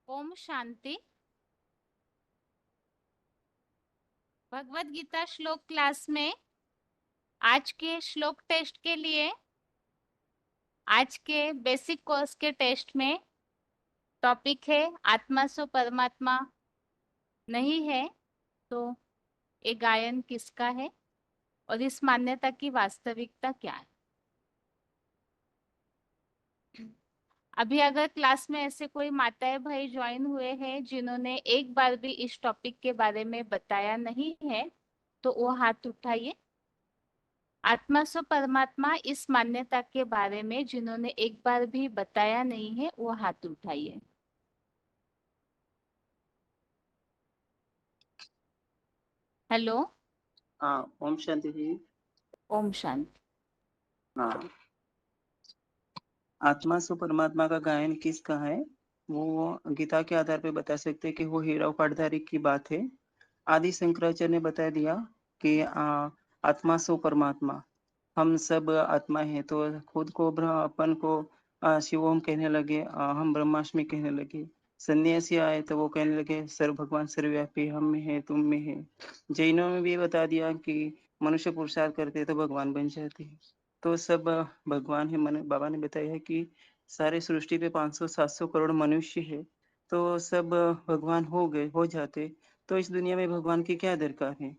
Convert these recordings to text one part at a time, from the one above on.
ओम शांति। भगवत गीता श्लोक क्लास में आज के श्लोक टेस्ट के लिए आज के बेसिक कोर्स के टेस्ट में टॉपिक है आत्मा सो परमात्मा नहीं है तो ये गायन किसका है और इस मान्यता की वास्तविकता क्या है। अभी अगर क्लास में ऐसे कोई माताएं भाई ज्वाइन हुए हैं जिन्होंने एक बार भी इस टॉपिक के बारे में बताया नहीं है तो वो हाथ उठाइए। आत्मा सो परमात्मा इस मान्यता के बारे में जिन्होंने एक बार भी बताया नहीं है वो हाथ उठाइए। हेलो। हाँ, ओम शांति जी। ओम शांति। हाँ, आत्मा सो परमात्मा का गायन किसका है? वो गीता के आधार पे बता सकते हैं कि वो हीरा पाटधारी की बात है। आदि शंकराचार्य ने बता दिया कि आत्मा सो परमात्मा, हम सब आत्मा है। तो खुद को अपन को शिवोम कहने लगे, हम ब्रह्मास्मि कहने लगे। सन्यासी आए तो वो कहने लगे सर्व भगवान सर्वव्यापी हम में है, तुम में है। जैनों में भी बता दिया कि मनुष्य पुरुषार्थ करते तो भगवान बन जाते हैं। तो सब भगवान है। मन बाबा ने बताया है कि सारे सृष्टि पे 500-700 करोड़ मनुष्य है, तो सब भगवान हो गए, हो जाते। तो इस दुनिया में भगवान की क्या दरकार है?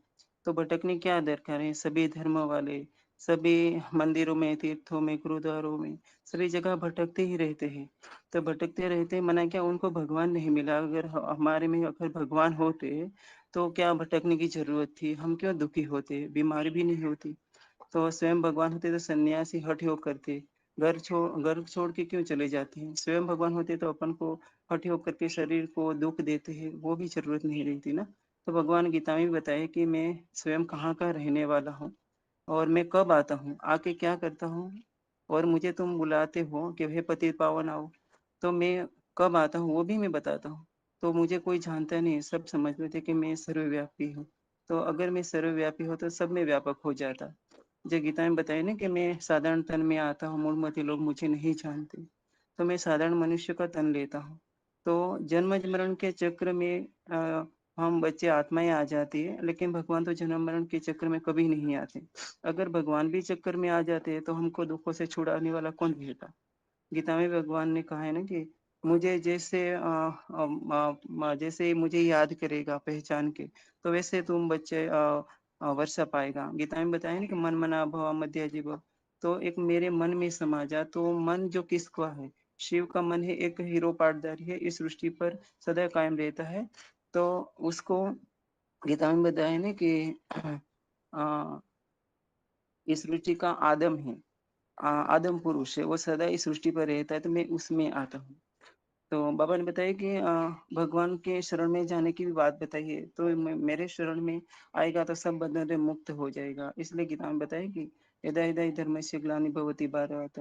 तो भटकने क्या दरकार है? सभी धर्म वाले सभी मंदिरों में, तीर्थों में, गुरुद्वारों में, सभी जगह भटकते ही रहते हैं। तो भटकते रहते मना क्या उनको भगवान नहीं मिला? अगर हमारे में अगर भगवान होते तो क्या भटकने की जरूरत थी? हम क्यों दुखी होते? बीमारी भी नहीं होती। तो स्वयं भगवान होते तो सन्यासी हठ योग करते, घर छोड़ के क्यों चले जाते हैं? स्वयं भगवान होते तो अपन को हठ योग करके शरीर को दुख देते हैं, वो भी जरूरत नहीं रहती ना। तो भगवान गीता में भी बताया कि मैं स्वयं कहाँ का रहने वाला हूँ और मैं कब आता हूँ, आके क्या करता हूँ, और मुझे तुम बुलाते हो कि हे पति पावन आओ, तो मैं कब आता हूँ वो भी मैं बताता हूँ। तो मुझे कोई जानता नहीं, सब समझ लेते कि मैं सर्वव्यापी हूँ। तो अगर मैं सर्वव्यापी हो तो सब में व्यापक हो जाता। जो गीता में बताया ना कि मैं साधारण तन में आता हूँ, मूढ़मति लोग मुझे नहीं जानते, तो मैं साधारण मनुष्य का तन लेता हूँ। तो जन्म मरण के चक्र में हम बच्चे आत्माएं आ जाती है, लेकिन भगवान तो जन्म मरण के चक्र में कभी नहीं आते। अगर भगवान भी चक्कर में आ जाते हैं तो हमको दुखों से छुड़ाने वाला कौन रहता? गीता में भगवान ने कहा है ना कि मुझे जैसे मुझे याद करेगा पहचान के, तो वैसे तुम बच्चे वर्षा पाएगा। गीता में बताया ना कि मन मना भव मध्य जीव, तो एक मेरे मन में समा जा। तो मन जो किसका है? शिव का मन है, एक हीरो पाटदारी है, इस सृष्टि पर सदा कायम रहता है। तो उसको गीता में बताया ना कि आ, इस सृष्टि का आदम है, आदम पुरुष है, वो सदा इस सृष्टि पर रहता है, तो मैं उसमें आता हूँ। तो बाबा ने बताया कि भगवान के शरण में जाने की भी बात बताई है। तो मेरे शरण में आएगा तो सब बंधन से मुक्त हो जाएगा। इसलिए गीता में बताया कि यदा यदा धर्म से ग्लानि भवति भारत,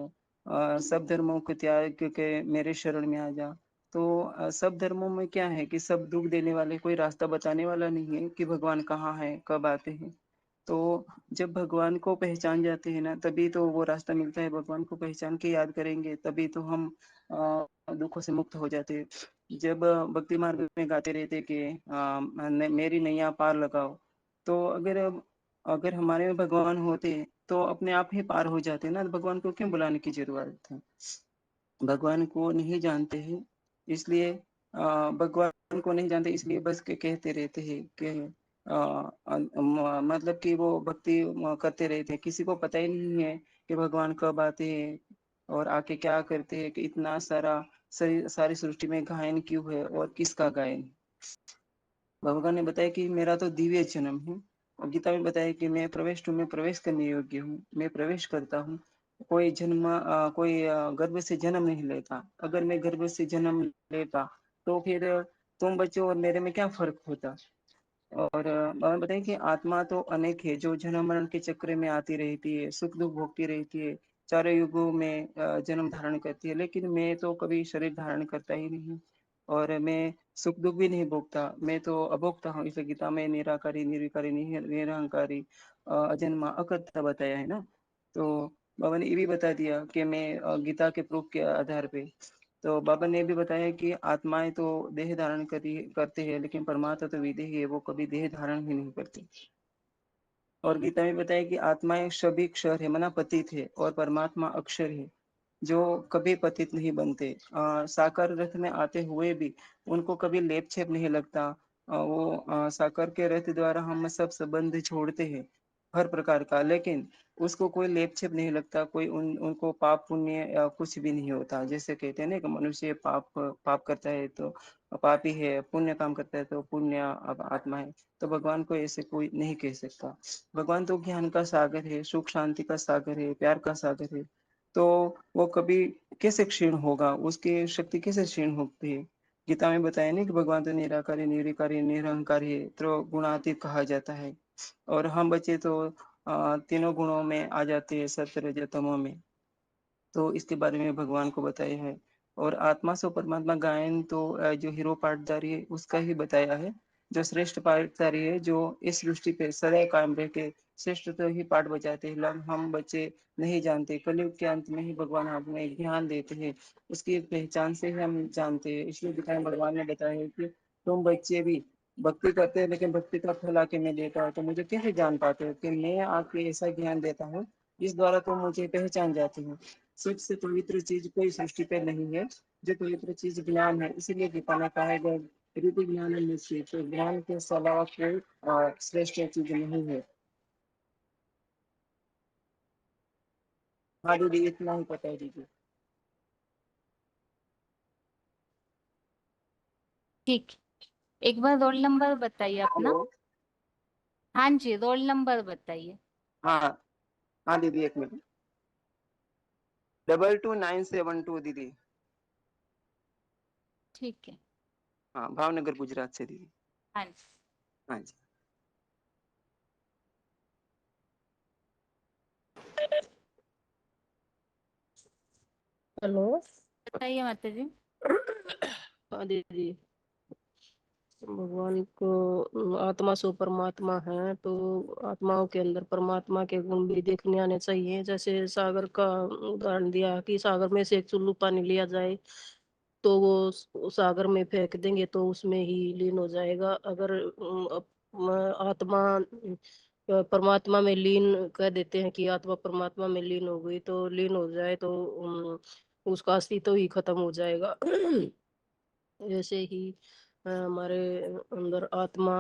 सब धर्मों को त्याग के मेरे शरण में आ जा। तो सब धर्मों में क्या है कि सब दुख देने वाले, कोई रास्ता बताने वाला नहीं है कि भगवान कहाँ है, कब आते हैं। तो जब भगवान को पहचान जाते हैं ना, तभी तो वो रास्ता मिलता है। भगवान को पहचान के याद करेंगे तभी तो हम दुखों से मुक्त हो जाते हैं। जब भक्ति मार्ग में गाते रहते कि मेरी नैया पार लगाओ, तो अगर अगर हमारे में भगवान होते तो अपने आप ही पार हो जाते ना। भगवान को क्यों बुलाने की जरूरत है? भगवान को नहीं जानते हैं, इसलिए भगवान को नहीं जानते इसलिए बस के कहते रहते हैं कि मतलब कि वो भक्ति करते रहते हैं। किसी को पता ही नहीं है कि भगवान कब आते हैं और आके क्या करते हैं, कि इतना सारा सारी सृष्टि में गायन क्यों है और किसका गायन। भगवान ने बताया कि मेरा तो दिव्य जन्म है, और गीता में बताया कि मैं प्रवेश हूँ, मैं प्रवेश करने योग्य हूँ, मैं प्रवेश करता हूँ। कोई गर्भ से जन्म नहीं लेता। अगर मैं गर्भ से जन्म लेता तो फिर तुम बच्चों और मेरे में क्या फर्क होता? और बाबा बताएं कि आत्मा तो अनेक है जो जन्म मरण के चक्र में आती रहती है, सुख दुख भोगती रहती है, चारों युगों में जन्म धारण करती है। लेकिन मैं तो कभी शरीर धारण करता ही नहीं, और मैं सुख दुख भी नहीं भोगता, मैं तो अभोक्ता हूँ। इस गीता में निराकारी निर्विकारी निरहंकारी अजन्मा अकर्ता बताया है ना। तो बाबा ने ये भी बता दिया कि मैं गीता के प्रूफ के आधार पे, तो बाबा ने भी बताया कि आत्माएं तो देह धारण करते हैं, लेकिन परमात्मा तो विदेही है, वो कभी देह धारण ही नहीं करती। और गीता में बताया कि आत्माएं सभी क्षर है, मना पतित है, और परमात्मा अक्षर है, जो कभी पतित नहीं बनते। साकार रथ में आते हुए भी उनको कभी लेप छेप नहीं लगता। वो साकार के रथ द्वारा हम सब संबंध छोड़ते हैं हर प्रकार का, लेकिन उसको कोई लेप छेप नहीं लगता, कोई उनको पाप पुण्य या कुछ भी नहीं होता। जैसे कहते हैं ना कि मनुष्य पाप पाप करता है तो पापी है, पुण्य काम करता है तो पुण्य आत्मा है। तो भगवान को ऐसे कोई नहीं कह सकता। भगवान तो ज्ञान का सागर है, सुख शांति का सागर है, प्यार का सागर है। तो वो कभी कैसे क्षीण होगा, उसकी शक्ति कैसे क्षीण होती है। गीता में बताया नहीं कि भगवान तो निराकारी निर्विकारी निरहंकारी है, तो गुणातीत कहा जाता है। और हम बच्चे तो तीनों गुणों में आ जाते हैं, सत्य रज तमो में। तो इसके बारे में भगवान को बताया है। और आत्मा सो परमात्मा गायन तो जो हीरो पाठधारी है उसका ही बताया है। जो श्रेष्ठ पाठधारी है, जो इस सृष्टि पे सदैव कायम रह के श्रेष्ठ तो ही पाठ बजाते हैं, हम बच्चे नहीं जानते। कलयुग के अंत में ही भगवान हमें ज्ञान देते हैं, उसकी पहचान से ही हम जानते हैं। इसलिए दिखाए भगवान ने बताया है कि तुम बच्चे भी भक्ति करते हैं, लेकिन भक्ति का फल आके मैं देता हूँ, तो मुझे कैसे जान पाते हो कि मैं आके ऐसा ज्ञान देता हूँ जिस द्वारा तुम मुझे पहचान जाते हो। सबसे पवित्र चीज कोई सृष्टि पे नहीं है, जो पवित्र चीज ज्ञान है। इसीलिए गीता में कहा गया रीति ज्ञान निश्चित, तो ज्ञान के अलावा कोई श्रेष्ठ चीज नहीं है। हाँ दीदी, इतना ही पता है दीदी। ठीक। एक बार रोल नंबर बताइए अपना। हेलो। हाँ जी, रोल नंबर बताइए। हाँ हाँ दीदी, एक मिनट। 22972 दीदी। ठीक है। हाँ, भावनगर गुजरात से दीदी। हाँ जी। हाँ जी। हेलो। बताइए माता जी। हाँ दीदी, भगवान को आत्मा सो परमात्मा है, तो आत्माओं के अंदर परमात्मा के गुण भी देखने आने चाहिए। जैसे सागर का उदाहरण दिया कि सागर में से एक चुल्लू पानी लिया जाए तो वो सागर में फेंक देंगे तो उसमें ही लीन हो जाएगा। अगर आत्मा परमात्मा में लीन कह देते हैं कि आत्मा परमात्मा में लीन हो गई, तो लीन हो जाए तो उसका अस्तित्व ही खत्म हो जाएगा। ऐसे ही हमारे अंदर आत्मा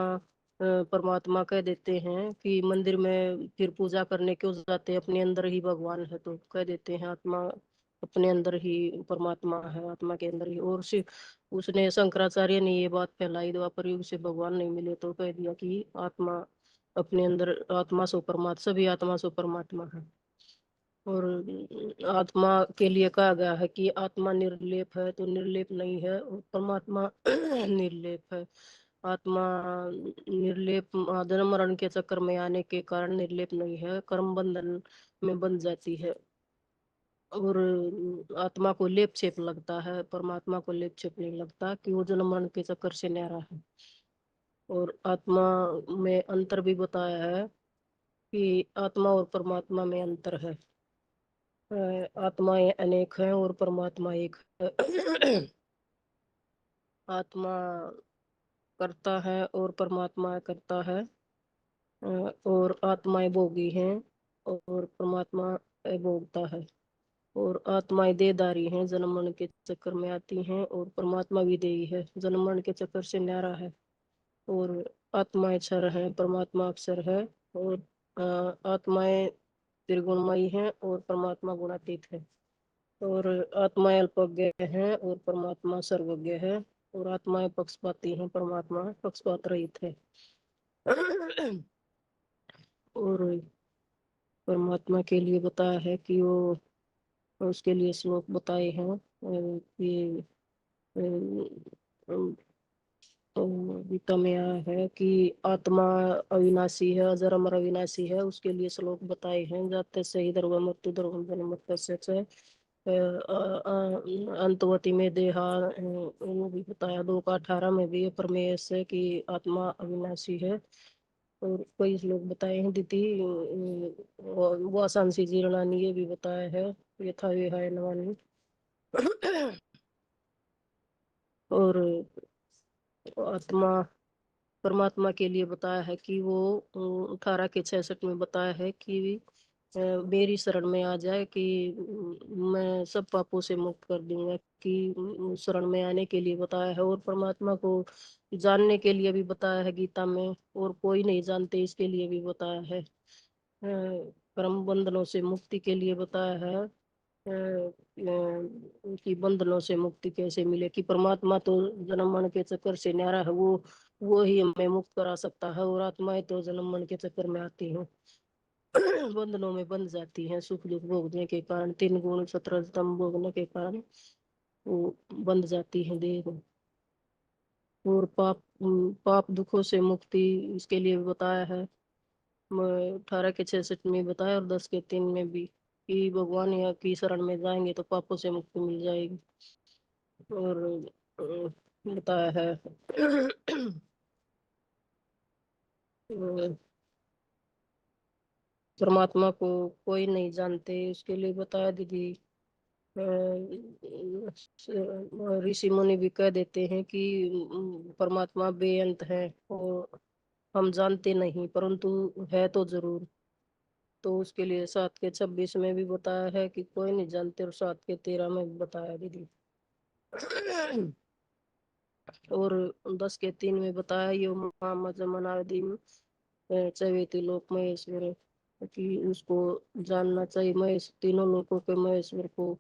परमात्मा कह देते हैं कि मंदिर में फिर पूजा करने क्यों जाते हैं, अपने अंदर ही भगवान है, तो कह देते हैं आत्मा अपने अंदर ही परमात्मा है, आत्मा के अंदर ही। और सिर्फ उसने शंकराचार्य ने ये बात फैलाई, द्वापर युग से भगवान नहीं मिले तो कह दिया कि आत्मा अपने अंदर, आत्मा सो परमात्मा, सभी आत्मा सो परमात्मा है। और आत्मा के लिए कहा गया है कि आत्मा निर्लेप है, तो निर्लेप नहीं है, और परमात्मा निर्लेप है। आत्मा निर्लेप जन्म मरण के चक्कर में आने के कारण निर्लेप नहीं है, कर्म बंधन में बंध जाती है। और आत्मा को लेप छेप लगता है, परमात्मा को लेप छेप नहीं लगता, कि वो जन्म मरण के चक्कर से न्यारा है। और आत्मा में अंतर भी बताया है कि आत्मा और परमात्मा में अंतर है। आत्माएं अनेक हैं और परमात्मा एक है। आत्मा करता है और परमात्मा करता है। और आत्माएं भोगी हैं और परमात्मा भोगता है। और आत्माएं देहधारी हैं, जन्म मरण के चक्कर में आती हैं, और परमात्मा भी देही है, जन्म मरण के चक्कर से न्यारा है। और आत्माएं क्षर हैं, परमात्मा अक्षर है। और आत्माएं त्रिगुणमयी हैं और परमात्मा गुणातीत है। और आत्माएं अल्पज्ञ हैं और परमात्मा सर्वज्ञ है। और आत्माएं पक्षपाती हैं, परमात्मा पक्षपात रहित है। और परमात्मा के लिए बताया है कि वो, उसके लिए श्लोक बताए हैं कि गीता में आया है कि आत्मा अविनाशी है, अजर अमर अविनाशी है। उसके लिए श्लोक बताए हैं, जाते से ही द्रव मृत्यु द्रव जन्म मृत्यु अंतवती में देहा, वो भी बताया 2 का 18 में भी प्रमेय से कि आत्मा अविनाशी है। और कई श्लोक बताए हैं दीदी। वो आसांसी जीर्णानी, ये भी बताया है, यथा विहाय नवानी। और आत्मा परमात्मा के लिए बताया है कि वो 18 के 66 में बताया है कि मेरी शरण में आ जाए कि मैं सब पापों से मुक्त कर दूंगा, कि शरण में आने के लिए बताया है। और परमात्मा को जानने के लिए भी बताया है गीता में, और कोई नहीं जानते इसके लिए भी बताया है। कर्म बंधनों से मुक्ति के लिए बताया है कि बंधनों से मुक्ति कैसे मिले, कि परमात्मा तो जन्म मरण के चक्कर से न्यारा है, वो ही हमें मुक्त करा सकता है। और आत्माएं तो जन्म मरण के चक्कर में आती हैं, बंधनों में बंध जाती हैं, सुख दुख भोगने के कारण, 3 गुण 17 स्तंभ भोगने के कारण वो बंध जाती है देह। और पाप दुखों से मुक्ति इसके लिए भी बताया है। 18 के 66 में बताया, और 10 के 3 में भी, कि भगवान या की शरण में जाएंगे तो पापों से मुक्ति मिल जाएगी। और बताया है परमात्मा को कोई नहीं जानते, उसके लिए बताया दीदी। ऋषि मुनि भी कह देते हैं कि परमात्मा बेअंत है, और हम जानते नहीं, परंतु है तो जरूर। तो उसके लिए 7 के 26 में भी बताया है कि कोई नहीं जानते, और 7 के 13 में भी बताया दीदी। और 10 के 3 में बताया, यो मोहम्मद जमनादीन चवेती लोक महेश्वर, कि उसको जानना चाहिए, महेश तीनों लोकों के महेश्वर को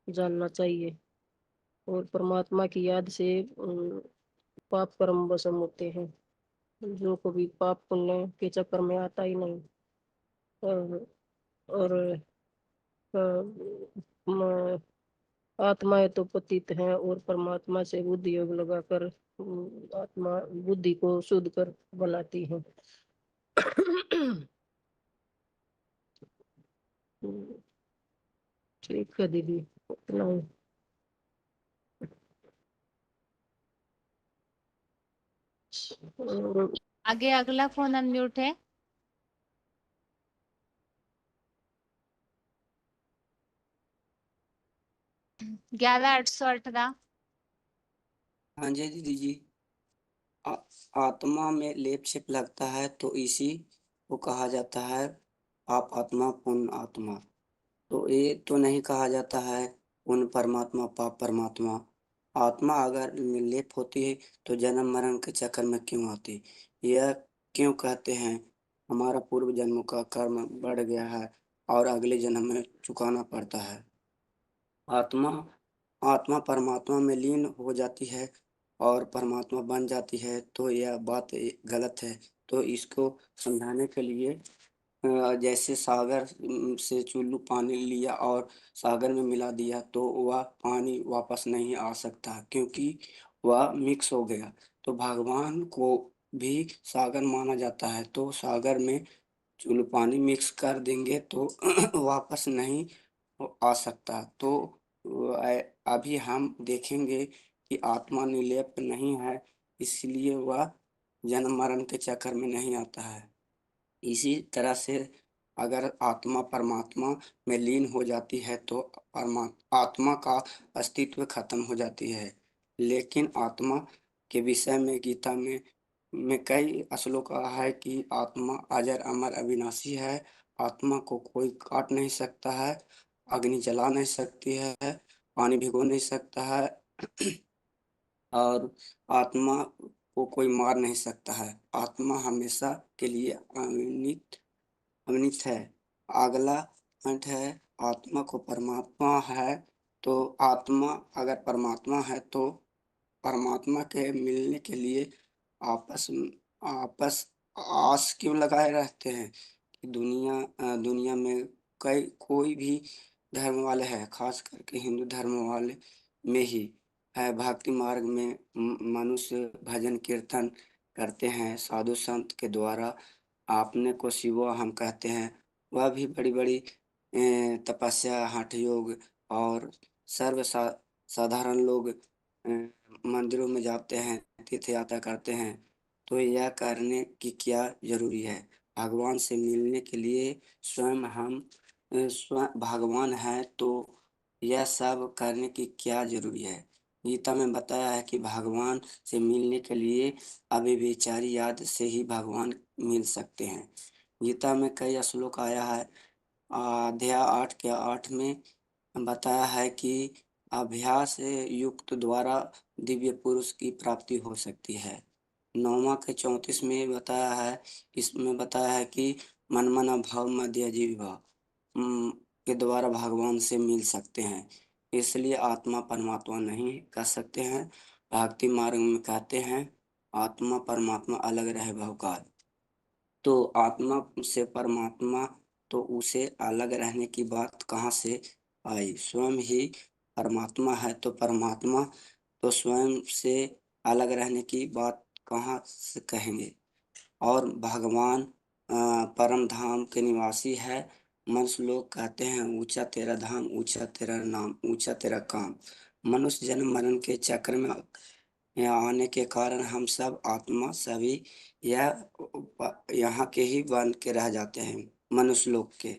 जानना चाहिए। और परमात्मा की याद से पाप कर्म भस्म होते हैं, जो कभी पाप पुण्य के चक्कर में आता ही नहीं। और आत्माएं तो पतित हैं, और परमात्मा से बुद्धि योग लगाकर आत्मा बुद्धि को शुद्ध कर बनाती है। ठीक है दीदी, इतना ही। और आगे अगला फोन अनम्यूट है। 11,818। हाँ जी दीदी जी। आ, आत्मा में लेप छिप लगता है तो इसी को कहा जाता है पाप आत्मा पुण्य आत्मा। तो ये तो नहीं कहा जाता है पुण्य परमात्मा पाप परमात्मा। आत्मा अगर निर्लेप होती है तो जन्म मरण के चक्कर में क्यों आती? यह क्यों कहते हैं हमारा पूर्व जन्मों का कर्म बढ़ गया है और अगले जन्म में चुकाना पड़ता है। आत्मा आत्मा परमात्मा में लीन हो जाती है और परमात्मा बन जाती है, तो यह बात गलत है। तो इसको समझाने के लिए जैसे सागर से चुल्लू पानी लिया और सागर में मिला दिया तो वह पानी वापस नहीं आ सकता, क्योंकि वह मिक्स हो गया। तो भगवान को भी सागर माना जाता है, तो सागर में चुल्लू पानी मिक्स कर देंगे तो वापस नहीं आ सकता। तो अभी हम देखेंगे कि आत्मा निर्लेप नहीं है, इसलिए वह जन्म मरण के चक्कर में नहीं आता है। इसी तरह से अगर आत्मा परमात्मा में लीन हो जाती है तो आत्मा का अस्तित्व खत्म हो जाती है। लेकिन आत्मा के विषय में गीता में कई श्लोक कहा है कि आत्मा अजर अमर अविनाशी है। आत्मा को कोई काट नहीं सकता है, अग्नि जला नहीं सकती है, पानी भिगो नहीं सकता है और आत्मा को कोई मार नहीं सकता है। आत्मा हमेशा के लिए अनित है। अगला पॉइंट है आत्मा को परमात्मा है। तो आत्मा अगर परमात्मा है तो परमात्मा के मिलने के लिए आपस आपस आस क्यों लगाए रहते हैं कि दुनिया में कोई भी धर्म वाले हैं, खास करके हिंदू धर्म वाले में ही है। भक्ति मार्ग में मनुष्य भजन कीर्तन करते हैं साधु संत के द्वारा। आपने को शिवो हम कहते हैं, वह भी बड़ी बड़ी तपस्या हठ योग और साधारण लोग मंदिरों में जाते हैं, तीर्थ यात्रा करते हैं। तो यह करने की क्या जरूरी है? भगवान से मिलने के लिए स्वयं हम स्वयं भगवान है, तो यह सब करने की क्या जरूरी है? गीता में बताया है कि भगवान से मिलने के लिए अव्यभिचारी याद से ही भगवान मिल सकते हैं। गीता में कई श्लोक आया है। अध्याय 8 के 8 में बताया है कि अभ्यास युक्त द्वारा दिव्य पुरुष की प्राप्ति हो सकती है। 9वां के 34 में बताया है, इसमें बताया है कि मन मन भाव मध्य जीव के द्वारा भगवान से मिल सकते हैं। इसलिए आत्मा परमात्मा नहीं कह सकते हैं। भक्ति मार्ग में कहते हैं आत्मा परमात्मा अलग रहे बहुकाल। तो आत्मा से परमात्मा, तो उसे अलग रहने की बात कहाँ से आई? स्वयं ही परमात्मा है, तो परमात्मा तो स्वयं से अलग रहने की बात कहाँ से कहेंगे? और भगवान परम धाम के निवासी है। मनुष्य लोग कहते हैं ऊंचा तेरा धाम, ऊंचा तेरा नाम, ऊंचा तेरा काम। मनुष्य जन्म मरण के चक्र में यहाँ आने के कारण हम सब आत्मा सभी यह यहाँ के ही बन के रह जाते हैं, मनुष्य लोग के।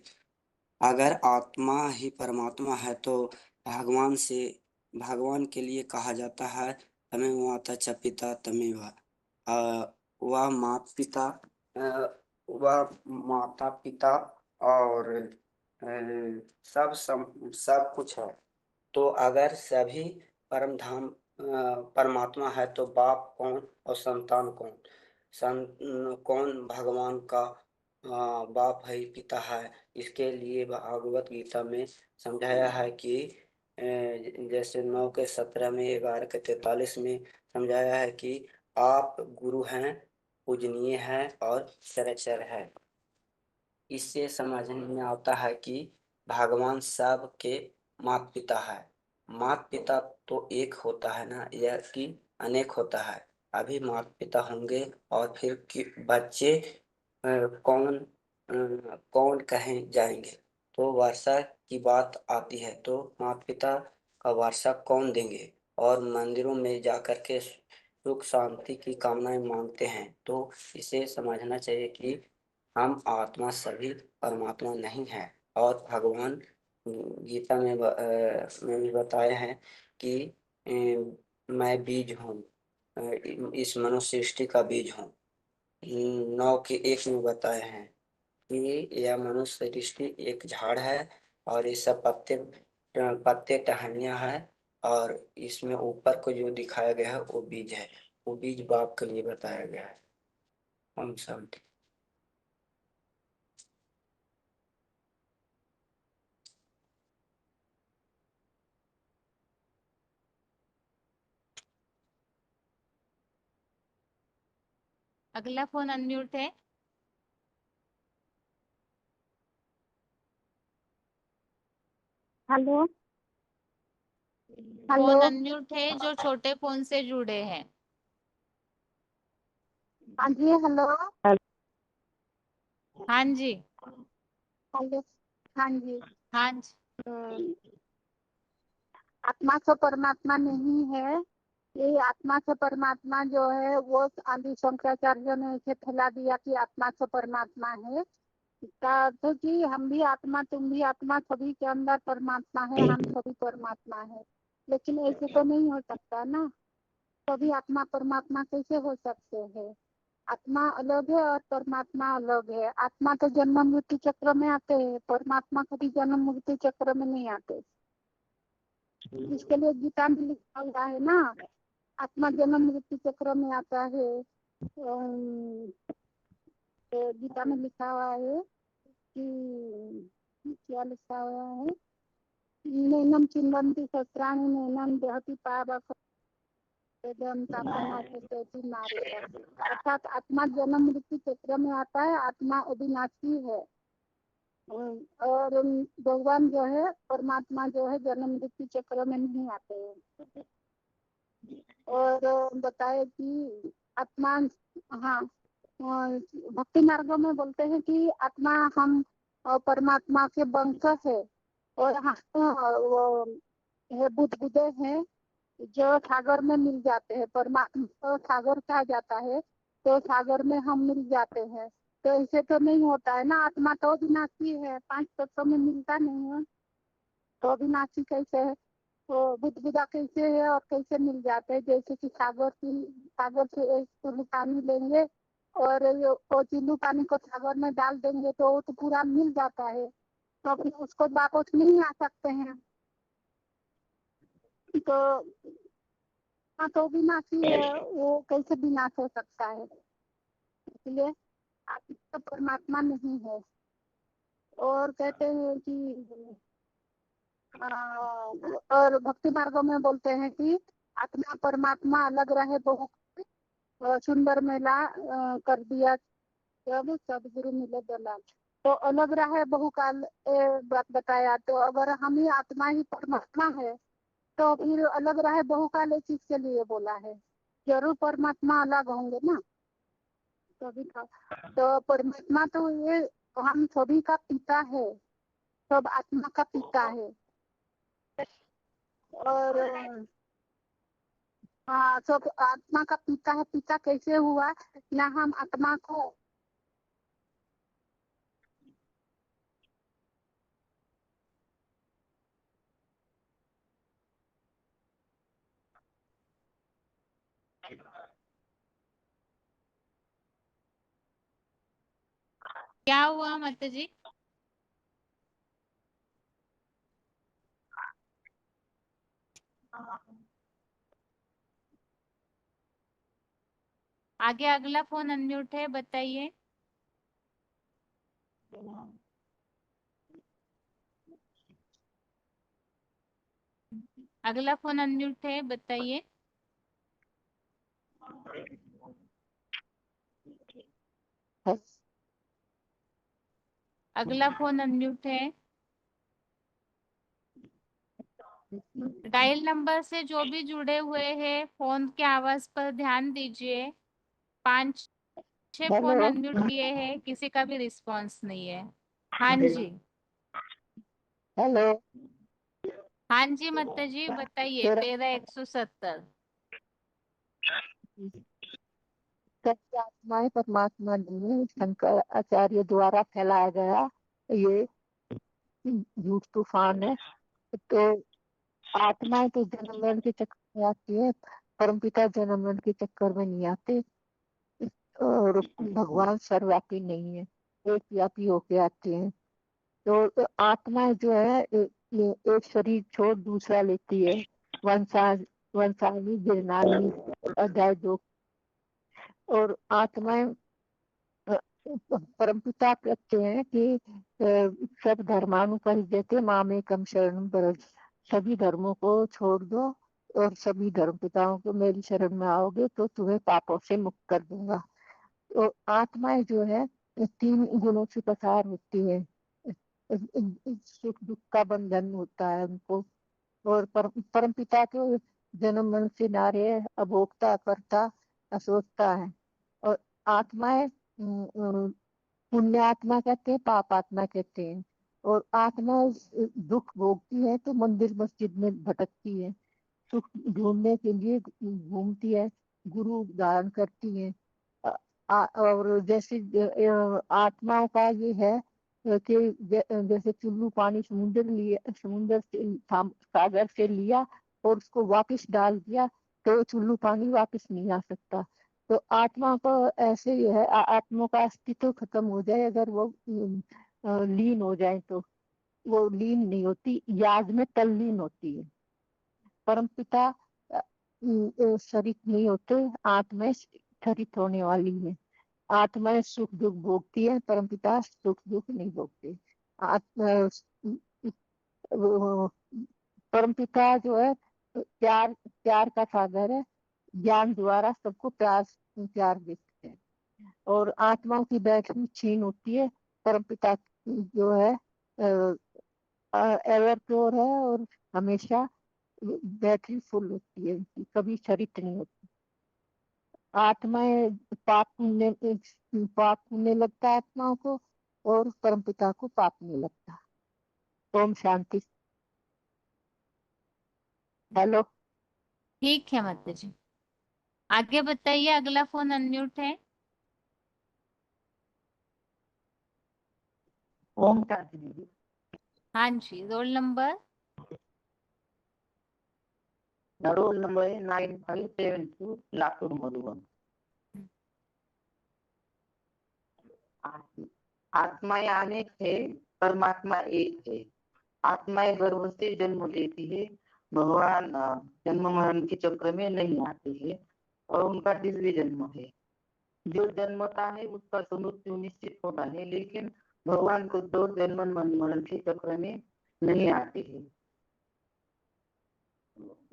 अगर आत्मा ही परमात्मा है तो भगवान के लिए कहा जाता है तमेव माता च पिता तमेव। वह माता पिता और सब कुछ है। तो अगर सभी परम धाम परमात्मा है तो बाप कौन और संतान कौन? कौन भगवान का बाप है, पिता है? इसके लिए भागवत गीता में समझाया है कि जैसे 9 के 17 में, 11 के 43 में समझाया है कि आप गुरु हैं, पूजनीय हैं और चरचर है। इससे समझ में आता है कि भगवान सब के माता पिता है। माता पिता तो एक होता है ना, यह कि अनेक होता है। अभी माता पिता होंगे और फिर बच्चे कौन कहें जाएंगे? तो वर्षा की बात आती है तो माता पिता का वर्षा कौन देंगे? और मंदिरों में जाकर के सुख शांति की कामनाएं मांगते हैं। तो इसे समझना चाहिए कि हम आत्मा सभी परमात्मा नहीं है। और भगवान गीता में भी बताए हैं कि मैं बीज हूँ, इस मनुष्य सृष्टि का बीज हूँ। 9 के 1 में बताए हैं कि यह मनुष्य सृष्टि एक झाड़ है और ये सब पत्ते टहनियाँ है और इसमें ऊपर को जो दिखाया गया है वो बीज है। वो बीज बाप के लिए बताया गया है। हम सब अगला फोन अनम्यूट है। Hello phone hello. अनम्यूट है जो छोटे फोन से जुड़े हैं। हाँ जी, हेलो हाँ जी। हेलो। हाँ जी। हाँ जी। आत्मा से परमात्मा नहीं है। ये आत्मा से परमात्मा जो है वो आदि शंकराचार्य ने इसे फैला दिया कि आत्मा से परमात्मा है। इसका अर्थ है कि हम भी आत्मा, तुम भी आत्मा, सभी के अंदर परमात्मा है, हम सभी परमात्मा है। लेकिन ऐसे तो नहीं हो सकता ना। सभी आत्मा परमात्मा कैसे हो सकते हैं? आत्मा अलग है और परमात्मा अलग है। आत्मा तो जन्म मृत्यु चक्र में आते हैं, परमात्मा कभी जन्म मृत्यु चक्र में नहीं आते। इसके लिए गीता में लिखा हुआ है ना, आत्मा जन्म मृत्यु चक्र में आता है। गीता में लिखा हुआ है कि क्या लिखा हुआ है, नैनम चिन्वन्ति शस्त्राणि नैनम दहति पावक अर्थात आत्मा जन्म मृत्यु चक्र में आता है। आत्मा अविनाशी है और भगवान जो है, परमात्मा जो है, जन्म मृत्यु चक्र में नहीं आते हैं। और बताए कि आत्मा, हाँ, भक्ति मार्गों में बोलते हैं कि आत्मा हम परमात्मा के वंश है। और हाँ, वो है बुद्धे हैं जो सागर में मिल जाते हैं। परमात्मा तो सागर कहा जाता है, तो सागर में हम मिल जाते हैं। तो ऐसे तो नहीं होता है ना, आत्मा तो अविनाशी है, 5 तत्वों में मिलता नहीं है, तो अविनाशी कैसे है? तो बुदबुदा कैसे है और कैसे मिल जाते हैं, जैसे कि सागर से एक चुल्लू पानी लेंगे और वो चुल्लू पानी को सागर में डाल देंगे तो वो तो पूरा मिल जाता है, तो फिर उसको वापस नहीं आ सकते हैं। तो हाँ, तो विनाशी है, वो कैसे विनाश हो सकता है? इसलिए आत्मा तो परमात्मा नहीं है। और कहते हैं कि और भक्ति मार्गों में बोलते हैं कि आत्मा परमात्मा अलग रहे बहु सुंदर मेला कर दिया जब सदगुरु मिले दलाल। तो अलग रहे बहुकाल बात बताया, तो अगर हम ही आत्मा ही परमात्मा है तो फिर अलग रहे बहुकाल चीज के लिए बोला है, जरूर परमात्मा अलग होंगे ना सभी का। तो परमात्मा तो ये हम सभी का पिता है, सब आत्मा का पिता है। और हाँ, सब आत्मा का पिता है। पिता कैसे हुआ ना, हम आत्मा को क्या हुआ माता जी? आगे अगला फोन अनम्यूट है, बताइए। अगला फोन अनम्यूट है, बताइए। अगला फोन अनम्यूट है। डायल नंबर से जो भी जुड़े हुए हैं फोन के आवाज पर ध्यान दीजिए। 5-6 फोन हेलो अनम्यूट किए हैं, किसी का भी रिस्पांस नहीं है। हाँ जी। हेलो। हाँ जी माता जी, बताइए। तेरा 13-170। सत्य आत्माएं परमात्मा नहीं, शंकर आचार्य द्वारा फैलाया गया ये झूठ तूफान है। तो आत्माएं तो जन्म मरण के चक्कर में आती है, परमपिता जन्म मरण के चक्कर में नहीं आते। और भगवान सर्वव्यापी नहीं है, एक व्यापी होके आते हैं। तो आत्मा जो है ये एक शरीर छोड़ दूसरा लेती है। वंशावली गिरनारी अध्याय 2। और आत्माएं परमपिता कहते हैं कि सब धर्मानुपरिजते मामेकम शरणं व्रज। सभी धर्मों को छोड़ दो और सभी धर्म पिताओं को मेरी शरण में आओगे तो तुम्हें पापों से मुक्त कर दूंगा। तो आत्माएं जो है 3 गुणों से पसार होती है। सुख दुख का बंधन होता है उनको। और परम पिता के जन्म मरण से नारे अभोक्ता करता असोचता है। और आत्माएं पुण्य आत्मा कहते हैं, पाप आत्मा कहते हैं। और आत्मा दुख भोगती है तो मंदिर मस्जिद में भटकती है, सुख ढूंढने के लिए घूमती है, गुरु धारण करती है। और जैसे आत्माओं का ये है कि जैसे चुल्लू पानी समुद्र से सागर से लिया और उसको वापस डाल दिया तो चुल्लू पानी वापस नहीं आ सकता। तो आत्मा को ऐसे ही है, आत्मा का अस्तित्व खत्म हो जाए अगर वो लीन हो जाए तो वो लीन नहीं होती, याद में तल्लीन होती है। परमपिता शरीक नहीं होते, आत्मा शरीक होने वाली है। आत्मा सुख दुख भोगती है, परमपिता सुख दुख नहीं भोगते। आत्मा परमपिता जो है प्यार प्यार का सागर है, ज्ञान द्वारा सबको प्यार प्यार देते हैं। और आत्माओं की बैटरी क्षीण होती है, परमपिता जो है एवर प्योर है और हमेशा बैटरी फुल होती है उनकी, कभी क्षरित नहीं होती। आत्माएं पाप पुण्य लगता है आत्माओं को और परमपिता को पाप नहीं लगता। ओम शांति। हेलो। ठीक है माता जी, आगे बताइए। अगला फोन अनम्यूट है। ओम शांति दीदी। हाँ जी, रोल नंबर। रोल नंबर है 9572 लातूर मधुबन। आत्माएं अनेक है, परमात्मा एक है। आत्माएं गर्भ से जन्म लेती है, भगवान जन्म मरण के चक्र में नहीं आते हैं और उनका दिव्य जन्म है। जो जन्मता है उसका तो मृत्यु निश्चित होता है, लेकिन भगवान को तो जन्म मरण के चक्र में नहीं आते हैं।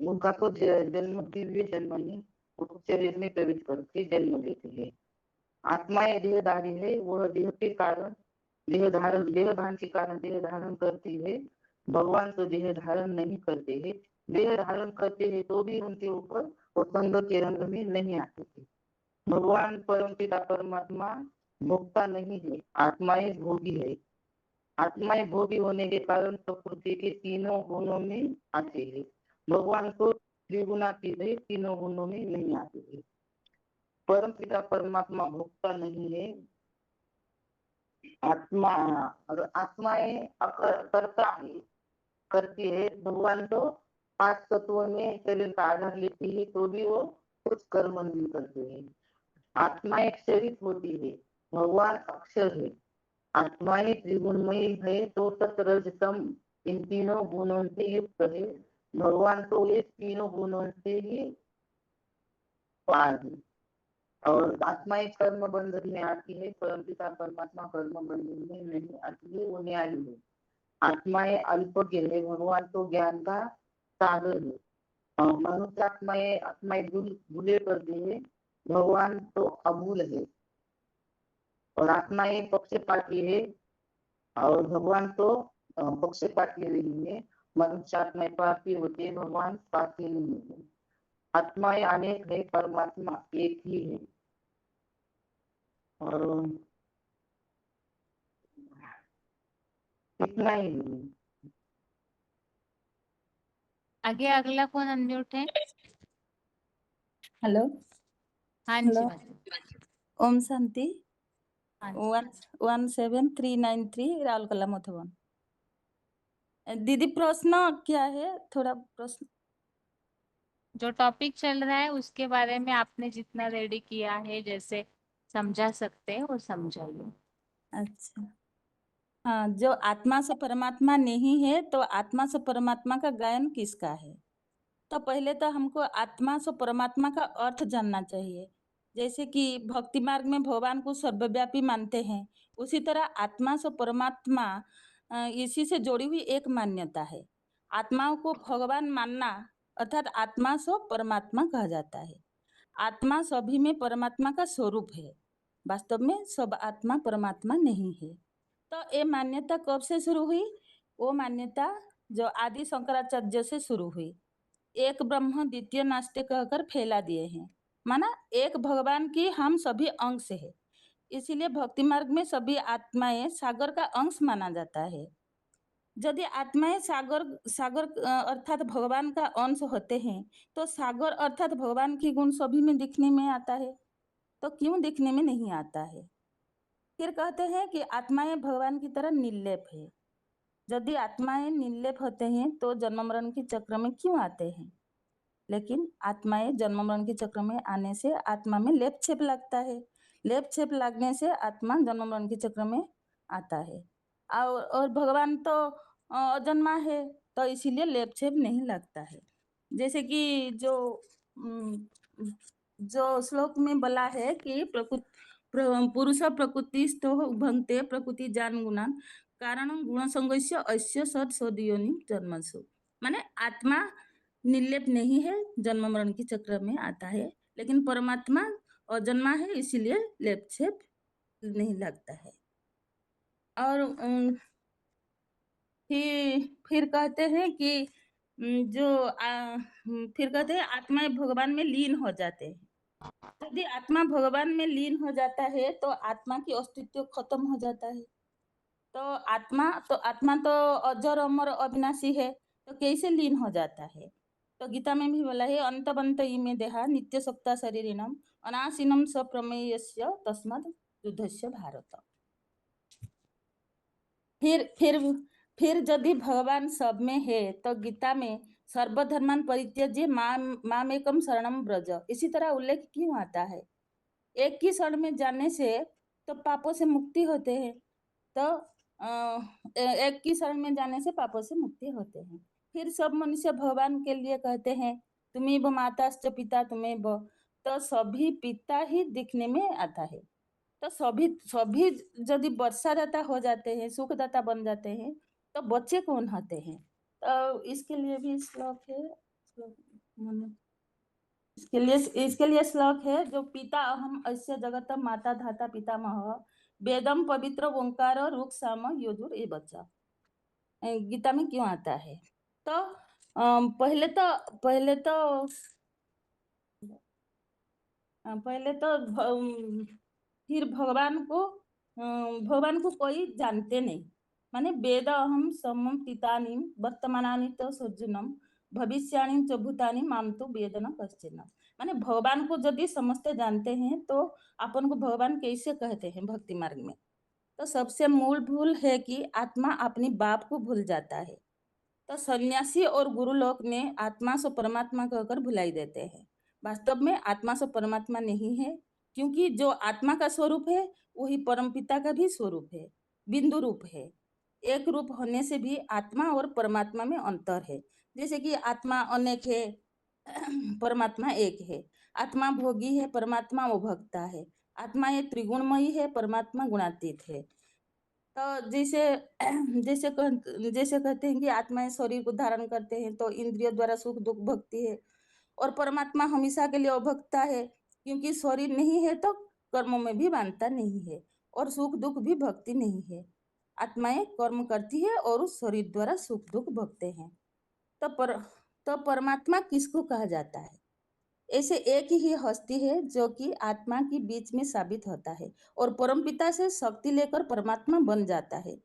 उनका तो जन्म दिव्य जन्म ही शरीर में प्रवेश करके जन्म लेते हैं। आत्माएं देहधारी है, वह देह के कारण देह धारण के कारण देह धारण करती है। भगवान तो देह धारण नहीं करते हैं, देह धारण करते हैं तो भी उनके ऊपर वो संग के रंग में नहीं आते थे। भगवान परम पिता परमात्मा भोक्ता नहीं है, आत्माएं भोगी है। आत्माएं भोगी होने के कारण प्रकृति के तीनों गुणों में आते हैं। भगवान को त्रिगुणातीत है, तीनों गुणों में नहीं आते हैं। परम पिता परमात्मा भोक्ता नहीं है, आत्मा और आत्माएं करता है, करती है। भगवान तो 5 तत्वों में शरीर का आधार लेती है तो भी वो कुछ कर्म नहीं करते हैं। आत्माएं क्षरित होती है, भगवान अक्षर है। आत्माएं त्रिगुणमयी है तो सतरजतम इन तीनों गुणों से युक्त है। भगवान तो ये तीनों गुणों से ही पार है। और आत्माएं कर्म बंधन में आती है, परम पिता परमात्मा कर्म बंधन में नहीं आती है, वो न्यायी है। आत्माएं अल्पज्ञ है, भगवान तो ज्ञान का सागर है। मनुष्य आत्माएं भूले कर दिए, भगवान तो अभूल है। और आत्माएं पक्षपाती है और भगवान तो पक्षपाती नहीं है। मनुष्य आत्माएं पापी होते हैं, भगवान पापी नहीं है। आत्माएं अनेक है, परमात्मा एक ही है। और इतना ही नहीं। आगे अगला कौन अनम्यूट है? हेलो हाँ जी हेलो बताइए। ओम शांति हाँ जी 17393 राउरकेला मधुबन। दीदी प्रश्न क्या है? थोड़ा प्रश्न। जो टॉपिक चल रहा है उसके बारे में आपने जितना रेडी किया है, जैसे समझा सकते हैं वो समझाइए। अच्छा, हाँ, जो आत्मा से परमात्मा नहीं है तो आत्मा से परमात्मा का गायन किसका है? तो पहले तो हमको आत्मा से परमात्मा का अर्थ जानना चाहिए। जैसे कि भक्ति मार्ग में भगवान को सर्वव्यापी मानते हैं, उसी तरह आत्मा से परमात्मा इसी से जुड़ी हुई एक मान्यता है। आत्माओं को भगवान मानना अर्थात आत्मा से परमात्मा कहा जाता है। आत्मा सभी में परमात्मा का स्वरूप है। वास्तव में सब आत्मा परमात्मा नहीं है। तो ये मान्यता कब से शुरू हुई? वो मान्यता जो आदि शंकराचार्य से शुरू हुई। एक ब्रह्म द्वितीय नास्ति कहकर फैला दिए हैं, माना एक भगवान की हम सभी अंश है। इसीलिए भक्ति मार्ग में सभी आत्माएं सागर का अंश माना जाता है। यदि आत्माएं सागर अर्थात भगवान का अंश होते हैं तो सागर अर्थात भगवान की गुण सभी में दिखने में आता है, तो क्यों दिखने में नहीं आता है? फिर कहते हैं कि आत्माएं भगवान की तरह निर्लेप है। यदि आत्माएं निर्लेप होते हैं तो जन्म मरण के चक्र में क्यों आते हैं? लेकिन आत्माएं जन्म मरण के चक्र में आने से आत्मा में लेप छेप लगता है। लेप छेप लगने से आत्मा जन्म मरण के चक्र में आता है। और भगवान तो अजन्मा है, तो इसीलिए लेप छेप नहीं लगता है। जैसे कि जो श्लोक में बोला है कि पुरुष प्रकृतिस्थो भंगते प्रकृति जान गुणान कारण गुण संगस्य अस्य सद सदयोनि जन्मसु। माने आत्मा निर्लेप नहीं है, जन्म मरण के चक्र में आता है, लेकिन परमात्मा अजन्मा है, इसीलिए लेप छेप नहीं लगता है। और फिर कहते हैं कि फिर कहते हैं आत्मा भगवान में लीन हो जाते हैं। यदि आत्मा भगवान में लीन हो जाता है तो आत्मा की अस्तित्व खत्म हो जाता है। तो आत्मा तो अजर अमर अविनाशी है, तो कैसे लीन हो जाता है? तो गीता में भी बोला है अंतबंत इमे देहा नित्य सत्ता शरीरिणम अनाशिनम सप्रमेयस्य तस्मात् युद्धस्य भारत। फिर यदि भगवान सब में है तो गीता में सर्वधर्मान परित्यज्य मामेकम शरणम ब्रज, इसी तरह उल्लेख क्यों आता है? एक ही शरण में जाने से तो पापों से मुक्ति होते हैं, तो एक ही शरण में जाने से पापों से मुक्ति होते हैं। फिर सब मनुष्य भगवान के लिए कहते हैं तुम्हें ब माताश्च पिता तुम्हें ब, तो सभी पिता ही दिखने में आता है। तो सभी सभी यदि वर्षादाता हो जाते हैं, सुखदाता बन जाते हैं, तो बच्चे कौन होते हैं? तो इसके लिए भी श्लोक है, इसके लिए श्लोक है जो पिता अहम अस्य जगत माता धाता पितामह वेदम पवित्र ओंकार रुक साम योजुर ये बच्चा गीता में क्यों आता है? तो पहले तो फिर भगवान को कोई जानते नहीं, माने वेद अहम समम पितानी वर्तमानानि तो सज्जनम भविष्याणि च भूतानि माम तो वेद न कश्चिन। माने भगवान को यदि समझते जानते हैं तो अपन को भगवान कैसे कहते हैं भक्ति मार्ग में? तो सबसे मूल भूल है कि आत्मा अपनी बाप को भूल जाता है। तो सन्यासी और गुरु लोग ने आत्मा से परमात्मा कहकर भुलाई देते हैं। वास्तव में आत्मा से परमात्मा नहीं है, क्योंकि जो आत्मा का स्वरूप है वही परमपिता का भी स्वरूप है, बिंदु रूप है। एक रूप होने से भी आत्मा और परमात्मा में अंतर है। जैसे कि आत्मा अनेक है, परमात्मा एक है। आत्मा भोगी है, परमात्मा उपभोक्ता है। आत्मा ये त्रिगुणमयी है, परमात्मा गुणातीत है। तो जैसे कहते हैं कि आत्माएं शरीर को धारण करते हैं तो इंद्रियों द्वारा सुख दुख भोगती है, और परमात्मा हमेशा के लिए अभोक्ता है, क्योंकि शरीर नहीं है तो कर्मों में भी बांधता नहीं है और सुख दुख भी भोगती नहीं है। आत्माएं कर्म करती है और उस शरीर द्वारा सुख दुख भोगते हैं। तो परमात्मा किसको कहा जाता है? ऐसे एक ही हस्ती है जो कि आत्मा के बीच में साबित होता है और परमपिता से शक्ति लेकर परमात्मा बन जाता है।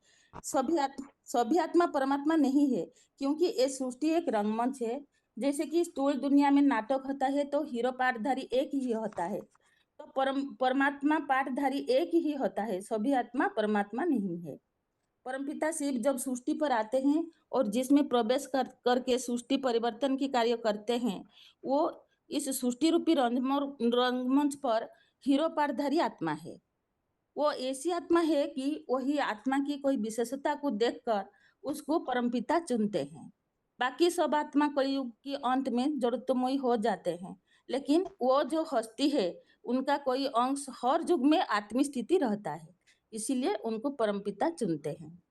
सभी आत्मा परमात्मा नहीं है, क्योंकि ये सृष्टि एक रंगमंच है। जैसे कि स्थूल दुनिया में नाटक होता है तो हीरो पाठधारी एक ही होता है, तो परमात्मा पाठधारी एक ही होता है। सभी आत्मा परमात्मा नहीं है। परमपिता शिव जब सृष्टि पर आते हैं और जिसमें प्रवेश करके सृष्टि परिवर्तन की कार्य करते हैं, वो इस सृष्टि रूपी रंगमंच पर हीरो पाठधारी आत्मा है। वो ऐसी आत्मा है कि वही आत्मा की कोई विशेषता को देखकर उसको परमपिता चुनते हैं। बाकी सब आत्मा कलयुग के अंत में जड़त्वमयी हो जाते हैं, लेकिन वो जो हस्ती है उनका कोई अंश हर युग में आत्मिक स्थिति रहता है, इसीलिए उनको परमपिता चुनते हैं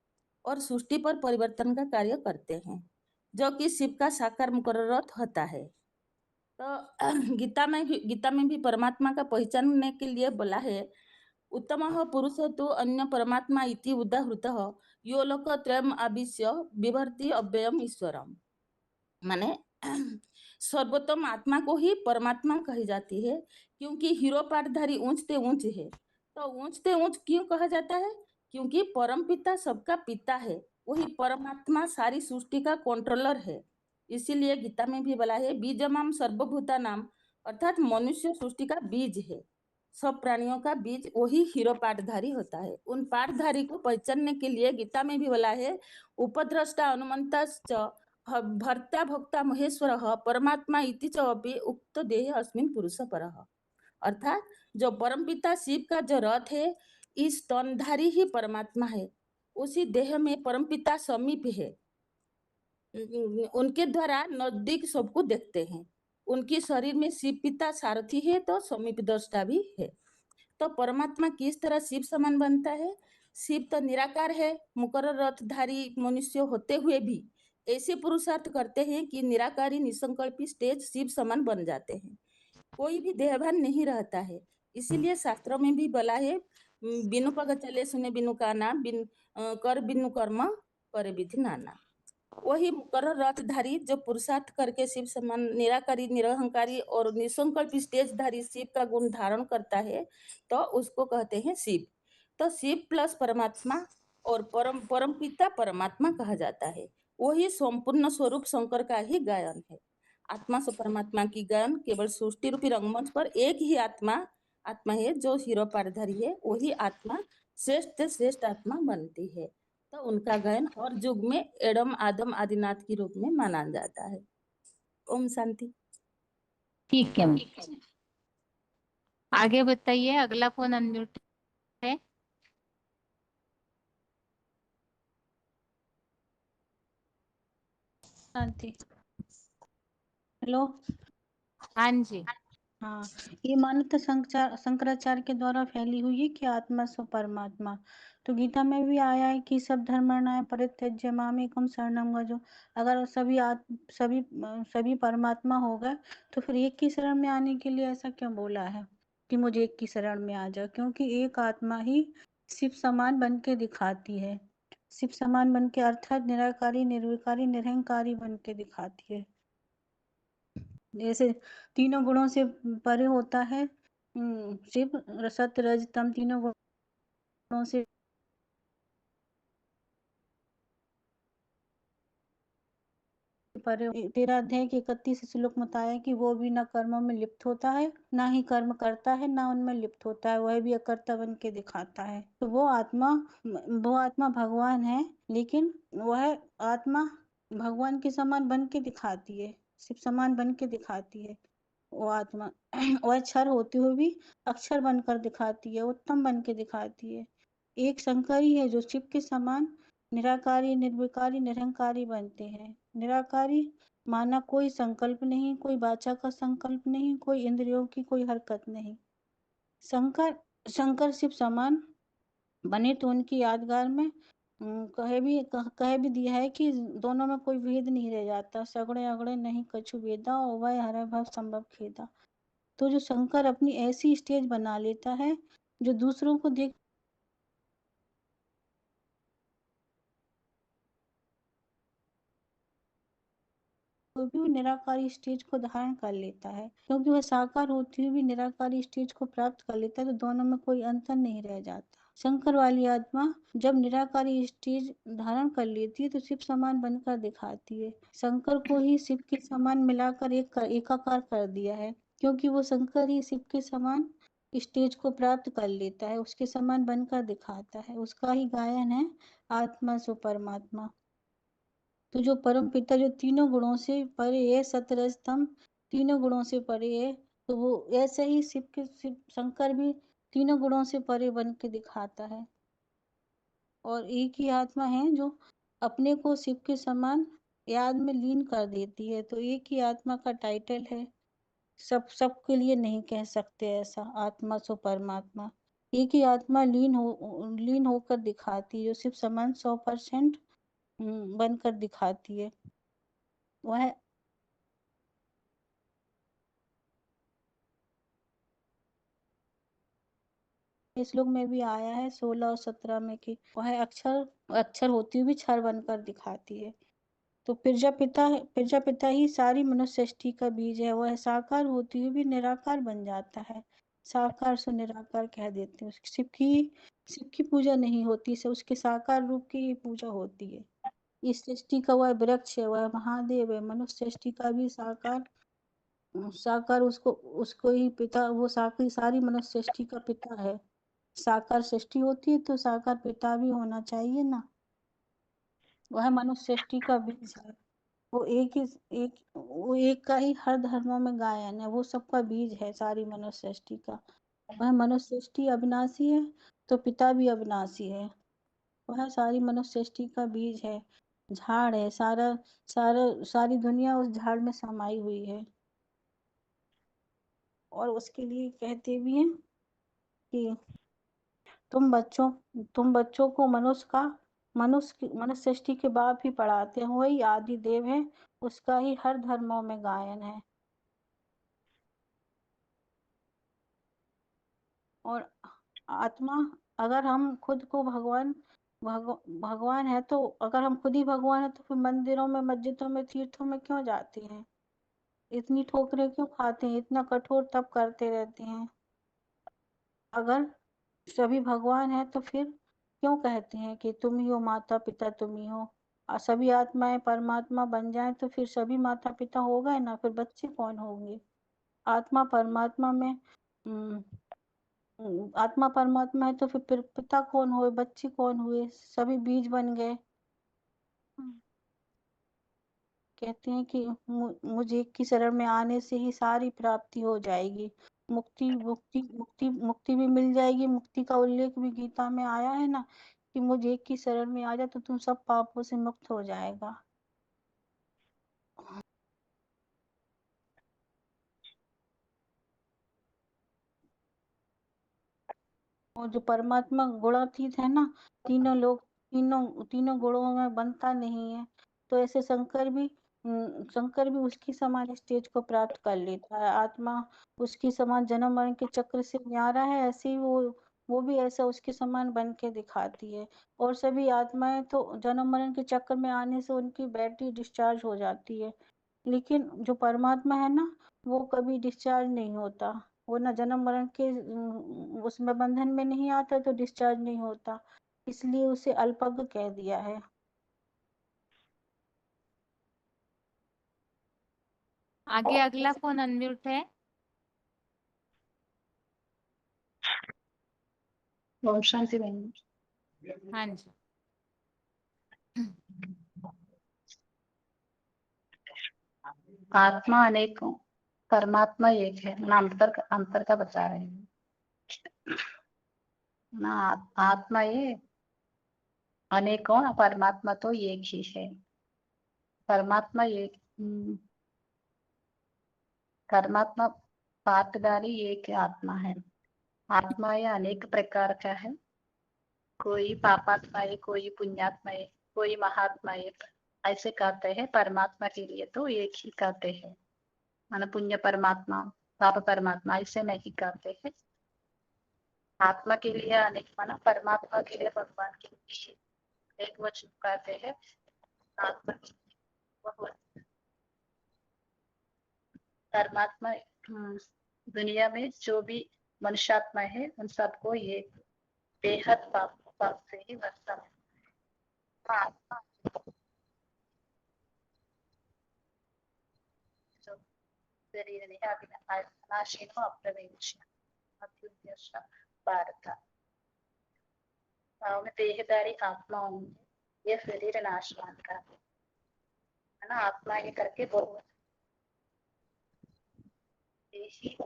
और सृष्टि पर परिवर्तन का कार्य करते हैं, जो कि शिव का साकार मुकर्रर होता है। तो गीता में भी परमात्मा का पहचानने के लिए बोला है, उत्तमः पुरुषः तु अन्य परमात्मा इति उदाहृतः यो लोकत्रयम् आविश्य बिभर्ति अव्ययम् ईश्वरम्। माने सर्वोत्तम आत्मा को ही परमात्मा कही जाती है, क्योंकि हीरो पाठधारी ऊंचते ऊंच है। तो ऊंचते ऊंच क्यों कहा जाता है? क्योंकि परमपिता सबका पिता है, वही परमात्मा सारी सृष्टि का कंट्रोलर है। इसीलिए गीता में भी बोला है बीजमाम सर्वभूता नाम, अर्थात मनुष्य सृष्टि का बीज है। सब प्राणियों का बीज वही हीरो पाठधारी होता है। उन पाठधारी को पहचानने के लिए गीता में भी बोला है उपद्रष्टा अनुमंतश्च भर्ता भोक्ता महेश्वर परमात्मा इति च अपि उक्त देह अस्मिन् पुरुष परः। अर्थात जो परमपिता शिव का जो रथ है, इस स्तनधारी ही परमात्मा है। उसी देह में परमपिता समीप है, उनके द्वारा नजदीक सबको देखते हैं। उनके शरीर में शिव पिता सारथी है तो समीप दृष्टा भी है। तो परमात्मा किस तरह शिव समान बनता है? शिव तो निराकार है, मुकर्रर रथधारी मनुष्य होते हुए भी ऐसे पुरुषार्थ करते हैं कि निराकारी निसंकल्पी स्टेज शिव समान बन जाते हैं। कोई भी देहभान नहीं रहता है। इसीलिए शास्त्रों में भी बोला है बिनु पग चले सुने बिनु काना, कर बिनु कर्म करे विधि नाना। वही मुकर्रर रथधारी जो पुरुषार्थ करके शिव समान निराकारी निरहंकारी और निसंकल्प स्टेजधारी शिव का गुण धारण करता है, तो उसको कहते हैं शिव। तो शिव प्लस परमात्मा और परम पिता परमात्मा कहा जाता है। वही संपूर्ण स्वरूप शंकर का ही गायन है। आत्मा से परमात्मा की गायन केवल सृष्टि रूपी रंगमंच पर एक ही आत्मा है जो हीरो पाठधारी है। वही आत्मा श्रेष्ठ आत्मा बनती है। तो उनका गायन हर युग में एडम आदम आदिनाथ के रूप में माना जाता है। ओम शांति। ठीक है मैम, आगे बताइए। अगला फोन अनम्यूट है। शांति। हेलो। हाँ जी। हाँ, ये मान्यता शंकराचार्य के द्वारा फैली हुई है कि आत्मा सो परमात्मा। तो गीता में भी आया है कि सब धर्माणाय परित्यज्य मामेकम शरणम व्रज। अगर सभी परमात्मा हो गए तो फिर एक की शरण में आने के लिए ऐसा क्यों बोला है कि मुझे एक की शरण में आ जाओ? क्योंकि एक आत्मा ही शिव समान बन के दिखाती है। शिव समान बन के अर्थात निराकारी, निर्विकारी, निरहंकारी बन के दिखाती है। जैसे तीनों गुणों से परे होता है शिव, सत्य रज तम, तीनों गुणों से परे। 13 अध्याय के 31 श्लोक में बताया कि वो भी न कर्मों में लिप्त होता है, ना ही कर्म करता है, ना उनमें लिप्त होता है, वह भी अकर्ता बन के दिखाता है। तो वो आत्मा भगवान है, लेकिन वह आत्मा भगवान के समान बन के दिखाती है, शिव समान बन के दिखाती है। वो आत्मा वह क्षर होते हुए भी अक्षर बनकर दिखाती है, उत्तम बन के दिखाती है। एक शंकर ही है जो शिव के समान निराकारी, निर्विकारी, निरहंकारी बनते हैं। निराकारी माना कोई संकल्प नहीं, कोई वाचा का संकल्प नहीं, कोई इंद्रियों की कोई हरकत नहीं। शंकर शिव समान बने तो उनकी यादगार में कह भी दिया है कि दोनों में कोई भेद नहीं रह जाता। सगड़े अगड़े नहीं कछु भेदा, वह हर भव संभव खेदा। तो जो शंकर अपनी ऐसी स्टेज बना लेता है जो दूसरों को देख तो भी वो निराकारी स्टेज को धारण कर लेता है, क्योंकि वह साकार होती हुई भी निराकारी स्टेज को प्राप्त कर लेता है। तो दोनों में कोई अंतर नहीं रह जाता। शंकर वाली आत्मा जब निराकारी स्टेज धारण कर लेती है तो शिव समान बनकर दिखाती है। शंकर को ही शिव के समान मिलाकर एकाकार कर दिया है, क्योंकि वो शंकर ही शिव के समान स्टेज को प्राप्त कर लेता है, उसके समान बनकर दिखाता है। उसका ही गायन है आत्मा सो परमात्मा। तो जो परम पिता जो तीनों गुणों से परे है, सतरजतम, तीनों गुणों से परे है, तो वो ऐसे ही शिव शंकर भी तीनों गुणों से परे बन के दिखाता है। और एक ही आत्मा है जो अपने को शिव के समान याद में लीन कर देती है। तो एक ही आत्मा का टाइटल है, सबके लिए नहीं कह सकते ऐसा। आत्मा सो परमात्मा, एक ही आत्मा लीन होकर दिखाती है, जो शिव समान 100% बनकर दिखाती है। वह इस श्लोक में भी आया है 16 और 17 में कि वह अक्षर होती हुई भी क्षर बनकर दिखाती है। तो प्रजापिता ही सारी मनुष्य सृष्टि का बीज है। वह साकार होती हुई भी निराकार बन जाता है। साकार से निराकार कह देते हैं। शिव की पूजा नहीं होती, से उसके साकार रूप की ही पूजा होती है। इस सृष्टि का वह वृक्ष है, वह महादेव है। मनुष्य सृष्टि का भी साकार उसको ही पिता, वो सारी मनुष्य सृष्टि का पिता है। साकार सृष्टि होती है तो साकार पिता भी होना चाहिए ना। वह मनुष्य सृष्टि का बीज है। वो एक का ही हर धर्मों में गायन है। वो सबका बीज है सारी मनुष्य सृष्टि का। वह मनुष्य सृष्टि अविनाशी है तो पिता भी अविनाशी है। वह सारी मनुष्य सृष्टि का बीज है, झाड़ है। सारी दुनिया उस झाड़ में समाई हुई है। और उसके लिए कहते भी हैं कि तुम बच्चों को मनुष्य सृष्टि के बाप ही पढ़ाते हैं। वही आदि देव है, उसका ही हर धर्मों में गायन है। और आत्मा, अगर हम खुद को भगवान है तो अगर हम खुद ही भगवान है तो फिर मंदिरों में, मस्जिदों में, तीर्थों में क्यों जाते हैं? इतनी ठोकरें क्यों खाते हैं? इतना कठोर तप करते रहते हैं? अगर सभी भगवान है तो फिर क्यों कहते हैं कि तुम ही हो माता पिता, तुम ही हो? सभी आत्माएं परमात्मा बन जाएं तो फिर सभी माता पिता हो गए ना, फिर बच्चे कौन होंगे? आत्मा परमात्मा में आत्मा परमात्मा है तो फिर पिता कौन हुए, बच्चे कौन हुए? सभी बीज बन गए। कहते हैं कि मुझे एक की शरण में आने से ही सारी प्राप्ति हो जाएगी, मुक्ति मुक्ति मुक्ति मुक्ति भी मिल जाएगी। मुक्ति का उल्लेख भी गीता में आया है ना, कि मुझे एक की शरण में आ जा तो तुम सब पापों से मुक्त हो जाएगा। और जो परमात्मा गुणातीत है ना, तीनों गुणों में बनता नहीं है, तो ऐसे शंकर भी उसकी समान स्टेज को प्राप्त कर लेता है। आत्मा उसकी समान जन्म मरण के चक्र से न्यारा है, ऐसे ही वो भी ऐसा उसके समान बन के दिखाती है। और सभी आत्माएं तो जन्म मरण के चक्र में आने से उनकी बैटरी डिस्चार्ज हो जाती है, लेकिन जो परमात्मा है ना, वो कभी डिस्चार्ज नहीं होता। वो ना जन्म मरण के उसमें बंधन में नहीं आता, तो डिस्चार्ज नहीं होता, इसलिए उसे अल्पज्ञ कह दिया है। आगे अगला फोन अनम्यूट है। ओम शांति बहन। हाँ जी। आत्मा अनेक हो, परमात्मा एक है ना, अंतर का बता रहे हैं ना। आत्मा ये अनेक हो, परमात्मा तो एक ही है। परमात्मा एक परमात्मा पात्रधारी एक आत्मा है। आत्मा ये अनेक प्रकार का है, कोई पापात्मा है, कोई पुण्यात्मा है, कोई महात्मा है, ऐसे कहते हैं। परमात्मा के लिए तो एक ही कहते हैं, माना पुण्य परमात्मा पाप परमात्मा ऐसे नहीं कहते हैं। आत्मा के लिए अनेक, माना परमात्मा के लिए भगवान के लिए एक वचन कहते हैं। आत्मा परमात्मा दुनिया में जो भी मनुष्यात्मा है उन सबको ये बेहद पाप से ही बचता है। आत्मा जो शरीर नहीं अविनाशीनो अप्रमेय अत्युद्देश्य भारत में देहदारी आत्मा होंगे, ये शरीर नाशवान का है ना। आत्मा ये करके बहुत देही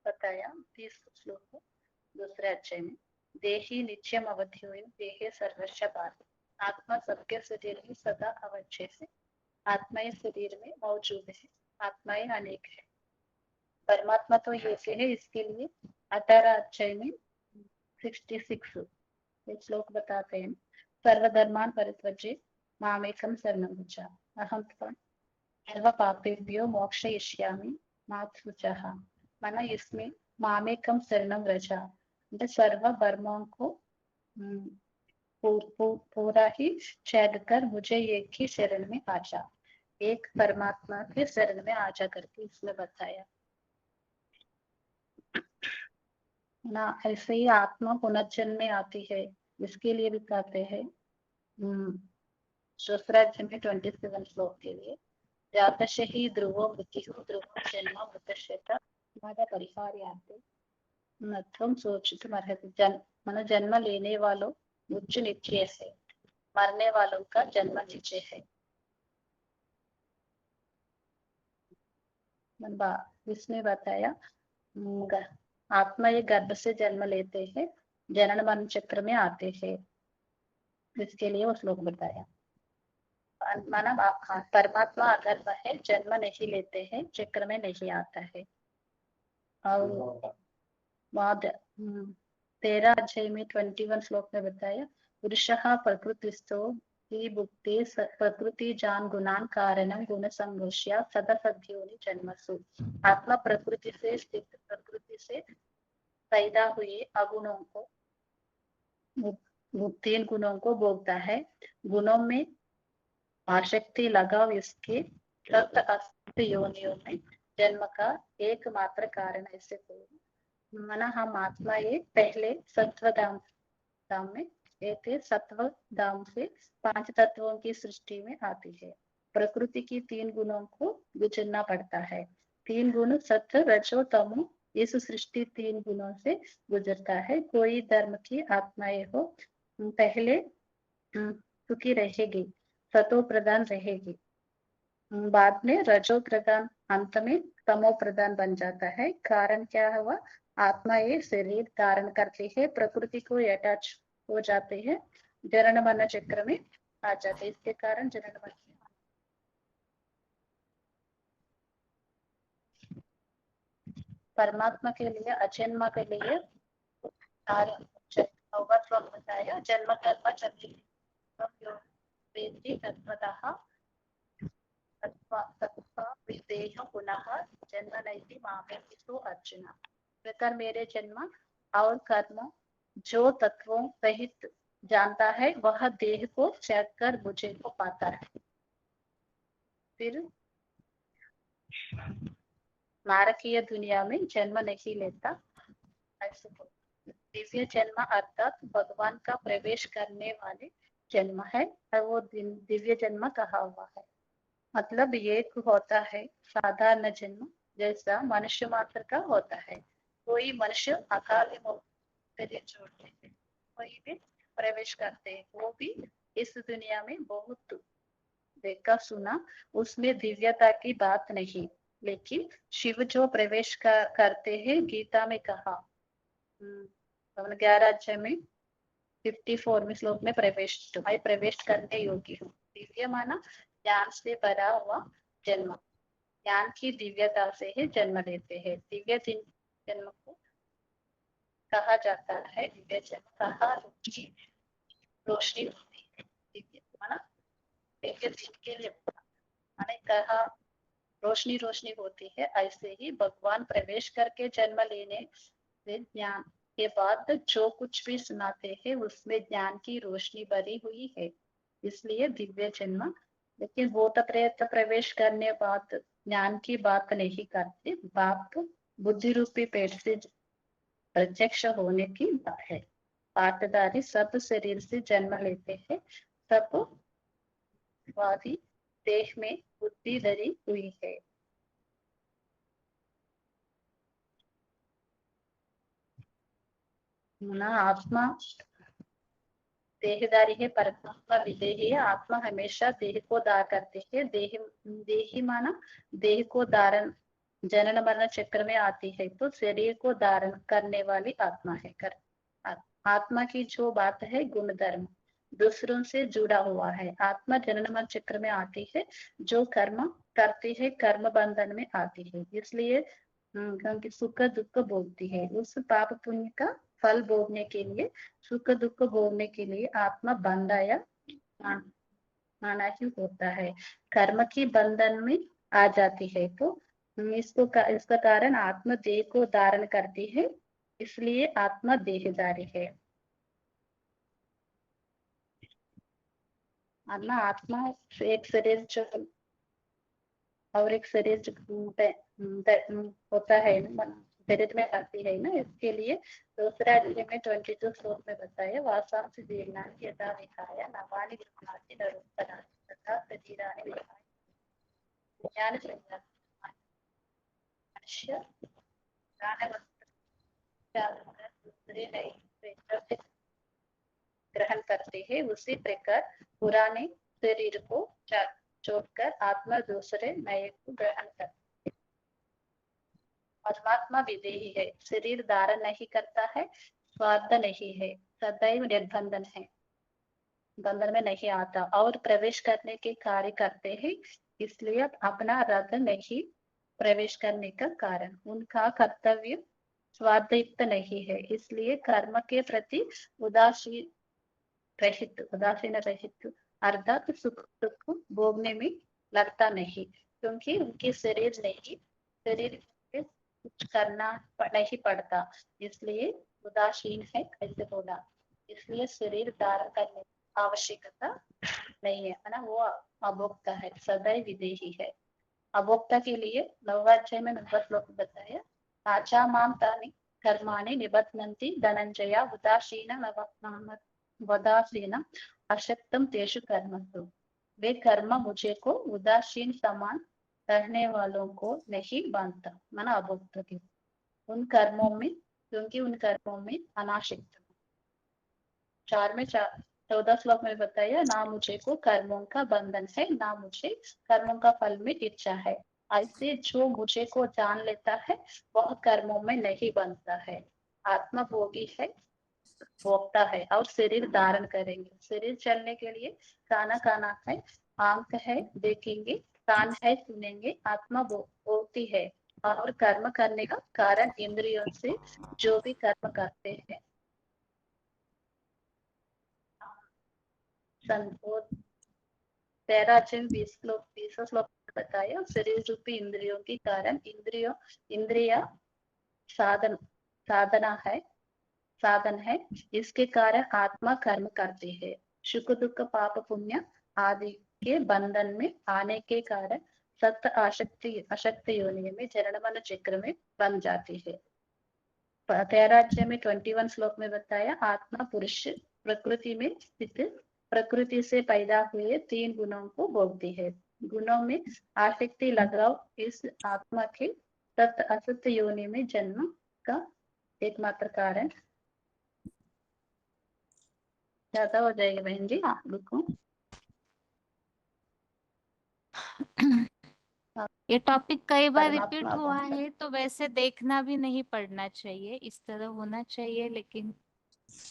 बताया 30 श्लोक दूसरे अध्याय में। देही नित्यम अवधि हुई, देहे सर्वस्व बात। आत्मा सबके शरीर में सदा अवश्य से आत्माएं शरीर में मौजूद है। आत्माएं अनेक है, परमात्मा तो एक है। इसके लिए 18 अध्याय में 66 श्लोक बताते हैं। सर्वधर्मान परित्यज्य मामेकं शरणं व्रज, अहं त्वं सर्व पापेभ्यो मोक्षयिष्यामि मा शुचः। माना इसमें मामेकं शरणं व्रज, सर्व धर्मों को पूरा ही त्याग कर मुझे एक ही शरण में आ जा। एक परमात्मा के शरण में आ जा करके इसमें बताया ना। ऐसे ही आत्मा पुनर्जन्म में आती है, इसके लिए भी कहते हैं दूसराध्याय में 27 श्लोक के लिए। जातस्य ही ध्रुवो मृत्युः ध्रुवं जन्म मृतस्य मादा परिहार्याते न त्वं शोचितुमर्हसि। मन जन्म लेने वालों उच्च निश्चय से, मरने वालों का जन्म निश्चय है। इसमें बताया आत्मा ये गर्भ से जन्म लेते हैं, जनन मरण चक्र में आते हैं, इसके लिए वो श्लोक बताया। माना परमात्मा अगर वह जन्म नहीं लेते हैं, चक्र में नहीं आता है। और 13 अध्याय में 21 श्लोक में बताया पुरुषः प्रकृतिस्थो ही भुक्ते प्रकृति जान गुणान कारणं गुण संघर्ष्य सदा सद्योनि जन्मसु। आत्मा प्रकृति से स्थित, प्रकृति से पैदा हुए अगुणों को, 3 गुणों को भोगता है। गुणों में आसक्ति लगाव इसके रक्त अस्थ योनियों में जन्म का एकमात्र कारण ऐसे कोई। माना हम आत्मा ये पहले सत्व धाम में एक सत्व धाम से 5 तत्वों की सृष्टि में आती है। प्रकृति की 3 गुणों को गुजरना पड़ता है। 3 गुण सत्व रजो तमो, इस सृष्टि 3 गुणों से गुजरता है। कोई धर्म की आत्माएं हो पहले सुखी रहेगी, सतो प्रधान रहेगी, बाद में रजो प्रधान, अंत में तमो प्रधान बन जाता है। कारण क्या हुआ? आत्मा ये शरीर धारण करती है, प्रकृति को अटैच हो जाते हैं, जनन मरण चक्र में आ जाते हैं। इसके कारण जनन मरण परमात्मा के लिए, अजन्मा के लिए बताया जन्म कर्म चक्र पुनः जन्म नहीं मामेसु अर्जुन। प्रकार मेरे जन्म और कर्म जो तत्वों सहित जानता है वह देह को त्याग कर मुझे को पाता है। फिर नारकीय दुनिया में जन्म नहीं लेता। ऐसे दिव्य जन्म अर्थात भगवान का प्रवेश करने वाले जन्म है और वो दिव्य जन्म कहा हुआ है। मतलब ये होता है साधारण जन्म जैसा मनुष्य मात्र का होता है। कोई मनुष्य अकाल मौत छोड़ते हैं, कोई भी प्रवेश करते हैं, वो भी इस दुनिया में बहुत देखा सुना, उसमें दिव्यता की बात नहीं। लेकिन शिव जो प्रवेश करते हैं, गीता में कहा 11 अध्याय में 54वें श्लोक में प्रवेश करने योग्य हूँ। दिव्य माना ज्ञान से भरा हुआ जन्म, ज्ञान की दिव्यता से ही जन्म लेते हैं। दिव्य जन्म को कहा जाता है दिव्य जन्म। कहा रोशनी होती है, दिव्य माना दिव्य दिन के लिए माने कहा रोशनी रोशनी होती है। ऐसे ही भगवान प्रवेश करके जन्म लेने से ज्ञान के बाद जो कुछ भी सुनाते हैं उसमें ज्ञान की रोशनी भरी हुई है, इसलिए दिव्य जन्म। लेकिन भूत प्रेत प्रवेश करने बाद ज्ञान की बात नहीं करते, बाप बुद्धि रूपी पेट से प्रत्यक्ष होने की बात है। पाटधारी सब शरीर से जन्म लेते हैं, सब वादी देह में बुद्धि धरी हुई है। ना आत्मा देहदारी है, परमात्मा विदेही है। आत्मा हमेशा देह को धारण करते है। देही माना देह को धारण जनन मरण चक्र में आती है, तो शरीर को धारण करने वाली आत्मा है। आत्मा की जो बात है गुण धर्म दूसरों से जुड़ा हुआ है। आत्मा जनन मरण चक्र में आती है, जो कर्म करती है कर्म बंधन में आती है, इसलिए क्योंकि सुख दुख भोगती है। उस पाप पुण्य का फल भोगने के लिए, सुख दुख भोगने के लिए आत्मा बंधाया माना ही होता है। कर्म की बंधन में आ जाती है, तो इसका कारण आत्मा देह को धारण करती है, इसलिए आत्मा देहधारी है। आत्मा एक शरीर और एक शरीर होता है ना, शरीर में आती है ना, इसके लिए दूसरा अध्याय में 22 श्लोक में बताया वासांसि जीर्णानि यथा विहाय नवानि गृह्णाति नरोत्तराणि तथा शरीराणि विहाय ज्ञान मनुष्य ग्रहण करते हैं, उसी प्रकार पुराने शरीर को छोड़कर आत्मा दूसरे नए को ग्रहण करती है। परमात्मा विदेही है, शरीर धारण नहीं करता है, स्वार्थ नहीं है, सदैव निर्बंधन है, बंधन में नहीं आता और प्रवेश करने के कार्य करते हैं, इसलिए अपना रथ नहीं प्रवेश करने का कारण। उनका कर्तव्य स्वार्थयुक्त नहीं है, इसलिए कर्म के प्रति उदासीन रहित अर्थात सुख दुख भोगने में लगता नहीं, क्योंकि उनके शरीर कुछ करना नहीं पड़ता, इसलिए उदासीन है कैसे बोला। इसलिए शरीर धारण करने की आवश्यकता नहीं है ना, वो अभोक्ता है, सदैव विदेही है। अभोक्ता के लिए 9वें अध्याय में 9वां श्लोक बताया आचा माम तानि कर्माणि निबध्नन्ति धनंजय उदासीन अशक्तम तेषु कर्मसु। वे कर्म मुझे को उदासीन समान रहने वालों को नहीं बांधता, माना अभोक्ता के उन कर्मों में, क्योंकि उन कर्मों में अनाशक्त 4 में 14 श्लोक में बताया, ना मुझे को कर्मों का बंधन है, ना मुझे कर्मों का फल में इच्छा है। ऐसे जो मुझे को जान लेता है वह कर्मों में नहीं बनता है। आत्मा भोगी है, भोगता है और शरीर धारण करेंगे। शरीर चलने के लिए खाना खाना है, आंख है देखेंगे, कान है सुनेंगे। आत्मा भोगती है और कर्म करने का कारण इंद्रियों से जो भी कर्म करते हैं। संतोष 13-20 श्लोक बताया, शरीर रूपी इंद्रियों के कारण इंद्रिया साधन है, इसके कारण आत्मा कर्म करती है। सुख दुख पाप पुण्य आदि के बंधन में आने के कारण सत्य अशक्त योनि में जन्म मरण चक्र में बन जाती है। 13 में 21 श्लोक में बताया, आत्मा पुरुष प्रकृति में स्थित प्रकृति से पैदा हुए 3 गुणों को भोगती है। गुणों में आसक्ति लगाव इस आत्मा के सत्य असत योनि में जन्म का एकमात्र कारण। ज्यादा हो जाएगा बहन जी, आप लिखो। ये टॉपिक कई बार रिपीट परमात्मा हुआ बनता है तो वैसे देखना भी नहीं पड़ना चाहिए, इस तरह होना चाहिए, लेकिन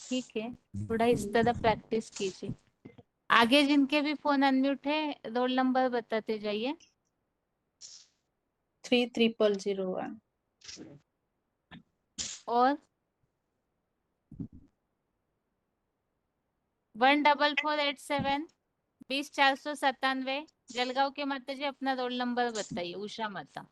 ठीक है, थोड़ा इस तरह प्रैक्टिस कीजिए। आगे जिनके भी फोन अनम्यूट है रोल नंबर बताते जाइए। 30001 और 14487 20-497 जलगांव के माता जी अपना रोल नंबर बताइए। उषा माता।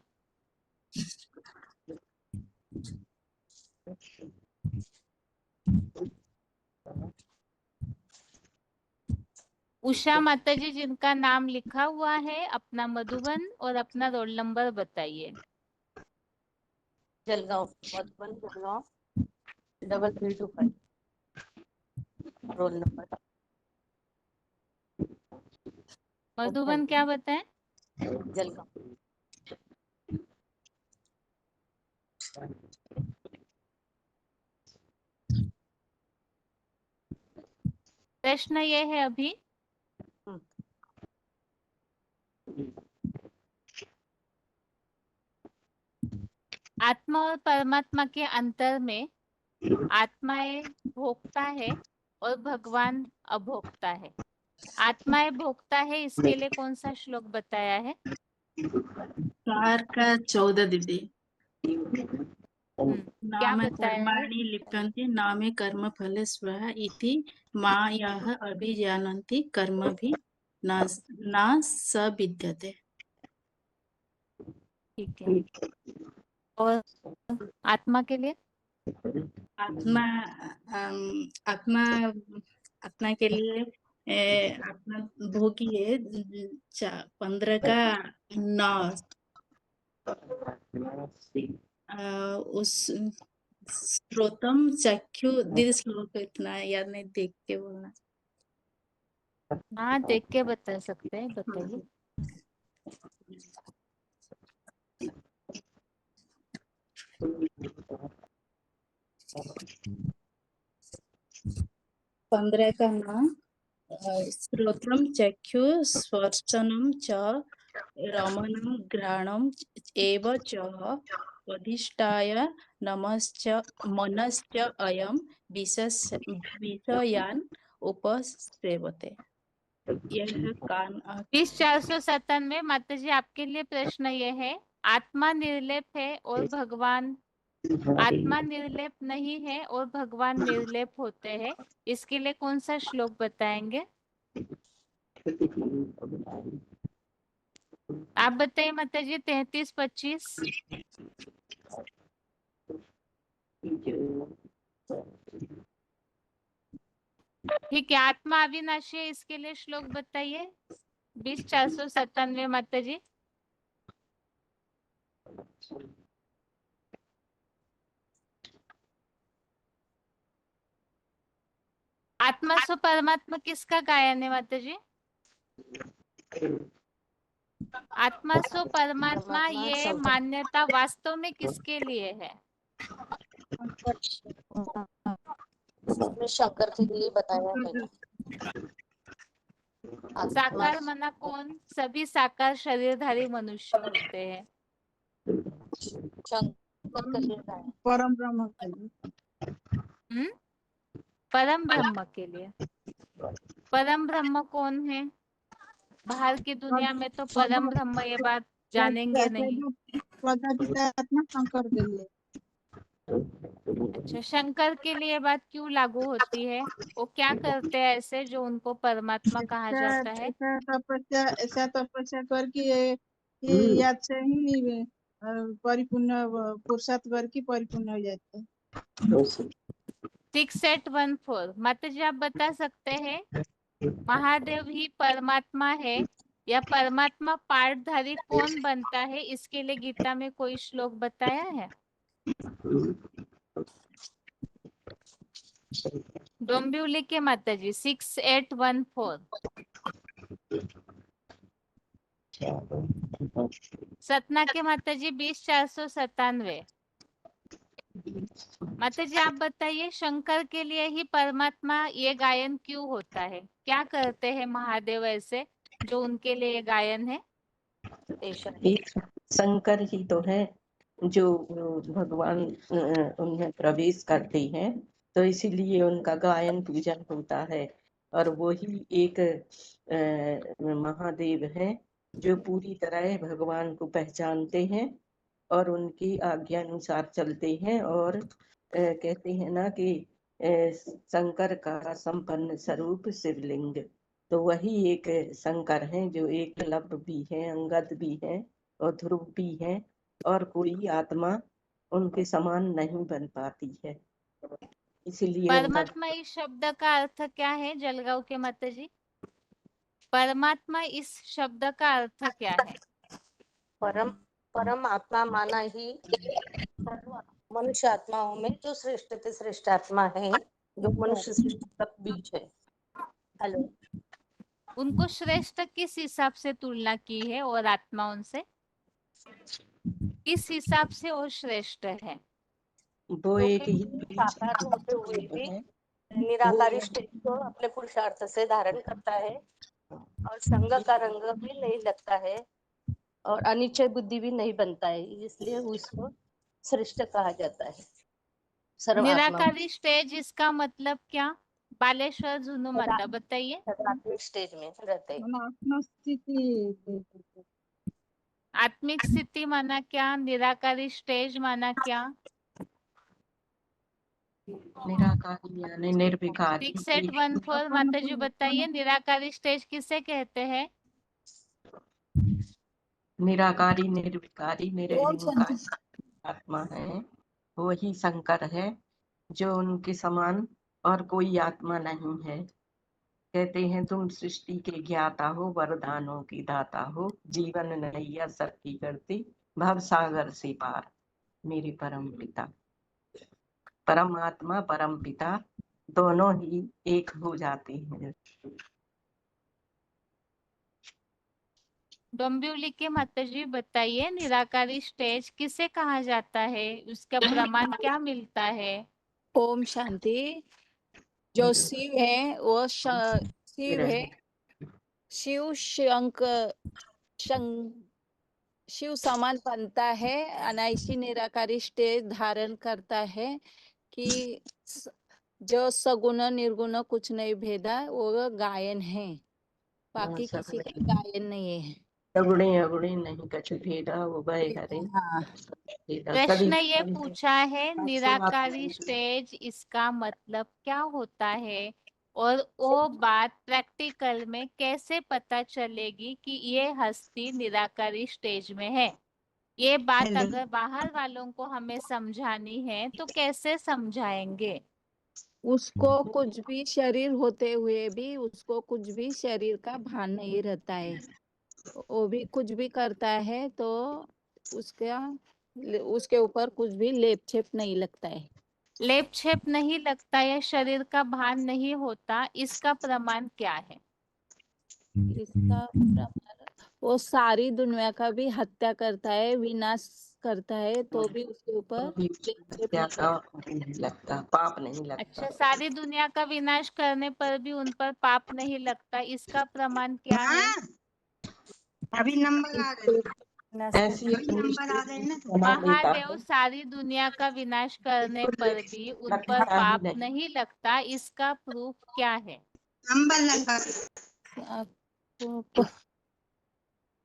उषा माता जी जिनका नाम लिखा हुआ है अपना मधुबन और अपना रोल नंबर बताइए। Jalgaon, Madhuban Jalgaon 3325 roll number. मधुबन क्या बताएं? जलगांव। प्रश्न ये है अभी, आत्मा और परमात्मा के अंतर में आत्माएं भोगता है और भगवान अभोक्ता है। आत्माएं भोगता है, इसके लिए कौन सा श्लोक बताया है? 4 का 14 दीदी। क्या नाम बताया है? कर्माणि लिप्यन्ते नामे कर्म फले स्वः इति मायाः अभिजानन्ति कर्मभि न स विद्यते। ठीक है। और आत्मा के लिए? आत्मा आत्मा आत्मा के लिए आत्मा भोगी है। 15 का 9 उस श्रोतम चक्षु दीदी श्लोक इतना याद नहीं, देख के बोलना। हाँ देख के बता सकते हैं, बताइए। पंद्रह का नाम श्रोत्रम चक्षु स्पर्शनम च रमणम घ्राणम एव च अधिष्ठाय नमश्च मनश्च अयम विषयान उपसेवते। यह कान 20-497 माता जी आपके लिए प्रश्न ये है, आत्मा निर्लेप है और भगवान आत्मा निर्लेप नहीं है और भगवान निर्लेप होते हैं, इसके लिए कौन सा श्लोक बताएंगे? आप बताइए माता जी। 33-25। ठीक है, आत्मा अविनाशी है, इसके लिए श्लोक बताइए। 20-497 माता जी। आत्मा सो परमात्मा किसका गायन है माता जी? आत्मा सो परमात्मा, ये मान्यता वास्तव में किसके लिए है? इसमें शंकर के लिए बताया है। आत्मा साकार मना कौन? सभी साकार शरीरधारी मनुष्य होते हैं। शंकर के लिए बताया। परम ब्रह्म के लिए। परम ब्रह्म के लिए। परम ब्रह्म कौन है? बाहर की दुनिया में तो परम ब्रह्म ये बात जानेंगे नहीं। प्रजापिता शंकर के लिए। अच्छा, शंकर के लिए ये बात क्यों लागू होती है? वो क्या करते हैं ऐसे जो उनको परमात्मा कहा जाता है? ऐसा तपस्या करके याद से ही परिपूर्ण पुरुषार्थ करके परिपूर्ण हो जाते हैं। 6814 माता जी, आप बता सकते हैं महादेव ही परमात्मा है या परमात्मा पाठधारी कौन बनता है? इसके लिए गीता में कोई श्लोक बताया है? डोंबिवली के माता जी 6814। सतना के माता जी 20497। माता जी आप बताइए, शंकर के लिए ही परमात्मा ये गायन क्यों होता है? क्या करते हैं महादेव ऐसे जो उनके लिए ये गायन है? एक शंकर ही तो है जो भगवान उन्हें प्रवेश करते हैं, तो इसीलिए उनका गायन पूजन होता है। और वो ही एक महादेव हैं जो पूरी तरह भगवान को पहचानते हैं और उनकी आज्ञा अनुसार चलते हैं। और कहते हैं ना कि शंकर का संपन्न स्वरूप शिवलिंग, तो वही एक शंकर हैं जो एकलव्य भी हैं, अंगद भी हैं और ध्रुव भी हैं, और कोई आत्मा उनके समान नहीं बन पाती है, इसीलिए उनका परमात्मा इस शब्द का अर्थ क्या है जलगांव के माता जी? परमात्मा इस शब्द का अर्थ क्या है? परम आत्मा माना ही मनुष्य आत्माओं में जो श्रेष्ठ से श्रेष्ठ आत्मा है, जो मनुष्य सृष्टि तक बीच है। हेलो, उनको श्रेष्ठ किस हिसाब से तुलना की है और आत्माओं से? किस हिसाब से और श्रेष्ठ है? वो एक ही साकार होते हुए भी निराकारी स्टेज को अपने पुरुषार्थ से धारण करता है और संग का रंग भी नहीं लगता है और अनिश्चय बुद्धि भी नहीं बनता है, इसलिए उसको श्रेष्ठ कहा जाता है। सर्व आत्मा निराकारी स्टेज इसका मतलब क्या? बालेश्वर झुनू माता बताइए। आत्मिक स्टेज में रहते हैं। आत्मिक स्थिति माना क्या? निराकारी स्टेज माना क्या? निराकारी यानी निर्विकारी। 6814 माता जी बताइए, निराकारी स्टेज किसे कहते हैं? निराकारी निर्विकारी निरहंकारी आत्मा है, वही शंकर है जो उनके समान और कोई आत्मा नहीं है। कहते हैं तुम सृष्टि के ज्ञाता हो, वरदानों की दाता हो, जीवन नैया सबकी करती, भव सागर से पार, मेरे परम पिता। परमात्मा परम पिता दोनों ही एक हो जाते हैं। डोंबिवली के माता जी बताइए, निराकारी स्टेज किसे कहा जाता है? उसका प्रमाण क्या मिलता है? ओम शांति। जो शिव है वो शिव है, शिव शिव समान बनता है, अनायासी निराकारी स्टेज धारण करता है कि जो सगुण निर्गुण कुछ नहीं भेदा, वो गायन है, बाकी किसी का गायन नहीं है। सगुणी अगुणी नहीं कछु भेदा, वो भय हरे। हाँ। प्रश्न ये पूछा है, निराकारी स्टेज इसका मतलब क्या होता है और वो बात प्रैक्टिकल में कैसे पता चलेगी कि ये हस्ती निराकारी स्टेज में है? ये बात अगर बाहर वालों को हमें समझानी है तो कैसे समझाएंगे? उसको कुछ भी शरीर होते हुए भी उसको कुछ भी शरीर का भान नहीं रहता है, वो भी कुछ भी करता है तो उसके ऊपर कुछ भी लेप छेप नहीं लगता है। लेप छेप नहीं लगता या शरीर का भान नहीं होता, इसका प्रमाण क्या है? इसका प्रमाण वो सारी दुनिया का भी हत्या करता है, विनाश करता है, तो भी उसके ऊपर भी हत्या का नहीं लगता, पाप नहीं लगता। अच्छा, सारी दुनिया का विनाश करने पर भी उन पर पाप नहीं लगता, इसका प्रमाण क्या है? अभी नंबर आ गए, ऐसी अभी नंबर आ गए ना। महादेव सारी दुनिया का विनाश करने पर भी उन पर लगता ही पाप नहीं। नहीं लगता, इसका प्रूफ क्या है? नंबर लगा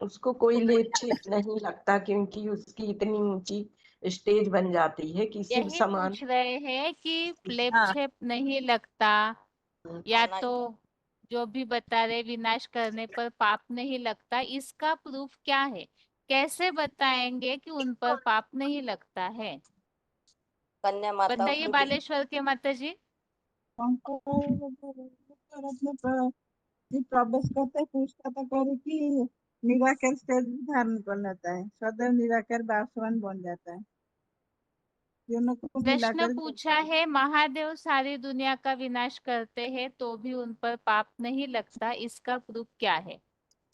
उसको कोई लेप छेप नहीं लगता, क्योंकि उसकी इतनी ऊंची स्टेज बन जाती है कि शिव यही समान। पूछ रहे हैं कि लेप हाँ। छेप नहीं लगता, या तो जो भी बता रहे विनाश करने पर पाप नहीं लगता, इसका प्रूफ क्या है? कैसे बताएंगे कि उन पर पाप नहीं लगता है? कन्या माता बताइए बालेश्वर के माता जी। प्रवेश करते पूछता करे कि निराकर स्टेज धारण कर लेता है, सदैव निराकर बासवान बन जाता है। दोनों को प्रश्न मिलाकर पूछा है, महादेव सारी दुनिया का विनाश करते हैं तो भी उन पर पाप नहीं लगता, इसका प्रूफ क्या है?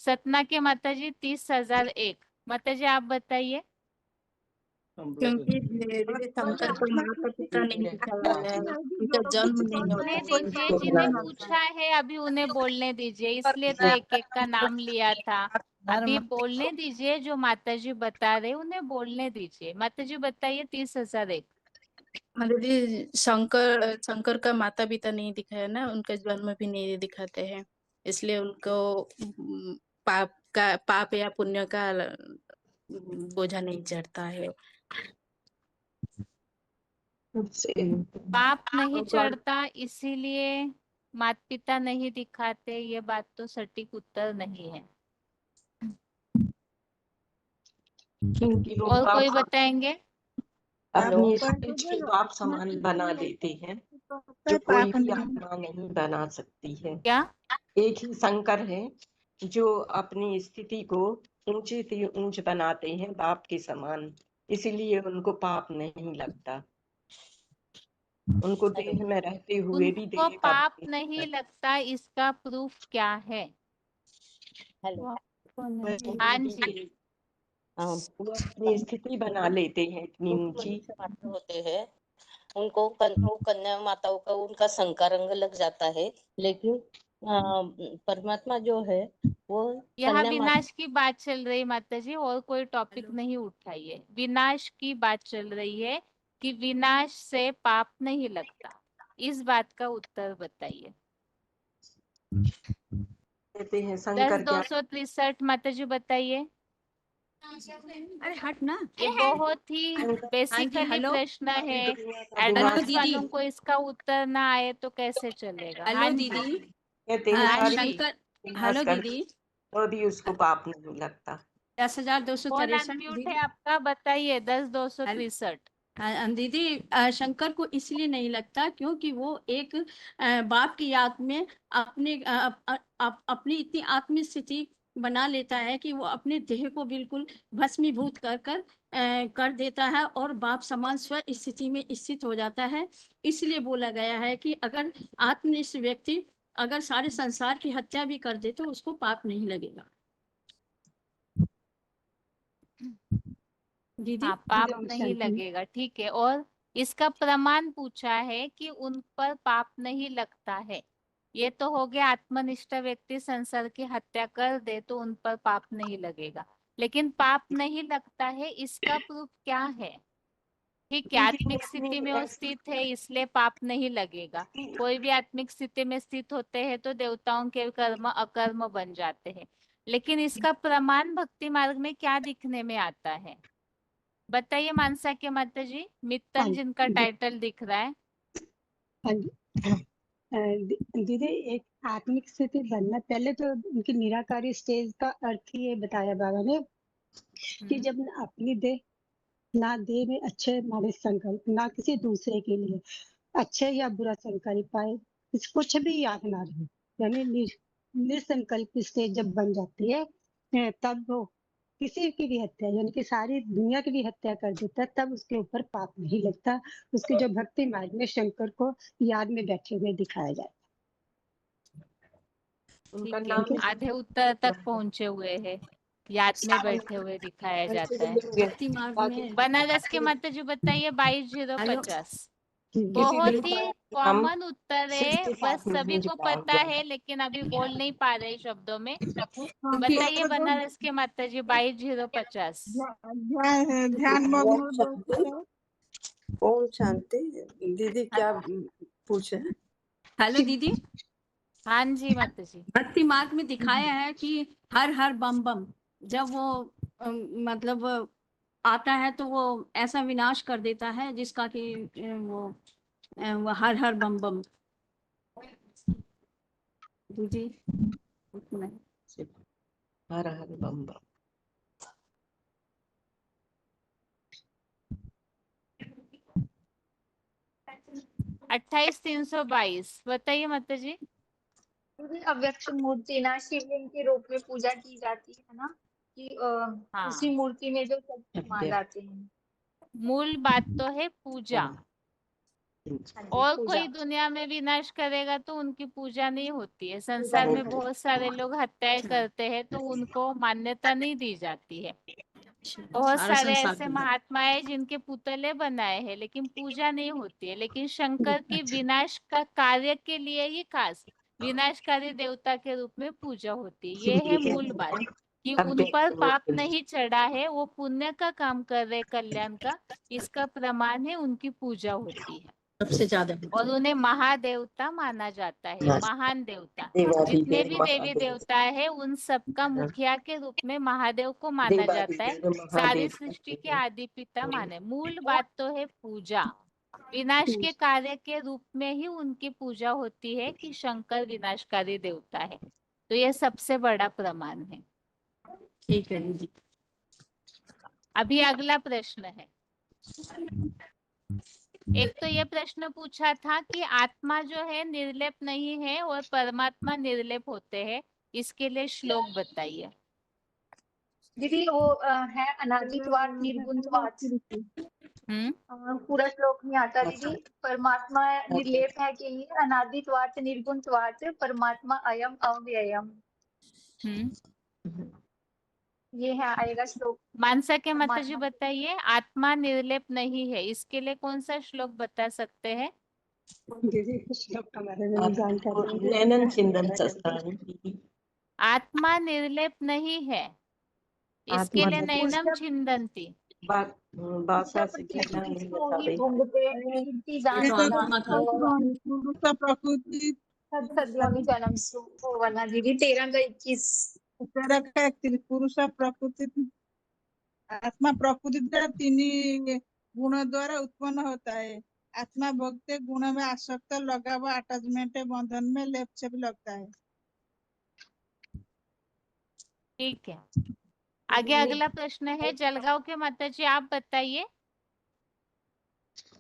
सतना के माता जी 30,001। माता जी आप बताइए। क्योंकि शंकर को माता पिता नहीं दिखाया गया है, उनका जन्म नहीं बोलने होता है, दीजिए, इसलिए जिन्हें नहीं पूछा है अभी उन्हें बोलने दीजिए, इसलिए तो एक एक का नाम लिया था। अभी बोलने दीजिए, जो माता जी बता रहे उन्हें बोलने दीजिए। माता जी बताइए 30,001। मतलब ये शंकर का माता पिता नहीं दिखाया ना, उनका जन्म भी नहीं दिखाते हैं, इसलिए उनको पाप या पुण्य का बोझा नहीं चढ़ता है। पाप नहीं चढ़ता इसीलिए माता पिता नहीं दिखाते, ये बात तो सटीक उत्तर नहीं है। और कोई बताएंगे? अपनी स्टेज के बाप समान बना देते हैं, जो कोई भी आत्मा नहीं बना सकती है। क्या? एक ही शंकर है जो अपनी स्थिति को ऊंचे से ऊंच बनाते हैं बाप के समान, इसीलिए उनको पाप नहीं लगता। उनको देह में रहते हुए भी उनको देह का पाप नहीं लगता, इसका प्रूफ क्या है? हाँ जी। वो अपनी स्थिति बना लेते हैं इतनी ऊंची। होते हैं, उनको कन्या माताओं का उनका शंकर रंग लग जाता है, लेकिन परमात्मा जो है वो यहाँ कन्या विनाश की बात चल रही माता जी, और कोई टॉपिक नहीं उठाइए। विनाश की बात चल रही है कि विनाश से पाप नहीं लगता, इस बात का उत्तर बताइए। कहते हैं शंकर क्या 10,263 माता जी बताइए। अरे हट ना, ये बहुत ही बेसिकली हेलो प्रश्न है, हेलो एडवांस दीदी, वालों को इसका उत्तर ना आए तो कैसे चलेगा? हेलो हाँ दीदी, जी। कहते हैं हाँ सारी जी। हेलो दीदी, तो भी उसको पाप नहीं लगता। 10,263 अनम्यूट है आपका, बताइए 10,263। दीदी, शंकर को इसलिए नहीं लगता क्योंकि वो एक बाप की याद में अपनी इतनी आत्म स्थिति बना लेता है कि वो अपने देह को बिल्कुल भस्मीभूत कर देता है और बाप समान स्व स्थिति में स्थित हो जाता है। इसलिए बोला गया है कि अगर आत्मनिष्ठ व्यक्ति अगर सारे संसार की हत्या भी कर दे तो उसको पाप नहीं लगेगा। दीदी, हाँ, पाप नहीं लगेगा, ठीक है। और इसका प्रमाण पूछा है कि उन पर पाप नहीं लगता है। ये तो हो गया आत्मनिष्ठ व्यक्ति संसार की हत्या कर दे तो उन पर पाप नहीं लगेगा, लेकिन पाप नहीं लगता है, इसका प्रूफ क्या है? ठीक है, आत्मिक स्थिति में वो स्थित है इसलिए पाप नहीं लगेगा। कोई भी आत्मिक स्थिति में स्थित होते हैं तो देवताओं के कर्म अकर्म बन जाते हैं, लेकिन इसका प्रमाण भक्ति मार्ग में क्या दिखने में आता है? बताइए मानसा के माता जी, मित्तल जिनका टाइटल दिख रहा है। दीदी, एक आत्मिक स्थिति बनना, पहले तो उनकी निराकारी स्टेज का अर्थ ही ये बताया बाबा ने कि जब अपनी देह ना देह में अच्छे मारे संकल्प, ना किसी दूसरे के लिए अच्छे या बुरा संकल्प पाए, कुछ भी याद ना रहे, यानी निसंकल्प स्टेज जब बन जाती है तब वो किसी की भी हत्या यानी कि सारी दुनिया की भी हत्या कर देता है, तब उसके ऊपर पाप नहीं लगता। उसके जो भक्ति मार्ग में शंकर को याद में बैठे हुए दिखाया जाए। ठीक है, आधे उत्तर तक पहुंचे हुए हैं। याद में बैठे हुए दिखाया जाता है। भक्ति मार्ग में बनारस के माता जी बताइए 22,050। दीदी बहुत ही कॉमन उत्तर है, 65 बस में सभी ही को जुड़ा पता हुआ है लेकिन अभी बोल नहीं पा रहे शब्दों में। हाँ, बताइए तो बनारस के माता जी 22,050। ध्यान मग्न लोग है। ओम शांति। दीदी क्या पूछे? हेलो दीदी, हाँ जी माता जी। भक्ति मार्ग में दिखाया है कि हर हर बम बम, जब वो मतलब आता है तो वो ऐसा विनाश कर देता है जिसका कि वो हर हर बम बम। दीदी हर हर बम बम। अट्ठाईस 322 बताइए माता जी। अव्यक्त मूर्ति ना शिवलिंग के रूप में पूजा की जाती है ना, कि हाँ, उसी मूर्ति में जो सब समा जाते हैं। मूल बात तो है पूजा। हाँ जी, और पूजा। कोई दुनिया में विनाश करेगा तो उनकी पूजा नहीं होती है। पूजा संसार नहीं में होती। बहुत सारे लोग हत्याएं करते हैं तो उनको मान्यता नहीं दी जाती है। बहुत सारा सारे संसार ऐसे में। महात्मा है जिनके पुतले बनाए हैं लेकिन पूजा नहीं होती है। लेकिन शंकर की विनाश का कार्य के लिए ही खास विनाशकारी देवता के रूप में पूजा होती है। ये है मूल बात कि उन पर पाप नहीं चढ़ा है, वो पुण्य का काम कर रहे, कल्याण का। इसका प्रमाण है उनकी पूजा होती है सबसे ज्यादा और उन्हें महादेवता माना जाता है, महान देवता। जितने देवाधिदेव भी देवी महादेव। देवता है उन सबका मुखिया के रूप में महादेव को माना जाता है। देवाधिदेव सारी महादेव सृष्टि के आदि पिता माने। मूल बात तो है पूजा। विनाश के कार्य के रूप में ही उनकी पूजा होती है कि शंकर विनाशकारी देवता है। तो यह सबसे बड़ा प्रमाण है। ठीक है दीदी। अभी अगला प्रश्न है। एक तो ये प्रश्न पूछा था कि आत्मा जो है निर्लेप नहीं है और परमात्मा निर्लेप होते हैं। इसके लिए श्लोक बताइए। दीदी वो है अनादित्वात् निर्गुणत्वात्। पूरा श्लोक नहीं आता दीदी। परमात्मा निर्लेप है के लिए अनादित्वात् निर्गुणत्वात् परमात्मा अयम अव्ययम। ये है आएगा श्लोक। मानसा के माता जी बताइए आत्मा निर्लेप नहीं है, इसके लिए कौन सा श्लोक बता सकते हैं? दीदी श्लोक हमारे में जानकारी नैनन चिंतन संस्थान। आत्मा निर्लेप नहीं है, इसके लिए नैनम छिंदंती। दीदी 13 का 21। 13 का 31 पुरुष प्रकृति आत्मा प्रकृति द्वारा तीन गुणों द्वारा उत्पन्न होता है। आत्मा भोगते गुण में आसक्त लगा हुआ अटैचमेंट बंधन में लेप छेप लगता है। ठीक है, आगे अगला प्रश्न है जलगांव के माता जी आप बताइए।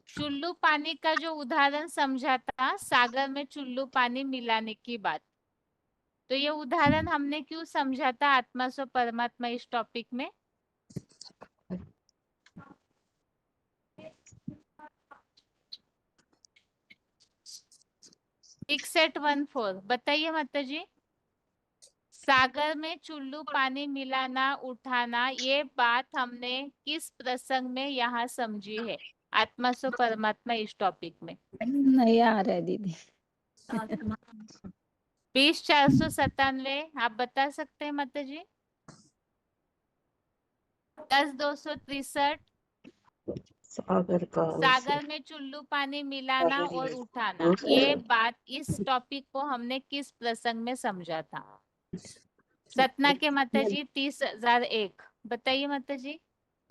चुल्लू पानी का जो उदाहरण समझा था सागर में चुल्लू पानी मिलाने की बात, तो ये उदाहरण हमने क्यों समझा था आत्मा सो परमात्मा इस टॉपिक में? इकसेट 14 बताइए माता जी। सागर में चुल्लू पानी मिलाना उठाना, ये बात हमने किस प्रसंग में यहाँ समझी है आत्मा सो परमात्मा इस टॉपिक में? नहीं आ रहा है दीदी। 20,497 आप बता सकते हैं माता जी? 10,263 सागर में चुल्लू पानी मिलाना और उठाना, ये बात इस टॉपिक को हमने किस प्रसंग में समझा था? सतना के माता जी 30,001 बताइए माता जी।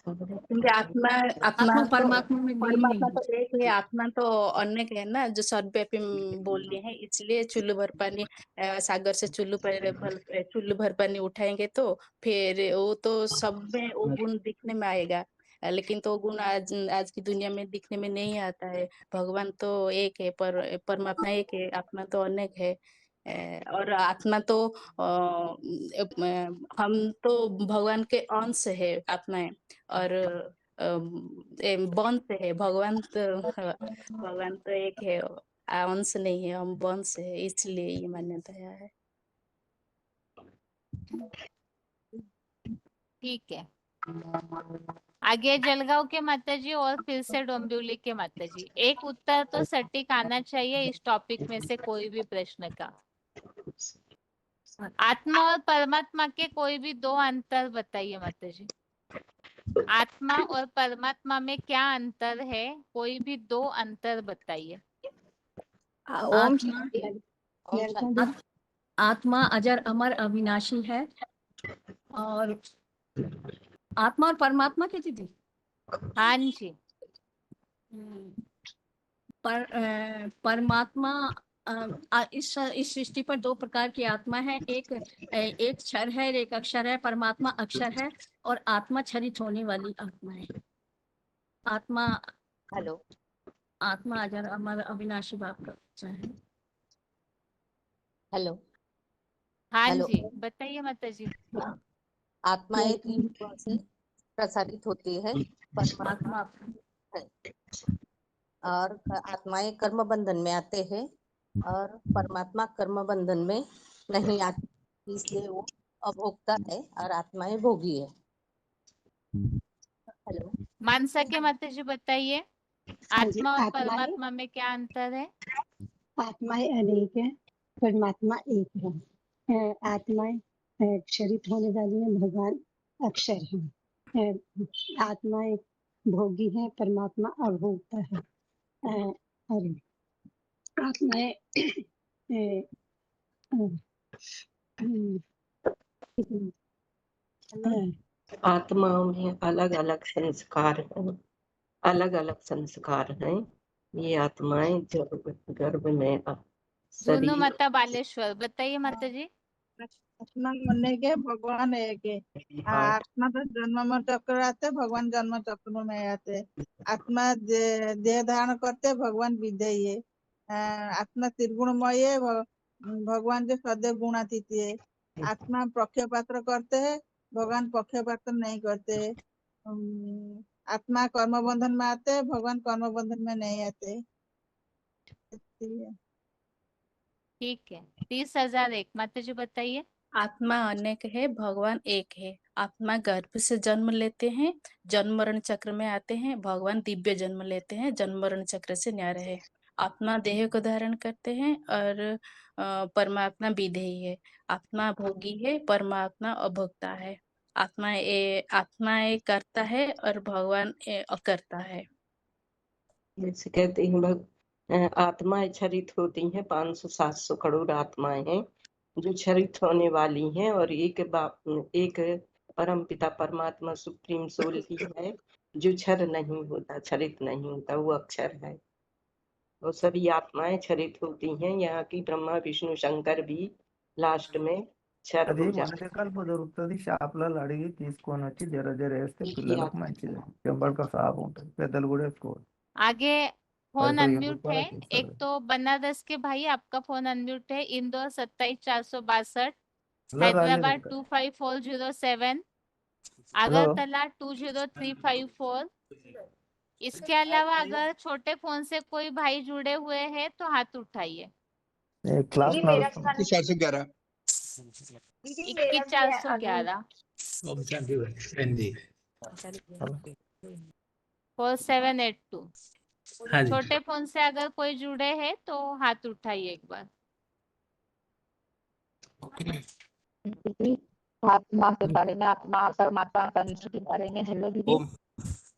क्योंकि आत्मा आत्मा तो परमात्मा तो एक है, आत्मा तो अनेक है ना, जो सर्वव्यापी बोल रहे हैं, इसलिए चुल्लू भर पानी सागर से चुल्लू भर पानी उठाएंगे तो फिर वो तो सब में वो गुण दिखने में आएगा। लेकिन तो गुण आज की दुनिया में दिखने में नहीं आता है। भगवान तो एक है, परमात्मा एक है, आत्मा तो अनेक है। और आत्मा तो हम तो भगवान के अंश है आत्माएं, और वंश है। भगवान तो एक है, अंश नहीं है, हम वंश है, इसलिए ये मान्यता है। ठीक है, आगे जलगांव के माता जी और फिर से डोंबिवली के माता जी। एक उत्तर तो सटीक आना चाहिए इस टॉपिक में से कोई भी प्रश्न का। आत्मा और परमात्मा के कोई भी दो अंतर बताइए माता जी। आत्मा और परमात्मा में क्या अंतर है, कोई भी दो अंतर बताइए। ओम आत्मा शांति। आत्मा अजर अमर अविनाशी है, और आत्मा और परमात्मा के दीदी। हाँ जी। परमात्मा इस सृष्टि पर दो प्रकार की आत्मा है, एक क्षर है, एक अक्षर है। परमात्मा अक्षर है और आत्मा क्षरित होने वाली आत्मा है। आत्मा हेलो आत्मा अजर अमर अविनाशी बाप का बच्चा है। हेलो हाँ हेलो जी बताइए माता जी। आत्माएं तीन रूपों से प्रसारित होती है। परमात्मा है और आत्माएं कर्म बंधन में आते हैं और परमात्मा कर्म बंधन में नहीं आती, इसलिए वो अभोक्ता है और आत्माएं भोगी है। हेलो मानसा के माता जी बताइए, हाँ जी, आत्मा और आत्माएं परमात्मा में क्या अंतर है। आत्माएं अनेक है, परमात्मा एक है। आत्माएं क्षरित होने वाली है, भगवान अक्षर है। आत्माएं भोगी है, परमात्मा अभोक्ता है। और आत्माएं आत्माओं में अलग अलग संस्कार हैं, अलग अलग संस्कार हैं। ये आत्माएं जब गर्भ में दोनों शरीर माता बालेश्वर बताइए माता जी। आत्मा होने के भगवान एक है। आत्मा तो जन्म चक्र आते, भगवान जन्म चक्र में आते। आत्मा देह धारण करते, भगवान विधेय है। आत्मा त्रिगुणमय है, भगवान जो सदैव गुणातीत है। आत्मा पक्षपात करते हैं, भगवान पक्षपात नहीं करते हैं। आत्मा कर्म बंधन में आते हैं, भगवान कर्म बंधन में नहीं आते। ठीक है, 30,001 माता जी बताइए। आत्मा अनेक है, भगवान एक है। आत्मा गर्भ से जन्म लेते हैं, जन्म मरण चक्र में आते हैं। भगवान दिव्य जन्म लेते हैं, जन्म मरण चक्र से न्यारे है। आत्मा देह को धारण करते हैं और परमात्मा विधेय है। आत्मा भोगी है, परमात्मा अभोक्ता है। आत्मा एक करता है और भगवान अकर्ता है। जैसे कहते हैं आत्माएं क्षरित होती हैं, 500-700 करोड़ आत्माएं हैं जो क्षरित होने वाली हैं, और एक परम पिता परमात्मा सुप्रीम सोल ही है जो क्षर नहीं होता, क्षरित नहीं होता, वो अक्षर है। और सभी आत्माएं क्षरित होती हैं, यहाँ की ब्रह्मा विष्णु शंकर भी लास्ट में क्षर అది हो మన जाते రకాలు దొరుకుతుంది షాప్లలో అడిగి తీసుకొని వచ్చి జర జర వేస్తే हैं। పిల్లలకు మంచిది, చెంబడుక సాగు ఉంటుంది, పెద్దలు కూడా వేసుకోవచ్చు। आगे फोन 10 अनम्यूट है, రూపాయలకి एक ఇస్తారు। तो बनारस के भाई आपका फोन अनम्यूट है। इंदौर 27,462, అలా రాలేదు हैदराबाद ఇంకా। 25407, హలో अगरतला 20354। इसके अलावा अगर छोटे फोन से कोई भाई जुड़े हुए हैं तो हाथ उठाइए। ఏ క్లాస్ दीदी मेरा నడుస్తుంది। खाना 411 दीदी मेरा भी है अभी। 21,411 ओम शांति हिंदी। 4782। हाँ जी छोटे फोन से अगर कोई जुड़े हैं तो हाथ उठाइए एक बार। आत्मा के बारे में, आत्मा परमात्मा का निश्चय के बारे में। हेलो दीदी। ओम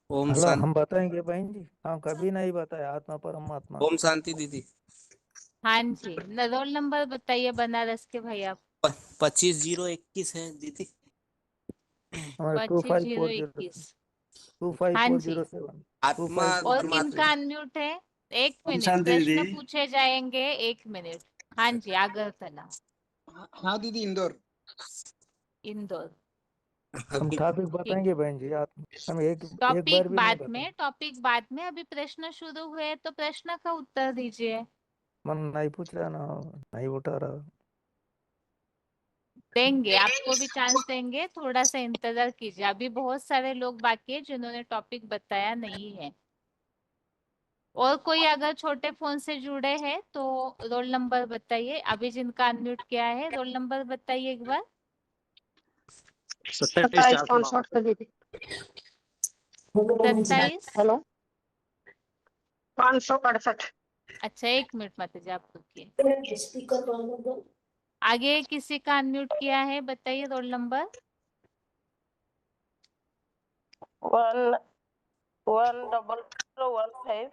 ओम हेलो, शांति। हम बताएंगे बहन जी, हम कभी नहीं बताया आत्मा परमात्मा। ओम शांति दीदी। हाँ जी, रोल नंबर बताइए बनारस के भाई आप। 25,021 है दीदी। हमारे 25,021। हाँ जी। 25,407 आत्मा और 25,407। किनका अनम्यूट है? एक ओम मिनट, शांति प्रश्न दीदी। पूछे जाएंगे, एक मिनट। हाँ जी, आगरतला। हाँ दीदी इंदौर। इंदौर। हम टॉपिक ठीक, बताएंगे बहन जी, हम एक टॉपिक बार भी नहीं बाद बताए। में, टॉपिक बाद में। अभी प्रश्न शुरू हुए तो प्रश्न का उत्तर दीजिए। मन नहीं पूछ रहा ना, नहीं उठा रहा। देंगे, आपको भी चांस देंगे, थोड़ा सा इंतजार कीजिए। अभी बहुत सारे लोग बाकी है जिन्होंने टॉपिक बताया नहीं है। और कोई अगर छोटे फोन से जुड़े हैं तो रोल नंबर बताइए। अभी जिनका अनम्यूट किया है रोल नंबर बताइए एक बार। 27 568 का दीदी। 27 हेलो 568। अच्छा, 1 मिनट मत आप रुकिए। आगे किसी का अनम्यूट किया है, बताइए रोल नंबर। 10015।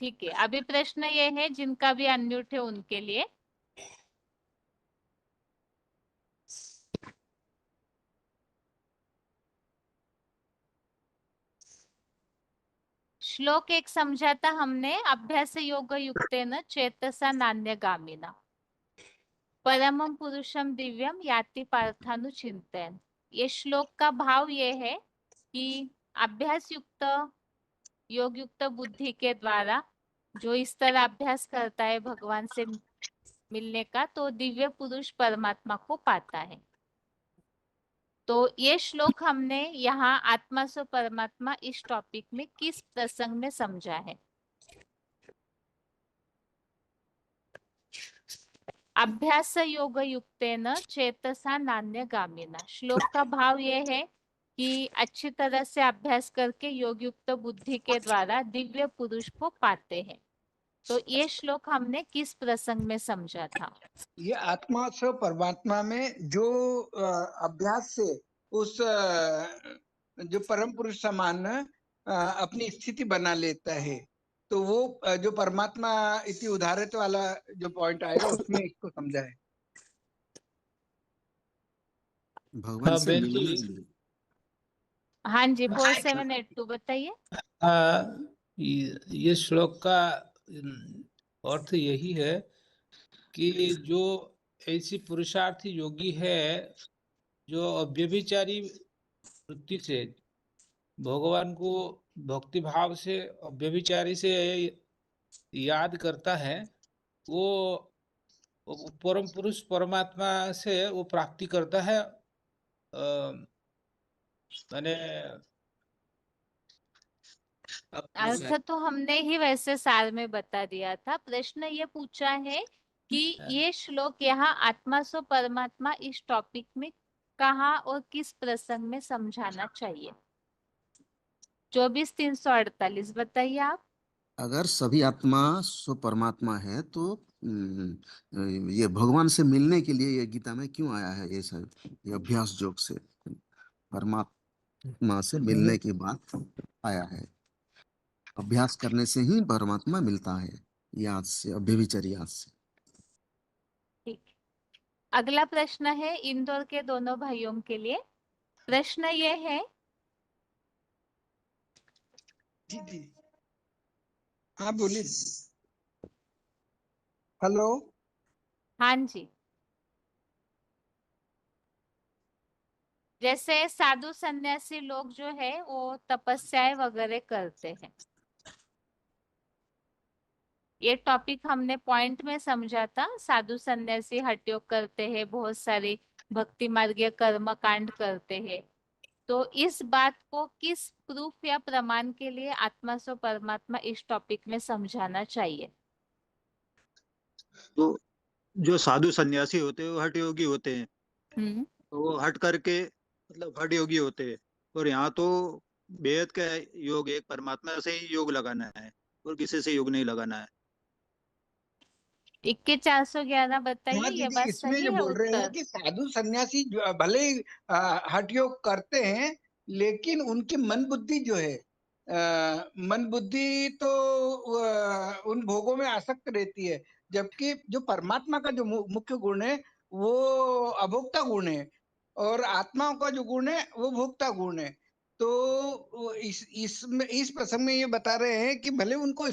ठीक है, अभी प्रश्न ये है जिनका भी अनम्यूट है उनके लिए। श्लोक 1 समझा था हमने, अभ्यास योग युक्तेन चेतसा नान्यगामिना परमं पुरुषम दिव्यम याति पार्थानुचिंतन। ये श्लोक का भाव ये है कि अभ्यास युक्त योग युक्त बुद्धि के द्वारा जो इस तरह अभ्यास करता है भगवान से मिलने का, तो दिव्य पुरुष परमात्मा को पाता है। तो ये श्लोक हमने यहाँ आत्मा सो परमात्मा इस टॉपिक में किस प्रसंग में समझा है। अभ्यास योग युक्तेन चेतसा नान्यगामिना। श्लोक का भाव ये है कि अच्छी तरह से अभ्यास करके योग युक्त बुद्धि के द्वारा दिव्य पुरुष को पाते हैं। तो ये श्लोक हमने किस प्रसंग में समझा था? ये आत्मा से परमात्मा में जो अभ्यास से उस जो परम पुरुष समान अपनी स्थिति बना लेता है, तो वो जो परमात्मा इति उदाहरित वाला जो पॉइंट आएगा उसमें इसको समझा है। भगवान से बहन मिलने जी, के लिए। हाँ जी, 4782 बताइए। ये श्लोक का अर्थ यही है कि जो ऐसी पुरुषार्थी योगी है जो अव्यभिचारी वृत्ति से भगवान को भक्ति भाव से अव्यभिचारी से याद करता है, वो परम पुरुष परमात्मा से वो प्राप्ति करता है। मैंने अर्थ तो हमने ही वैसे सार में बता दिया था। प्रश्न ये पूछा है कि ये श्लोक यहाँ आत्मा सो परमात्मा इस टॉपिक में कहाँ और किस प्रसंग में समझाना चाहिए। 24 348 बताइए आप। अगर सभी आत्मा सो परमात्मा है तो ये भगवान से मिलने के लिए ये गीता में क्यों आया है? ये सब ये अभ्यास योग से परमात्मा से मिलने की बात आया है। अभ्यास करने से ही परमात्मा मिलता है, याद से, अव्यभिचारी याद से। ठीक, अगला प्रश्न है इंदौर के दोनों भाइयों के लिए। प्रश्न ये है, जी जी हाँ बोलिए। हेलो, हाँ जी, जैसे साधु सन्यासी लोग जो है वो तपस्याएं वगैरह करते हैं, ये टॉपिक हमने पॉइंट में समझा था। साधु सन्यासी हठ योग करते हैं, बहुत सारी भक्ति मार्गीय कर्म कांड करते हैं। तो इस बात को किस प्रूफ या प्रमाण के लिए आत्मा सो परमात्मा इस टॉपिक में समझाना चाहिए? तो जो साधु सन्यासी होते हैं वो हठ योगी होते हैं, तो वो हट करके मतलब हठ योगी होते हैं। और यहाँ तो बेहद का योग एक परमात्मा से ही योग लगाना है और किसी से योग नहीं लगाना है। 21 411 हाँ बताइए, ये दीदी, बात इसमें सही जो है बोल रहे हैं उत्तर? कि साधु सन्यासी भले ही हठ योग करते हैं, लेकिन उनकी मन बुद्धि जो है मन बुद्धि तो उन भोगों में आसक्त रहती है, जबकि जो परमात्मा का जो मुख्य गुण है वो अभोक्ता गुण है और आत्माओं का जो गुण है वो भोक्ता गुण है। तो इस प्रसंग में ये बता रहे हैं कि भले उनको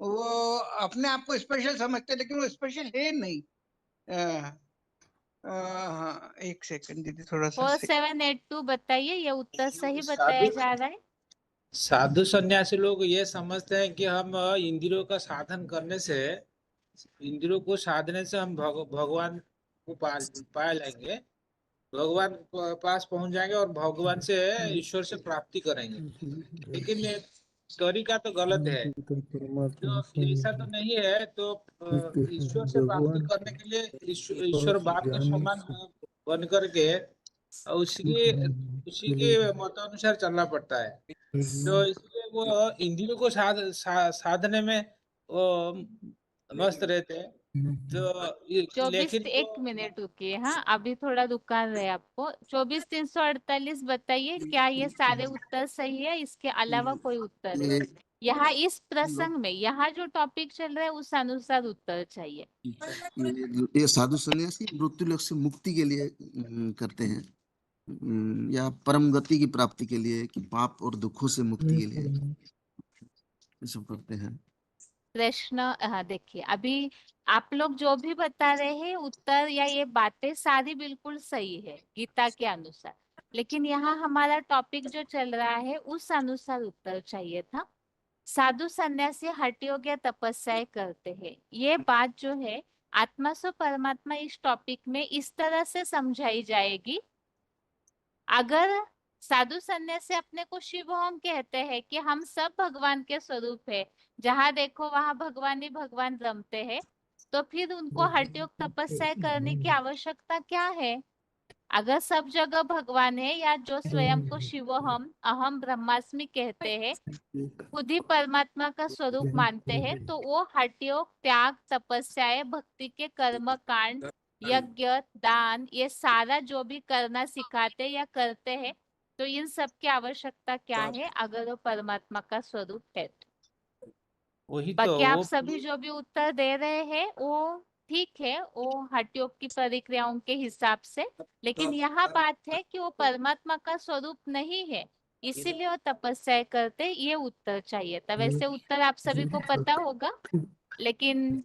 वो अपने आप को स्पेशल समझते हैं, लेकिन वो स्पेशल है नहीं। हाँ, एक सेकंड दीदी, थोड़ा सा 4782 बताइए, ये उत्तर सही बताया जा रहा है? साधु सन्यासी लोग ये समझते हैं कि हम इंद्रियों का साधन करने से, इंद्रियों को साधने से हम भगवान को पा लेंगे, भगवान के पास पहुंच जाएंगे और भगवान से ईश्वर से प्राप्ति करेंगे। लेकिन तरीका तो गलत है। तो ऐसा तो नहीं है। तो ईश्वर से प्राप्ति करने के लिए ईश्वर बाप के समान बन करके उसी के मतानुसार चलना पड़ता है। तो इसलिए वो इंद्रियों को साधने में वो मस्त रहते हैं। तो लेकिन एक मिनट रुकिए। हाँ, अभी थोड़ा रुका रहे आपको। 24,348 बताइए, क्या ये सारे उत्तर सही है? इसके अलावा कोई उत्तर है? यहाँ इस प्रसंग में यहाँ जो टॉपिक चल रहा है उस अनुसार उत्तर चाहिए। ये साधु सन्यासी मृत्यु लोक से मुक्ति के लिए करते हैं, या परम गति की प्राप्ति के लिए, कि पाप और दुखों से मुक्ति के लिए ये सब करते हैं। प्रश्न, हाँ देखिए, अभी आप लोग जो भी बता रहे हैं उत्तर या ये बातें सारी बिल्कुल सही है गीता के अनुसार, लेकिन यहाँ हमारा टॉपिक जो चल रहा है उस अनुसार उत्तर चाहिए था। साधु सन्यासी हठ योग या तपस्याएं करते हैं, ये बात जो है आत्मा सो परमात्मा इस टॉपिक में इस तरह से समझाई जाएगी। अगर साधु सन्यासी अपने को शिव हम कहते हैं कि हम सब भगवान के स्वरूप है, जहाँ देखो वहां भगवान ही भगवान रमते हैं, तो फिर उनको हठ योग तपस्या करने की आवश्यकता क्या है? अगर सब जगह भगवान है, या जो स्वयं को शिव हम अहम ब्रह्मास्मि कहते हैं, खुद ही परमात्मा का स्वरूप मानते हैं, तो वो हठ योग, त्याग, तपस्याएं, भक्ति के कर्म कांड, यज्ञ, दान, ये सारा जो भी करना सिखाते या करते हैं, तो इन सब की आवश्यकता क्या है अगर वो परमात्मा का स्वरूप है? वही बाकी आप तो सभी जो भी उत्तर दे रहे हैं वो ठीक है, वो हठ योग की प्रक्रियाओं के हिसाब से, लेकिन यहाँ बात है कि वो परमात्मा का स्वरूप नहीं है, इसीलिए वो तपस्या करते, ये उत्तर चाहिए था। वैसे उत्तर आप सभी को पता होगा, लेकिन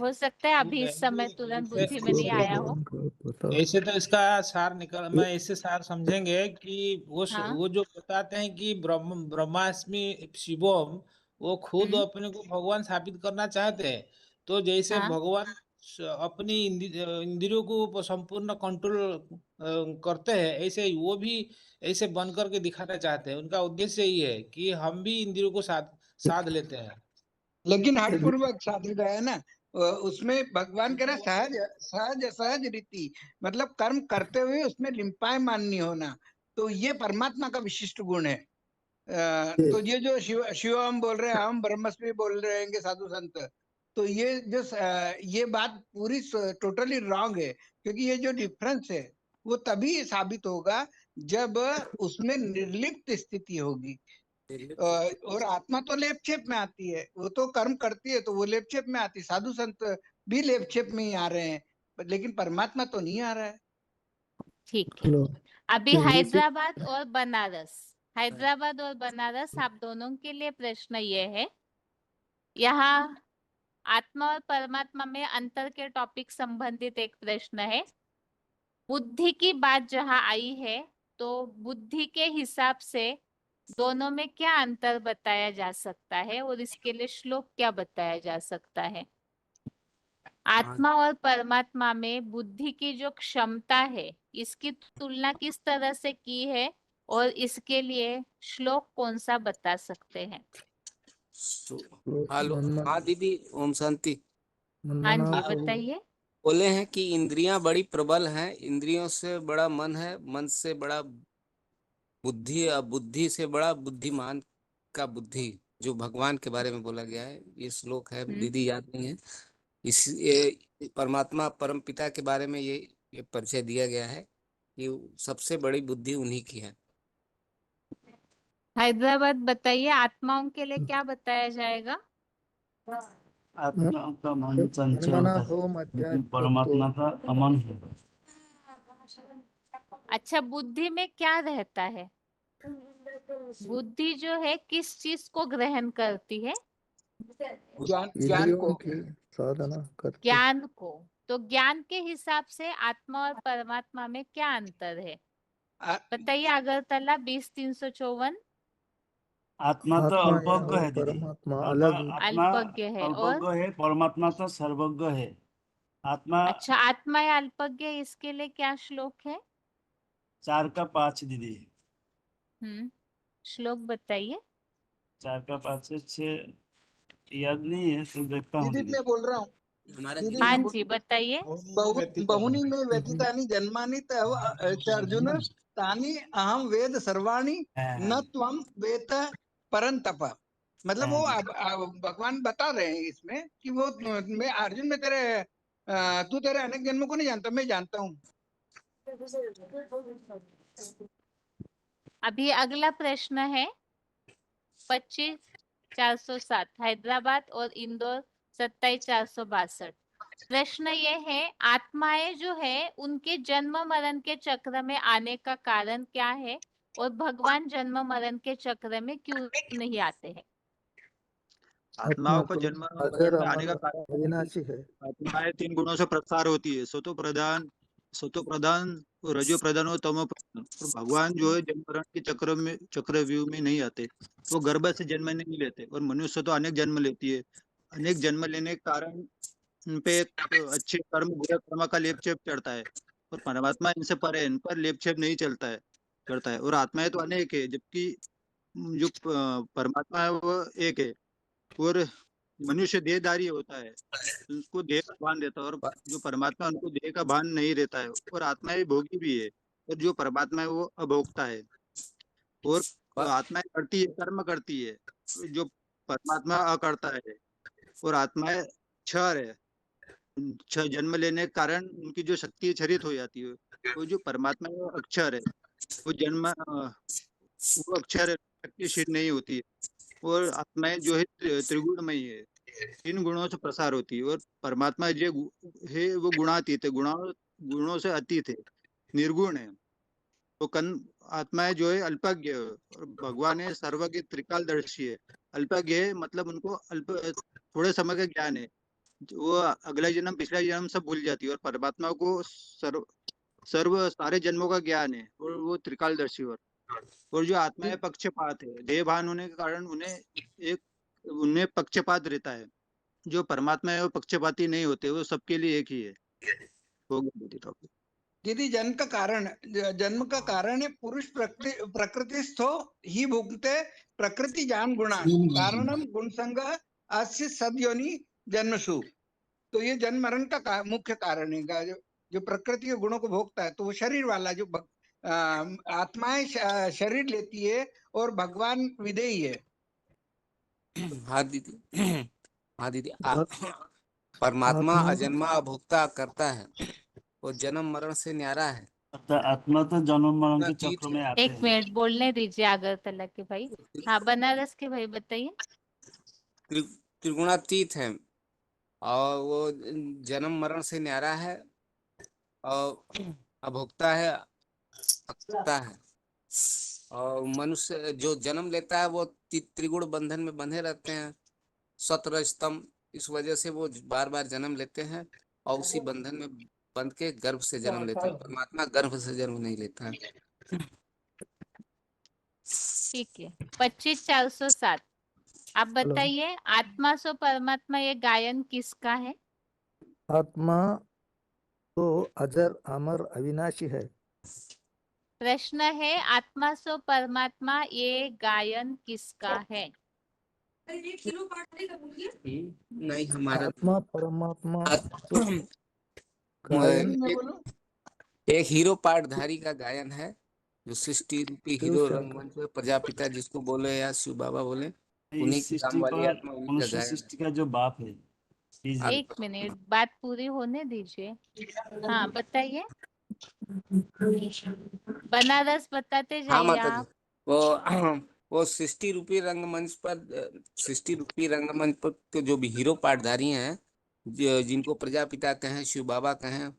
हो सकता है अभी इस समय तुरंत बुद्धि में नहीं आया हो। ऐसे तो इसका सार मैं ऐसे सार समझेंगे कि हाँ। वो जो बताते हैं कि ब्रह्मास्मि शिवम, वो खुद अपने को भगवान साबित करना चाहते हैं। तो जैसे हाँ। भगवान अपनी इंद्रियों को संपूर्ण कंट्रोल करते हैं, ऐसे ही वो भी ऐसे बन करके दिखाना चाहते हैं। उनका उद्देश्य यही है कि हम भी इंद्रियों को साध लेते हैं। लेकिन हठ पूर्वक साधु गया ना, उसमें भगवान कह रहा सहज सहज सहज रीति, मतलब कर्म करते हुए उसमें लिम्पाय माननी होना, तो ये परमात्मा का विशिष्ट गुण है। तो ये जो शिव हम बोल रहे हैं, हम ब्रह्मस्मि बोल रहे हैं साधु संत, तो ये जो ये बात पूरी टोटली रॉन्ग है, क्योंकि ये जो डिफरेंस है वो तभी साबित होगा जब उसमें निर्लिप्त स्थिति होगी। और आत्मा तो लेपचेप में आती है, वो तो कर्म करती है तो वो लेपचेप में आती है। साधु संत भी लेपचेप में ही आ रहे हैं, लेकिन परमात्मा तो नहीं आ रहा है। ठीक है, अभी हैदराबाद और बनारस आप दोनों के लिए प्रश्न ये है, यहाँ आत्मा और परमात्मा में अंतर के टॉपिक संबंधित एक प्रश्न है। बुद्धि की बात जहाँ आई है, तो बुद्धि के हिसाब से दोनों में क्या अंतर बताया जा सकता है और इसके लिए श्लोक क्या बताया जा सकता है? आत्मा और परमात्मा में बुद्धि की जो क्षमता है, इसकी तुलना किस तरह से की है और इसके लिए श्लोक कौन सा बता सकते हैं? हेलो, हाँ दीदी, ओम शांति। हाँ जी, बताइए। बोले हैं कि इंद्रियां बड़ी प्रबल हैं, इंद्रियों से बड़ा मन है, मन से बड़ा बुद्धि, और बुद्धि से बड़ा बुद्धिमान का बुद्धि, जो भगवान के बारे में बोला गया है। ये श्लोक है, दीदी याद नहीं है। ये परमात्मा परम पिता के बारे में ये परिचय दिया गया है कि सबसे बड़ी बुद्धि उन्हीं की है। हैदराबाद बताइए, आत्माओं के लिए क्या बताया जाएगा? आत्मा का मन चंचल होता है, लेकिन परमात्मा का अमन है। अच्छा, बुद्धि में क्या रहता है? बुद्धि जो है किस चीज को ग्रहण करती है? ज्ञान को, साधना करते। ज्ञान को। तो ज्ञान के हिसाब से आत्मा और परमात्मा में क्या अंतर है बताइए। अगरतला 20,354। आत्मा तो अल्पज्ञ है दीदी, परमात्मा अलग अल्पज्ञ है, और अल्पज्ञ है, परमात्मा तो सर्वज्ञ है। आत्मा अच्छा, आत्मा या अल्पज्ञ, इसके लिए क्या श्लोक है? 4 का 5 दीदी। श्लोक बताइए। 4 का 5 से 6 याद नहीं है, तो देखता हूँ दीदी दीदी। मैं बोल रहा हूँ हमारा दीदी हाँ मैं बोल जी बताइए। बहुनी में व्यतीतानि जन्मानि तव अर्जुन तानि अहम वेद सर्वाणि न त्वम वेद परंतप। मतलब वो भगवान बता रहे हैं इसमें कि वो मैं अर्जुन में तेरे तू तेरे अनेक जन्मों को नहीं जानता, मैं जानता हूँ। अभी अगला प्रश्न है 25,407 हैदराबाद और इंदौर 27,462। प्रश्न ये है आत्माएं जो है उनके जन्म मरण के चक्र में आने का कारण क्या है और भगवान जन्म मरण के चक्र में क्यों नहीं आते हैं? आत्माओं को तो जन्म अजर मरण में आने का अमर कारण अविनाशी है। आत्माएं 3 गुणों से प्रसार होती है, सतो प्रधान, रजो प्रधान और तमो प्रधान। और भगवान जो है जन्म मरण के चक्रव्यूह में नहीं आते, वो गर्भ से जन्म नहीं लेते। और मनुष्य तो अनेक जन्म लेती है, अनेक जन्म लेने के कारण उन पे एक अच्छे कर्म बुरे कर्म का लेप छेप चढ़ता है। और परमात्मा इनसे परे है, इन पर लेप छेप नहीं चढ़ता है। और आत्माएं तो अनेक है, जबकि जो परमात्मा है वो एक है। और मनुष्य देहधारी होता है, उसको देह का भान रहता है, और जो परमात्मा है, उनको देह का भान नहीं रहता है। और आत्माएं भोगी भी है, और जो परमात्मा है वो अभोक्ता है। और आत्माएं करती है, कर्म करती है, जो परमात्मा अकर्ता है। और आत्माएं क्षर है, छह जन्म लेने के कारण उनकी जो शक्ति क्षरित हो जाती है। वो जो परमात्मा है वो अक्षर है, वो वो अक्षर है, शक्तिशील नहीं होती है। और आत्माएं जो है त्रिगुणमयी है, 3 गुणों से प्रसार होती है। और परमात्मा जो है वो गुणातीत है, गुणों से अतीत है, निर्गुण है। तो आत्माएं जो है अल्पज्ञ है, और भगवान है सर्वज्ञ त्रिकालदर्शी है। अल्पज्ञ है मतलब उनको अल्प थोड़े समय का ज्ञान है, वो अगला जन्म पिछला जन्म सब भूल जाती है। और परमात्मा को सर्व सारे जन्मों का ज्ञान है, और वो त्रिकालदर्शी। और जो आत्माएं पक्षपात है, देहभान होने के कारण उनमें पक्षपात रहता है। जो परमात्मा है वो पक्षपाती नहीं होते, वो सबके लिए एक ही है। हो गया दीदी टॉपिक। दीदी जन्म का कारण है पुरुष प्रकृतिस्थो ही भुगते प्रकृति जान गुणा कारणम गुण संग अस्य सद्योनि जन्मसु। तो ये जन्म मरण का मुख्य कारण है। जो प्रकृति के गुणों को भोगता है तो वो शरीर वाला जो आत्माएं शरीर लेती है और भगवान विदेही है। हाँ दीदी परमात्मा अजन्मा अभोक्ता करता है, वो जन्म मरण से न्यारा है। आत्मा तो जन्म मरण के चक्र में आते एक हैं। मिनट बोलने दीजिए अगरतला के भाई। हाँ बनारस के भाई बताइए। त्रिगुणातीत है, और वो जन्म मरण से न्यारा है, और अभोक्ता है, अक्ता है। और मनुष्य जो जन्म लेता है वो त्रिगुण बंधन में बंधे रहते हैं, सतरजतम। इस वजह से वो बार बार जन्म लेते हैं, और उसी बंधन में बंध के गर्भ से जन्म लेते हैं। परमात्मा गर्भ से जन्म नहीं लेता है। ठीक है 25,407। आप बताइए आत्मा सो परमात्मा ये गायन किसका है? आत्मा तो अजर अमर अविनाशी है। प्रश्न है आत्मा सो परमात्मा ये गायन किसका है? नहीं हमारा आत्मा परमात्मा तो गायन एक हीरो पाठधारी का गायन है, जो सृष्टि रूपी हीरो रंगमंच पे प्रजापिता जिसको बोले या शिव बाबा बोले, उन्हीं की काम वाली आत्मा, उन्हीं का मनुष्य गायन सृष्टि का जो बाप है। एक मिनट बात पूरी होने दीजिए। हाँ बताइए, बनारस बताते हाँ जाइए माता आप। जी, वो सृष्टि रूपी रंगमंच पर तो जो भी हीरो पाठधारी हैं, जिनको प्रजापिता कहें, शिव बाबा कहें,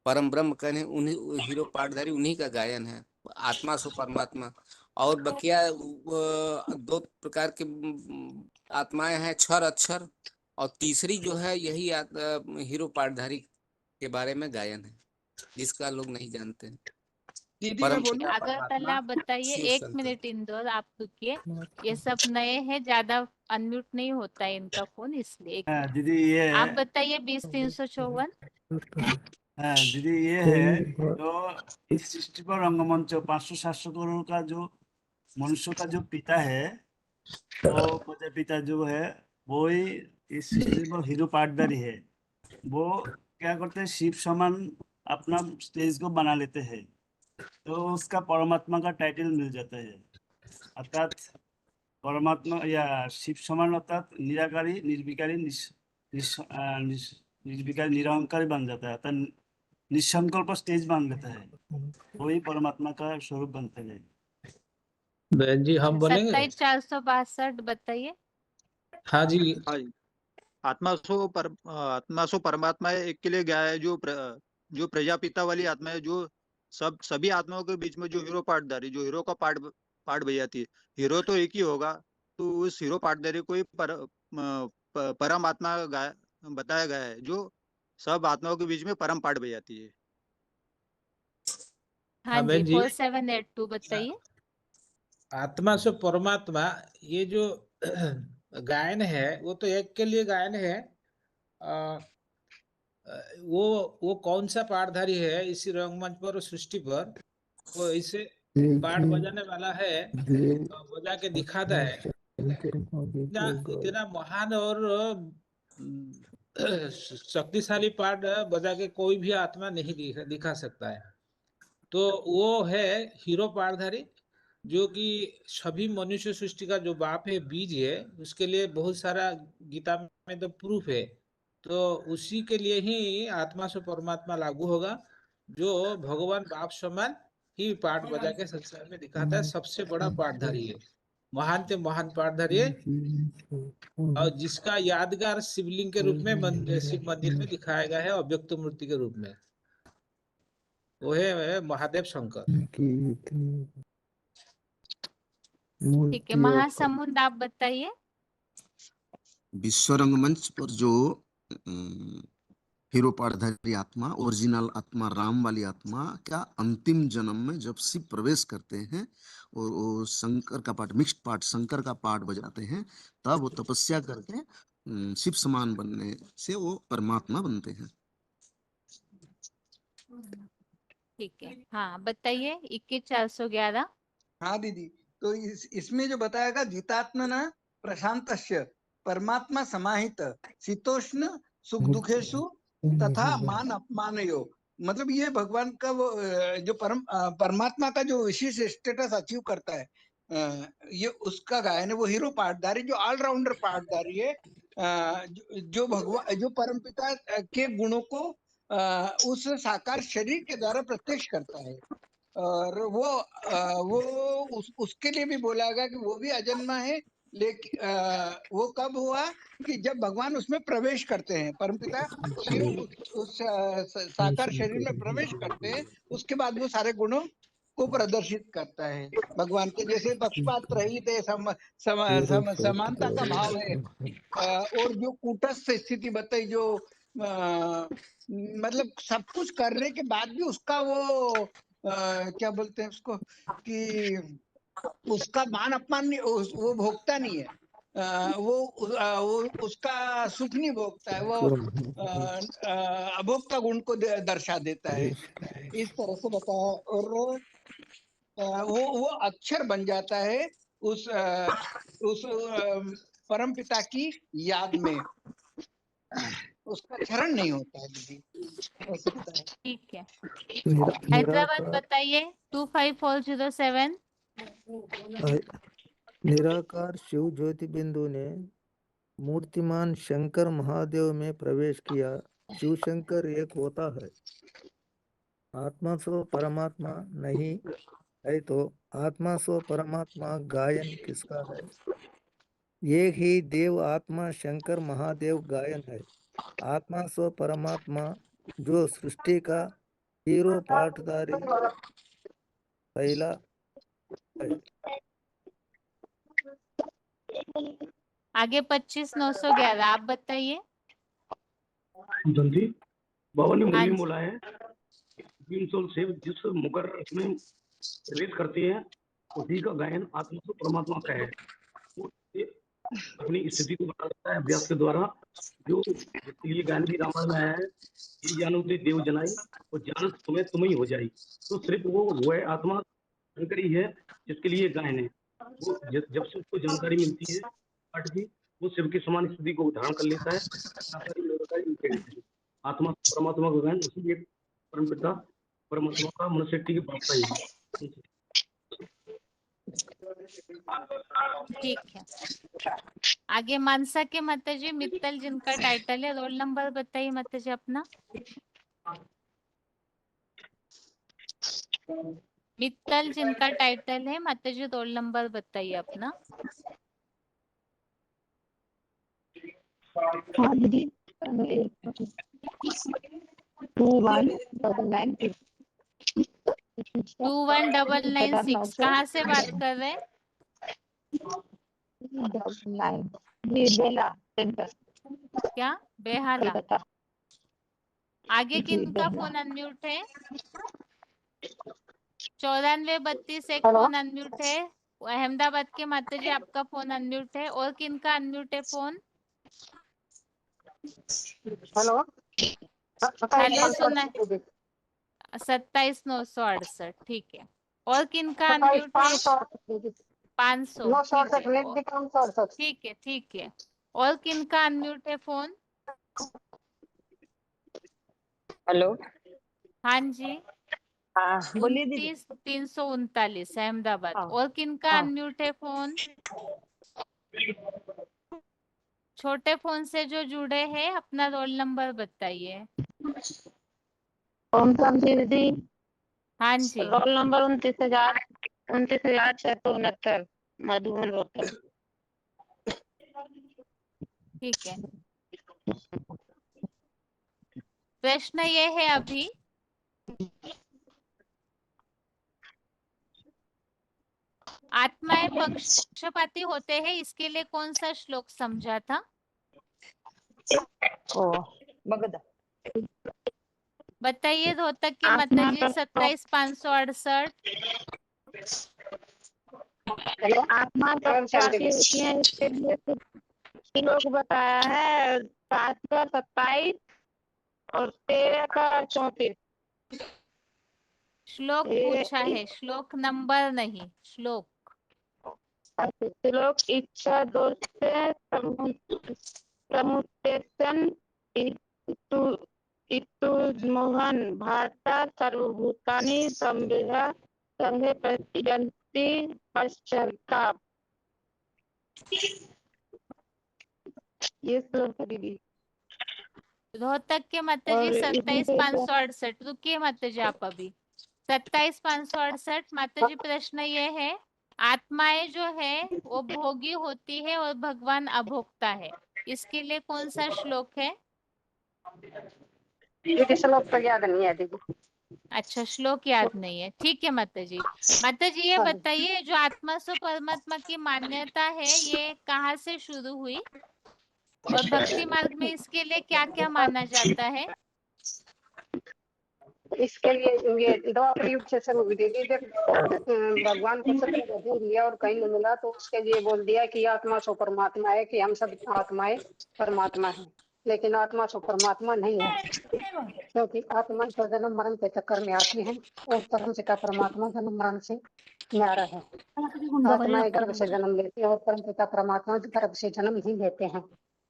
परम ब्रह्म कहें, उन्हीं हीरो पाठधारी उन्हीं का गायन है, आत्मा सो परमात्मा। और बकिया 2 प्रकार के आत्माएं हैं, क्षर अक्षर, और तीसरी जो है यही हीरो पाठधारी के बारे में गायन है, जिसका लोग नहीं जानते। अगरतला बताइए। एक मिनट इंदौर आप रुकिए, ये सब नए हैं, ज्यादा अनम्यूट नहीं होता है इनका फोन, इसलिए एक मिनट। दीदी ये आप बताइए 20,354। दीदी ये है तो इस सृष्टि पर रंगमंच 500-700 करोड़ का जो मनुष्य का जो पिता है, वो प्रजापिता जो है वो ही इस सृष्टि में हीरो पाटदारी है। वो क्या करते हैं, शिव समान अपना स्टेज को बना लेते हैं, तो उसका परमात्मा का टाइटल मिल जाता है। अर्थात परमात्मा या शिव समान अर्थात निराकारी निर्विकारी निर्विकारी निरहंकारी बन जाता है, अर्थात निसंकल्प स्टेज बन लेता है, वही परमात्मा का स्वरूप बनता है। बहन जी हम बोलेंगे। 27,462 बताइए। हाँ जी। हाँ जी। आत्मा सो परमात्मा एक के लिए गया है, जो प्रजापिता वाली आत्मा है, जो सभी आत्माओं के बीच में जो हीरो पार्टदारी, जो हीरो का पार्ट बजाती है। हीरो तो एक ही होगा, तो उस हीरो पार्टदारी को ही परम आत्मा बताया गया है, जो सब आत्माओं के बीच में परम पार्ट बजाती है। हाँ जी, बहन जी 4782 बताइए। आत्मा से परमात्मा, ये जो गायन है वो तो एक के लिए गायन है। वो कौन सा पाठधारी है इसी रंगमंच पर, सृष्टि पर, वो इसे पाठ बजाने वाला है, बजा के दिखाता है। इतना महान और शक्तिशाली पाठ बजा के कोई भी आत्मा नहीं दिखा सकता है। तो वो है हीरो पाठधारी, जो कि सभी मनुष्य सृष्टि का जो बाप है, बीज है, उसके लिए बहुत सारा गीता में तो प्रूफ है। तो उसी के लिए ही आत्मा से परमात्मा लागू होगा, जो भगवान बाप समान ही पाठ बजा के संसार में दिखाता है। सबसे बड़ा पाठधारी है, महान से महान पाठधारी है, और जिसका यादगार शिवलिंग के रूप में शिव मंदिर में दिखाया गया है, अव्यक्त मूर्ति के रूप में। वो है महादेव शंकर। ठीक है, महासमुंद आप बताइए। विश्व रंगमंच पर जो हीरो पाठधारी आत्मा, ओरिजिनल आत्मा, राम वाली आत्मा क्या अंतिम जन्म में जब शिव प्रवेश करते हैं और वो शंकर का पाठ, मिक्स्ड पाठ, शंकर का पाठ बजाते हैं, तब वो तपस्या करके शिव समान बनने से वो परमात्मा बनते हैं। ठीक है, हाँ बताइए 21,411। हाँ दीदी, तो इसमें जो बताया गया, जितात्मना प्रशांतस्य परमात्मा समाहित शीतोष्ण सुख दुखेशु तथा मान अपमानयो, मतलब ये भगवान का वो जो परमात्मा का जो विशेष स्टेटस अचीव करता है, ये उसका गायन है। वो हीरो पाठधारी, जो ऑलराउंडर पाठधारी है, जो भगवान, जो परमपिता के गुणों को उस साकार शरीर के द्वारा प्रत्यक्ष करता है। और वो उसके लिए भी बोला गया कि वो भी अजन्मा है, लेकिन वो कब हुआ कि जब भगवान उसमें प्रवेश करते हैं, परमपिता शिव उस साकार शरीर में प्रवेश करते हैं, उसके बाद वो सारे गुणों को प्रदर्शित करता है भगवान के। जैसे पक्षपात रहित है, समानता का भाव है, और जो कूटस्थ स्थिति बताई, जो मतलब सब कुछ करने के बाद भी उसका वो क्या बोलते हैं उसको, कि उसका मान अपमान नहीं, वो भोगता नहीं है, वो उसका सुख नहीं भोगता है, वो अभोक्ता गुण को दर्शा देता है, इस तरह से बताया। और वो अक्षर बन जाता है उस परम पिता की याद में, उसका क्षरण नहीं होता है दीदी, ऐसे बताया। ठीक है, हैदराबाद बताइए 25,407। निराकार शिव ज्योति बिंदु ने मूर्तिमान शंकर महादेव में प्रवेश किया। शिव शंकर एक होता है। आत्मा सो परमात्मा नहीं है, तो आत्मा सो परमात्मा गायन किसका है? एक ही देव आत्मा शंकर महादेव गायन है। आत्मा सो परमात्मा जो सृष्टि का हीरो पाठधारी पहला है। आगे 25,911 आप बताइए। जल्दी बाबा ने हाँ मुझे जी। बोला है, तीन सोल से जिस मुकर में प्रवेश करते हैं उसी का गायन आत्मा से परमात्मा का है। वो अपनी स्थिति को बता देता है अभ्यास के द्वारा, जो जिसके लिए गायन भी रामायण में आया है, ये ज्ञान उदय देव जनाई और ज्ञान तुम्हें तुम ही हो जाए। तो सिर्फ वो है आत्मा शंकर ही है जिसके लिए गायन है। जब से उसको जानकारी मिलती है पाठ की, वो शिव की समान स्थिति को धारण कर लेता है। निराकारी निराकारी इनके कहते हैं। आत्मा परमात्मा का ज्ञान इसीलिए परमपिता परमात्मा का मनुष्य की प्राप्त है। ठीक है, आगे मानसा के माता जी मित्तल जिनका टाइटल है, रोल नंबर बताइए माता जी अपना। मित्तल जिनका टाइटल है माता जी, रोल नंबर बताइए अपना। हाँ दीदी 2199 2196 कहाँ से बात कर रहे हैं? 9 बेला सेंटर क्या बेहाला? कलकत्ता। आगे जी, किनका बेला। फोन अनम्यूट है? 9432 एक हेलो? फोन अनम्यूट है। अहमदाबाद के माता जी आपका फोन अनम्यूट है। और किनका अनम्यूट है फोन? हेलो? हेलो सुना? 27,968 ठीक है। और किनका अनम्यूट है? 500 ठीक है ठीक है। और किनका अनम्यूट है फोन? हेलो, हाँ जी, हाँ बोलिए दीदी। 29,339 अहमदाबाद। हाँ और किनका हाँ अनम्यूट है फोन? छोटे फोन से जो जुड़े हैं अपना रोल नंबर बताइए। कौन सा दीदी? हाँ जी, रोल नंबर 29,669 मधुबन रोहतक। ठीक है। प्रश्न ये है अभी, आत्माएं पक्षपाती होते हैं, इसके लिए कौन सा श्लोक समझा था? ओ मगध। बताइए रोहतक के माता जी 27,568। आत्मा पक्षपाती होती है, इसके लिए श्लोक बताया है 7 का 27 और 13 का 34। श्लोक पूछा है, श्लोक नंबर नहीं, श्लोक। श्लोक इच्छा दोष से प्रमुटेशन इतु मोहन भाता सर्वभूतानि संविदा संघे प्रतिजंति पश्चाताप। ये श्लोक है दीदी। रोहतक के माता जी 27,568। रुकिए माता जी आप अभी। 27,568 माता जी, प्रश्न ये है, आत्माएं जो है वो भोगी होती है और भगवान अभोक्ता है, इसके लिए कौन सा श्लोक है? दीदी श्लोक तो याद नहीं है दीदी। अच्छा, श्लोक याद नहीं है, ठीक है माता जी। माता जी ये बताइए, जो आत्मा से परमात्मा की मान्यता है ये कहाँ से शुरू हुई और भक्ति मार्ग में इसके लिए क्या क्या माना जाता है? इसके लिए ये द्वापर युग से शुरू हुई दीदी। जब भगवान को सत्य ढूंढ लिया और कहीं नहीं मिला तो उसके लिए बोल दिया कि आत्मा सो परमात्मा है, कि हम सब आत्माएं परमात्मा है। लेकिन आत्मा सो परमात्मा नहीं है, क्योंकि आत्मा तो जन्म मरण के चक्कर में आती है और परम पिता परमात्मा जन्म मरण से न्यारा है। आत्माएं गर्भ से जन्म लेती है और परम पिता परमात्मा गर्भ से जन्म ही लेते हैं।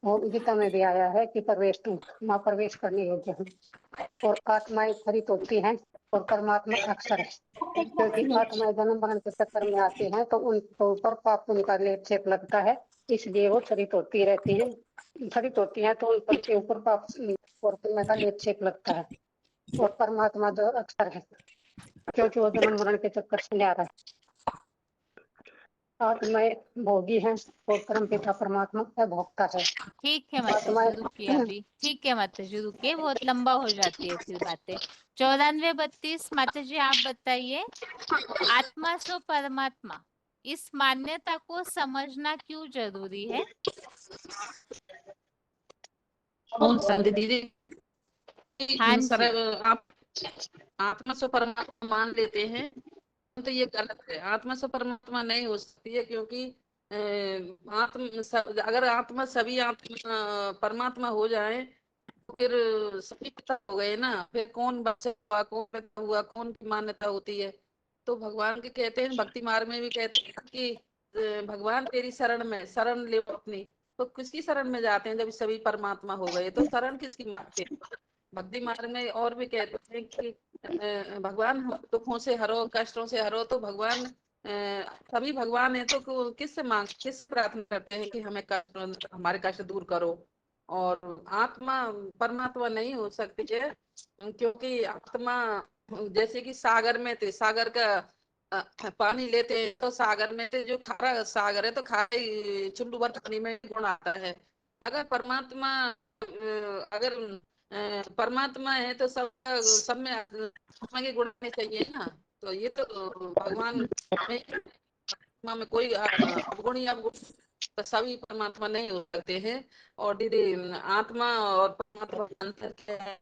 और गीता में भी आया है कि प्रवेश तू माँ प्रवेश करने योग्य है। और आत्माएं खरित होती हैं और परमात्मा अक्षर है, क्योंकि आत्माएं जन्म मरण के चक्कर में आती हैं तो उनके ऊपर पाप उनका लेप छेप लगता है, इसलिए वो खरित होती रहती हैं। खरित होती हैं तो उनके ऊपर पाप और पुण्य का लेप छेप लगता है। और परमात्मा जो अक्षर है, क्योंकि वो जन्म मरण के चक्कर से न्यारा है। आत्माएं भोगी हैं और परम पिता परमात्मा अभोक्ता है। ठीक है माता जी, रुकिए अभी। ठीक है माता जी, रुकिए, बहुत लंबा हो जाती है फिर बातें। 9432 माता जी आप बताइए, आत्मा सो परमात्मा, इस मान्यता को समझना क्यों जरूरी है? कौन सा दीदी? हाँ सर जी, आप आत्मा से परमात्मा मान लेते हैं तो ये गलत है। आत्मा से परमात्मा नहीं हो सकती है, क्योंकि अगर आत्मा सभी आत्मा परमात्मा हो जाए तो फिर सभी पिता हो गए ना, फिर कौन बच्चा हुआ, कौन पैदा हुआ, कौन की मान्यता होती है? तो भगवान के कहते हैं, भक्ति मार्ग में भी कहते हैं कि भगवान तेरी शरण ले अपनी, तो किसकी शरण में जाते हैं जब सभी परमात्मा हो गए? तो शरण किसकी मांगते हैं? भक्ति मार्ग में और भी कहते हैं कि भगवान हम दुखों से हरो, कष्टों से हरो। तो भगवान सभी भगवान है, तो किस प्रार्थना करते हैं कि हमें हमारे कष्ट दूर करो। और आत्मा परमात्मा नहीं हो सकती है, क्योंकि आत्मा जैसे कि सागर में थे, सागर का पानी लेते हैं तो सागर में से जो खारा सागर है तो खारे चुल्लू भर पानी में गुण आता है। अगर परमात्मा परमात्मा है तो सब में आत्मा के गुण आने चाहिए ना। तो ये तो भगवान में आत्मा में कोई अवगुण या तो सभी परमात्मा नहीं हो सकते हैं। और दीदी आत्मा और परमात्मा का अंतर क्या है?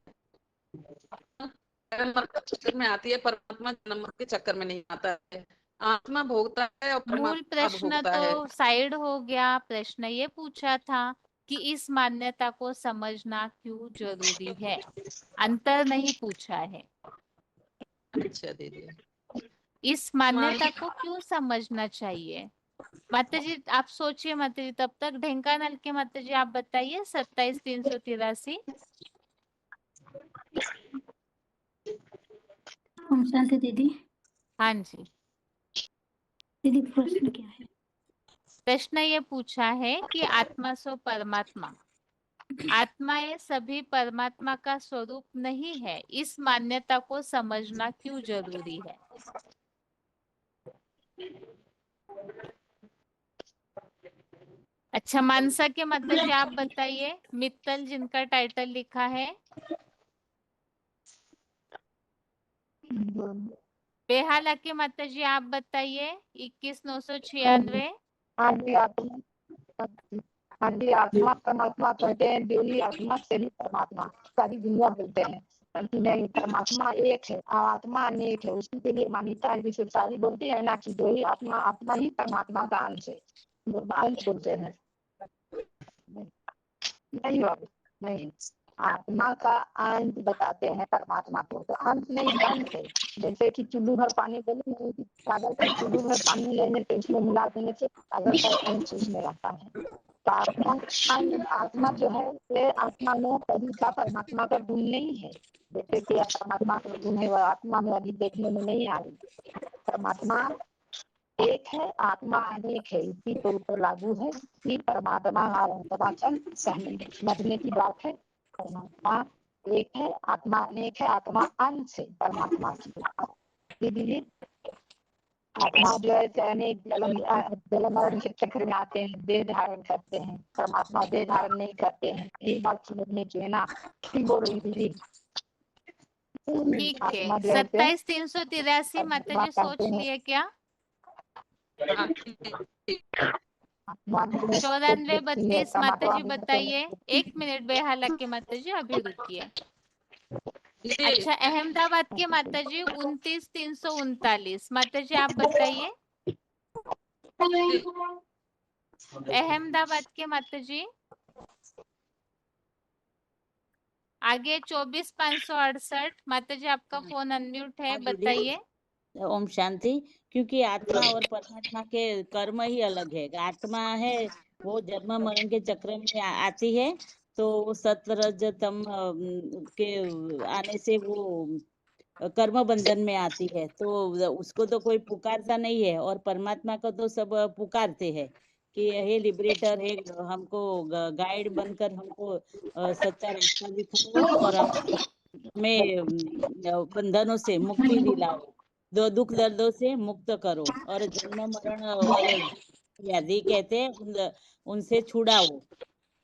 जन्म के चक्कर में आती है, परमात्मा जन्म के चक्कर में नहीं आता है। आत्मा भोगता है और मूल परमात्मा प्रश्न भोगता है। तो साइड हो गया। प्रश्न ये पूछा था कि इस मान्यता को समझना क्यों जरूरी है, अंतर नहीं पूछा है। अच्छा दीदी, इस मान्यता को क्यों समझना चाहिए? माता जी आप सोचिए माता जी, तब तक ढेंकानाल के माता जी आप बताइए 27,383। ओम शांति दीदी। हाँ जी, दीदी प्रश्न क्या है? प्रश्न ये पूछा है कि आत्मा सो परमात्मा, आत्मा ये सभी परमात्मा का स्वरूप नहीं है, इस मान्यता को समझना क्यों जरूरी है? अच्छा मानसा के माता जी आप बताइए, मित्तल जिनका टाइटल लिखा है। बेहाला के माता जी आप बताइए 21,996। हाँ जी आत्मा परमात्मा कहते हैं, देवी आत्मा से भी परमात्मा, सारी दुनिया बोलते हैं नहीं, परमात्मा एक है, आत्मा अनेक है। उसी के लिए मान्यता है, जिसे सारी बोलते हैं ना कि देवी आत्मा आत्मा ही परमात्मा का अंश है, अंश बोलते हैं। नहीं बाबू नहीं, आत्मा का अंश बताते हैं परमात्मा को, तो अंश नहीं अंश है। जैसे कि चुल्लू भर पानी बोले नहीं, सागर का चुल्लू भर पानी लेने पे उसमें मिला देने से सागर का अंश उसमें रहता है। तो आत्मा जो है ये आत्मा में कभी का परमात्मा का गुण नहीं है। जैसे कि परमात्मा का गुण है वह आत्मा में अभी देखने में नहीं आ रही। परमात्मा एक है, आत्मा अनेक है, इसी के ऊपर लागू है कि परमात्मा वचन समझने की बात है। परमात्मा एक है, आत्मा अनेक है, आत्मा अंश है परमात्मा की। आत्मा जो है अनेक जन्म और चक्र में आते हैं, देह धारण करते हैं, परमात्मा देह धारण नहीं करते हैं। ये बात समझने की है ना, ठीक बोल रही दीदी। ठीक है, 27,383 माता जी सोच लिए क्या? 94,32 माता जी बताइए। 1 मिनट बेहाला के माता जी अभी रुकिए। अच्छा अहमदाबाद के माता जी 29,339 माता जी आप बताइए। अहमदाबाद के माता जी आगे 24,568 माता जी आपका फोन अनम्यूट है, बताइए। ओम शांति। क्योंकि आत्मा और परमात्मा के कर्म ही अलग है। आत्मा है वो जन्म मरण के चक्र में आती है, तो सत्वरज तम के आने से वो कर्म बंधन में आती है, तो उसको तो कोई पुकारता नहीं है। और परमात्मा को तो सब पुकारते हैं कि हे लिबरेटर, हे हमको गाइड बनकर हमको सच्चा रास्ता दिखाओ और हमें बंधनों से मुक्ति दिलाओ, दो दुख दर्दों से मुक्त करो और जन्म मरण और व्याधि कहते हैं उनसे छुड़ाओ।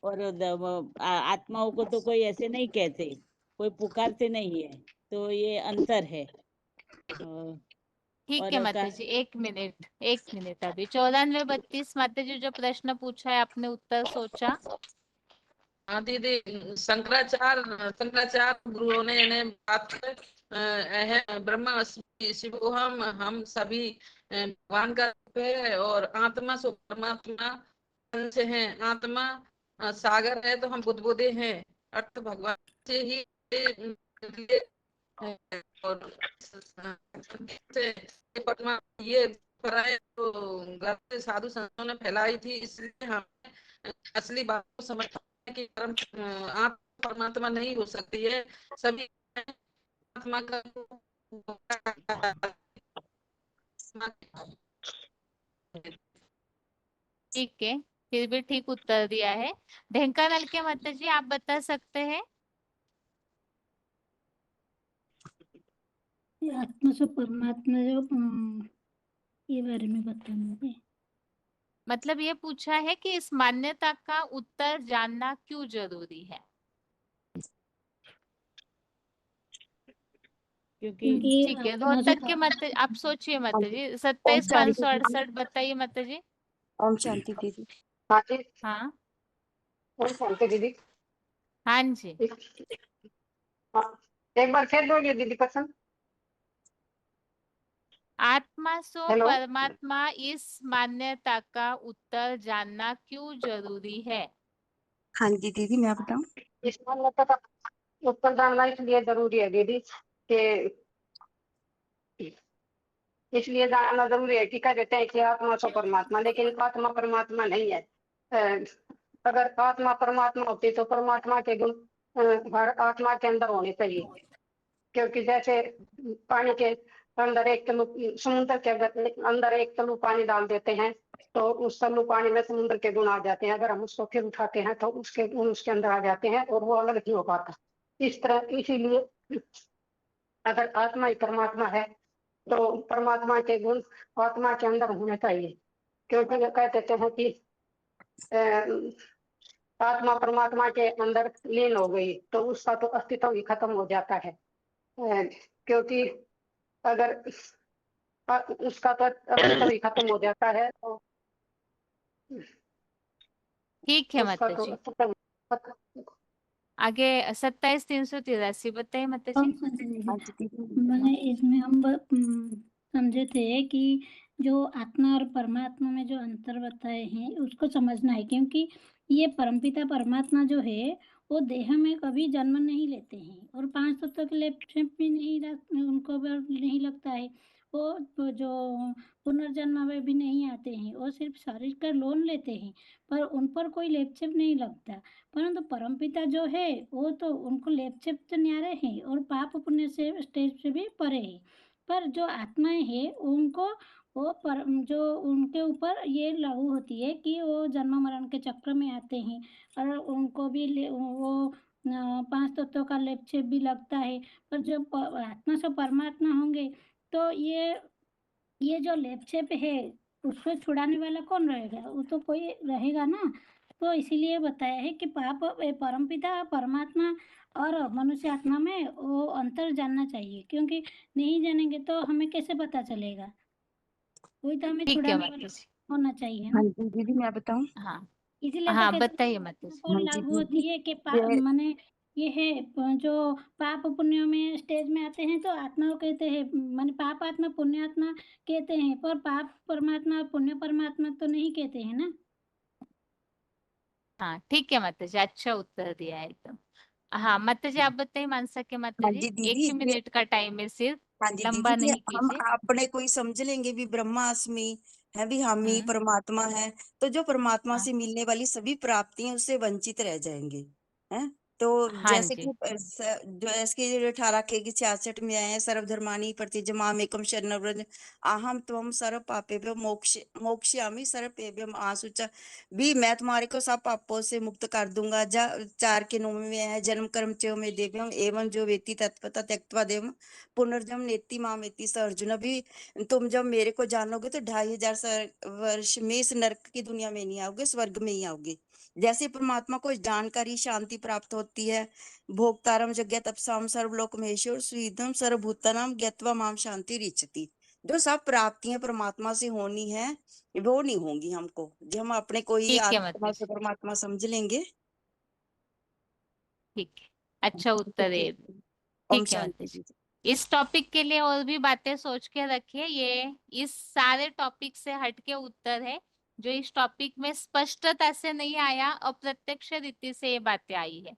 और आत्माओं को तो कोई ऐसे नहीं कहते, कोई पुकारते नहीं है। तो ये अंतर है। ठीक है माता जी, 1 मिनट अभी 94,32 माता जी जो प्रश्न पूछा है आपने उत्तर सोचा? हाँ दीदी, शंकराचार्य गुरुओं ने बात ब्रह्मा शिवोहम, हम सभी भगवान का रूप है और आत्मा सो परमात्मा अंश है। आत्मा सागर है तो हम बुद्धबुदे हैं, अर्थ भगवान से ही और ये पराये तो घर साधु संतों ने फैलाई थी, इसलिए हमें असली बात को समझना है कि आप परमात्मा नहीं हो सकती है, सभी आत्मा का ठीक है, फिर भी ठीक उत्तर दिया है। ढेंकानाल के माता जी आप बता सकते हैं? ये आत्मा से परमात्मा जो ये बारे में बताना है। मतलब ये पूछा है कि इस मान्यता का उत्तर जानना क्यों जरूरी है। क्योंकि ठीक है, रोहतक के मत आप सोचिए माता जी, 27,568 बताइए माता जी। ओम शांति दीदी। हाँ जी, हाँ ओम शांति दीदी। हाँ जी, हाँ, एक बार फिर बोलिए दीदी पसंद। आत्मा सो हेलो। परमात्मा इस मान्यता का उत्तर जानना क्यों जरूरी है। हाँ जी दीदी, मैं बताऊं। इस मान्यता का उत्तर जानना इसलिए जरूरी है दीदी कि इसलिए जानना जरूरी है कि क्या कहते हैं कि आत्मा सो परमात्मा, लेकिन आत्मा परमात्मा नहीं है। अगर आत्मा परमात्मा होती तो परमात्मा के गुण हर आत्मा के अंदर होने चाहिए, क्योंकि जैसे पानी के अंदर एक तल्लू, समुद्र के अंदर एक तल्लू पानी डाल देते हैं तो उस तल्लू पानी में समुद्र के गुण आ जाते हैं। अगर हम उसको फिर उठाते हैं तो उसके गुण उसके अंदर आ जाते हैं और वो अलग नहीं हो पाता। इस तरह इसीलिए अगर आत्मा ही परमात्मा है तो परमात्मा के गुण आत्मा के अंदर होने चाहिए, क्योंकि वो कह देते हैं कि आत्मा परमात्मा के अंदर लीन हो गई तो उसका तो अस्तित्व ही खत्म हो जाता है। क्योंकि अगर उसका तो अस्तित्व ही खत्म हो जाता है तो ठीक है उसका माता तो जी, अस्तित्व आगे 27,383 बताइए माता जी। मैंने इसमें हम समझे थे कि जो आत्मा और परमात्मा में जो अंतर बताए हैं उसको समझना है, क्योंकि ये परमपिता परमात्मा जो है वो देह में कभी जन्म नहीं लेते हैं और 5 तत्व के लेप भी उनको नहीं लगता है। वो जो पुनर्जन्म में भी नहीं आते हैं, वो सिर्फ शरीर का लोन लेते हैं पर उन पर कोई लेप नहीं लगता। परंतु परमपिता जो है वो तो उनको लेप तो न्यारे हैं और पाप पुण्य से स्टेज से भी परे है। पर जो आत्माएं हैं उनको वो पर जो उनके ऊपर ये लागू होती है कि वो जन्म मरण के चक्र में आते हैं और उनको भी वो 5 तत्वों का लेप भी लगता है। पर जब आत्मा से परमात्मा होंगे तो ये जो लेप है उसको छुड़ाने वाला कौन रहेगा? वो तो कोई रहेगा ना। तो इसीलिए बताया है कि परमपिता परमात्मा और मनुष्य आत्मा में वो अंतर जानना चाहिए, क्योंकि नहीं जानेंगे तो हमें कैसे पता चलेगा? वही तो हमें ठीक है छुड़ाने माता वाला जी। होना चाहिए हाँ ना। जी दीदी, मैं बताऊं। हाँ इसीलिए तो हाँ कहते बताइए हैं माता जी। को हाँ जी लागू दीदी, होती है कि ये माने ये है जो पाप पुण्य में स्टेज में आते हैं तो आत्मा को कहते हैं, माने पाप आत्मा पुण्य आत्मा कहते हैं, पर पाप परमात्मा और पुण्य परमात्मा तो नहीं कहते हैं ना। हाँ ठीक है माता जी, अच्छा उत्तर दिया है एकदम। हाँ माता जी आप बताइए मानसा के माता हाँ जी, जी एक दीदी, ही मिनट का टाइम है सिर्फ, हाँ जी लंबा दीदी, ये नहीं हम कीजिए। अपने कोई समझ लेंगे भी ब्रह्मास्मि है, भी हम ही परमात्मा है, तो जो परमात्मा हाँ से मिलने वाली सभी प्राप्तियां उससे वंचित रह जाएंगे। हैं तो हाँ जैसे जी कि जो इसके 18 के 66 में आए हैं, सर्वधर्मानि प्रतिजमाम एकम शरणं व्रज अहम त्वम सर्व पापेभ्यो मोक्ष्यामि सर्वपेभ्यम आशुचा भी, मैं तुम्हारे को सब पापों से मुक्त कर दूंगा। 4 के 9 में है, जन्म कर्म च में देव्यम एवं जो वेत्ति तत्पता त्यक्त्वा देवम पुनर्जन्म नेति मामेति। स अर्जुन भी तुम जब मेरे को जानोगे तो 2500 वर्ष में इस नरक की दुनिया में नहीं आओगे, स्वर्ग में ही आओगे। जैसे परमात्मा को जानकारी शांति प्राप्त होती है, भोक्तारम जग्ञ तपसाम सर्वलोक महेश्वर स्वीदम सर्वभूतानाम ज्ञात्वा माम शांति रिचति। जो सब प्राप्तियां परमात्मा से होनी है वो नहीं होंगी हमको, जो हम अपने कोई ठीक है आत्मा माता से जी, परमात्मा समझ लेंगे। ठीक है, अच्छा उत्तर है। ओम ठीक है माता शांति जी, दीजिए। इस टॉपिक के लिए और भी बातें सोच के रखिए, ये इस सारे टॉपिक से हटके उत्तर है जो इस टॉपिक में स्पष्टता से नहीं आया, अप्रत्यक्ष रीति से ये बातें आई है।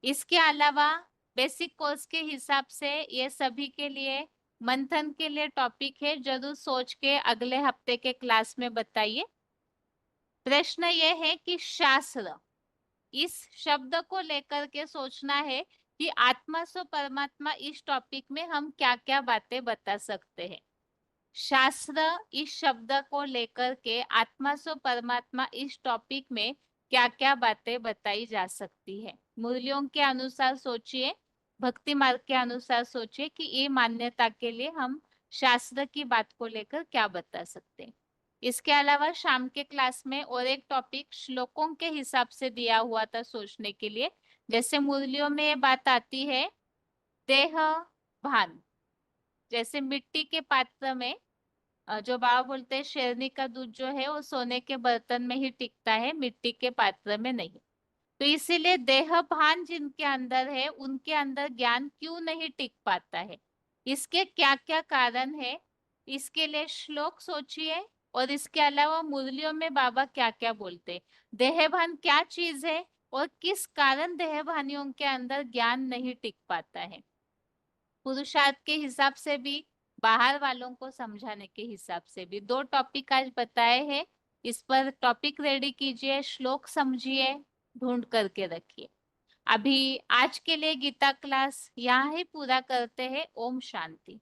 इसके अलावा बेसिक कोर्स के हिसाब से ये सभी के लिए मंथन के लिए टॉपिक है, जरूर सोच के अगले हफ्ते के क्लास में बताइए। प्रश्न ये है कि शास्त्र, इस शब्द को लेकर के सोचना है कि आत्मा सो परमात्मा इस टॉपिक में हम क्या क्या बातें बता सकते हैं। शास्त्र इस शब्द को लेकर के आत्मा सो परमात्मा इस टॉपिक में क्या क्या बातें बताई जा सकती है। मूल्यों के अनुसार सोचिए, भक्ति मार्ग के अनुसार सोचिए कि ये मान्यता के लिए हम शास्त्र की बात को लेकर क्या बता सकते हैं। इसके अलावा शाम के क्लास में और एक टॉपिक श्लोकों के हिसाब से दिया हुआ था सोचने के लिए। जैसे मूल्यों में ये बात आती है देह भान, जैसे मिट्टी के पात्र में जो बाबा बोलते हैं शेरनी का दूध जो है वो सोने के बर्तन में ही टिकता है, मिट्टी के पात्र में नहीं। तो इसीलिए देह भान जिनके अंदर है उनके अंदर ज्ञान क्यों नहीं टिक पाता है, इसके क्या क्या कारण है, इसके लिए श्लोक सोचिए। और इसके अलावा मूल्यों में बाबा क्या क्या बोलते हैं, देहभान क्या चीज है और किस कारण देहभानियों के अंदर ज्ञान नहीं टिक पाता है। पुरुषार्थ के हिसाब से भी, बाहर वालों को समझाने के हिसाब से भी 2 टॉपिक आज बताए हैं। इस पर टॉपिक रेडी कीजिए, श्लोक समझिए, ढूंढ करके रखिए। अभी आज के लिए गीता क्लास यहाँ ही पूरा करते हैं। ओम शांति।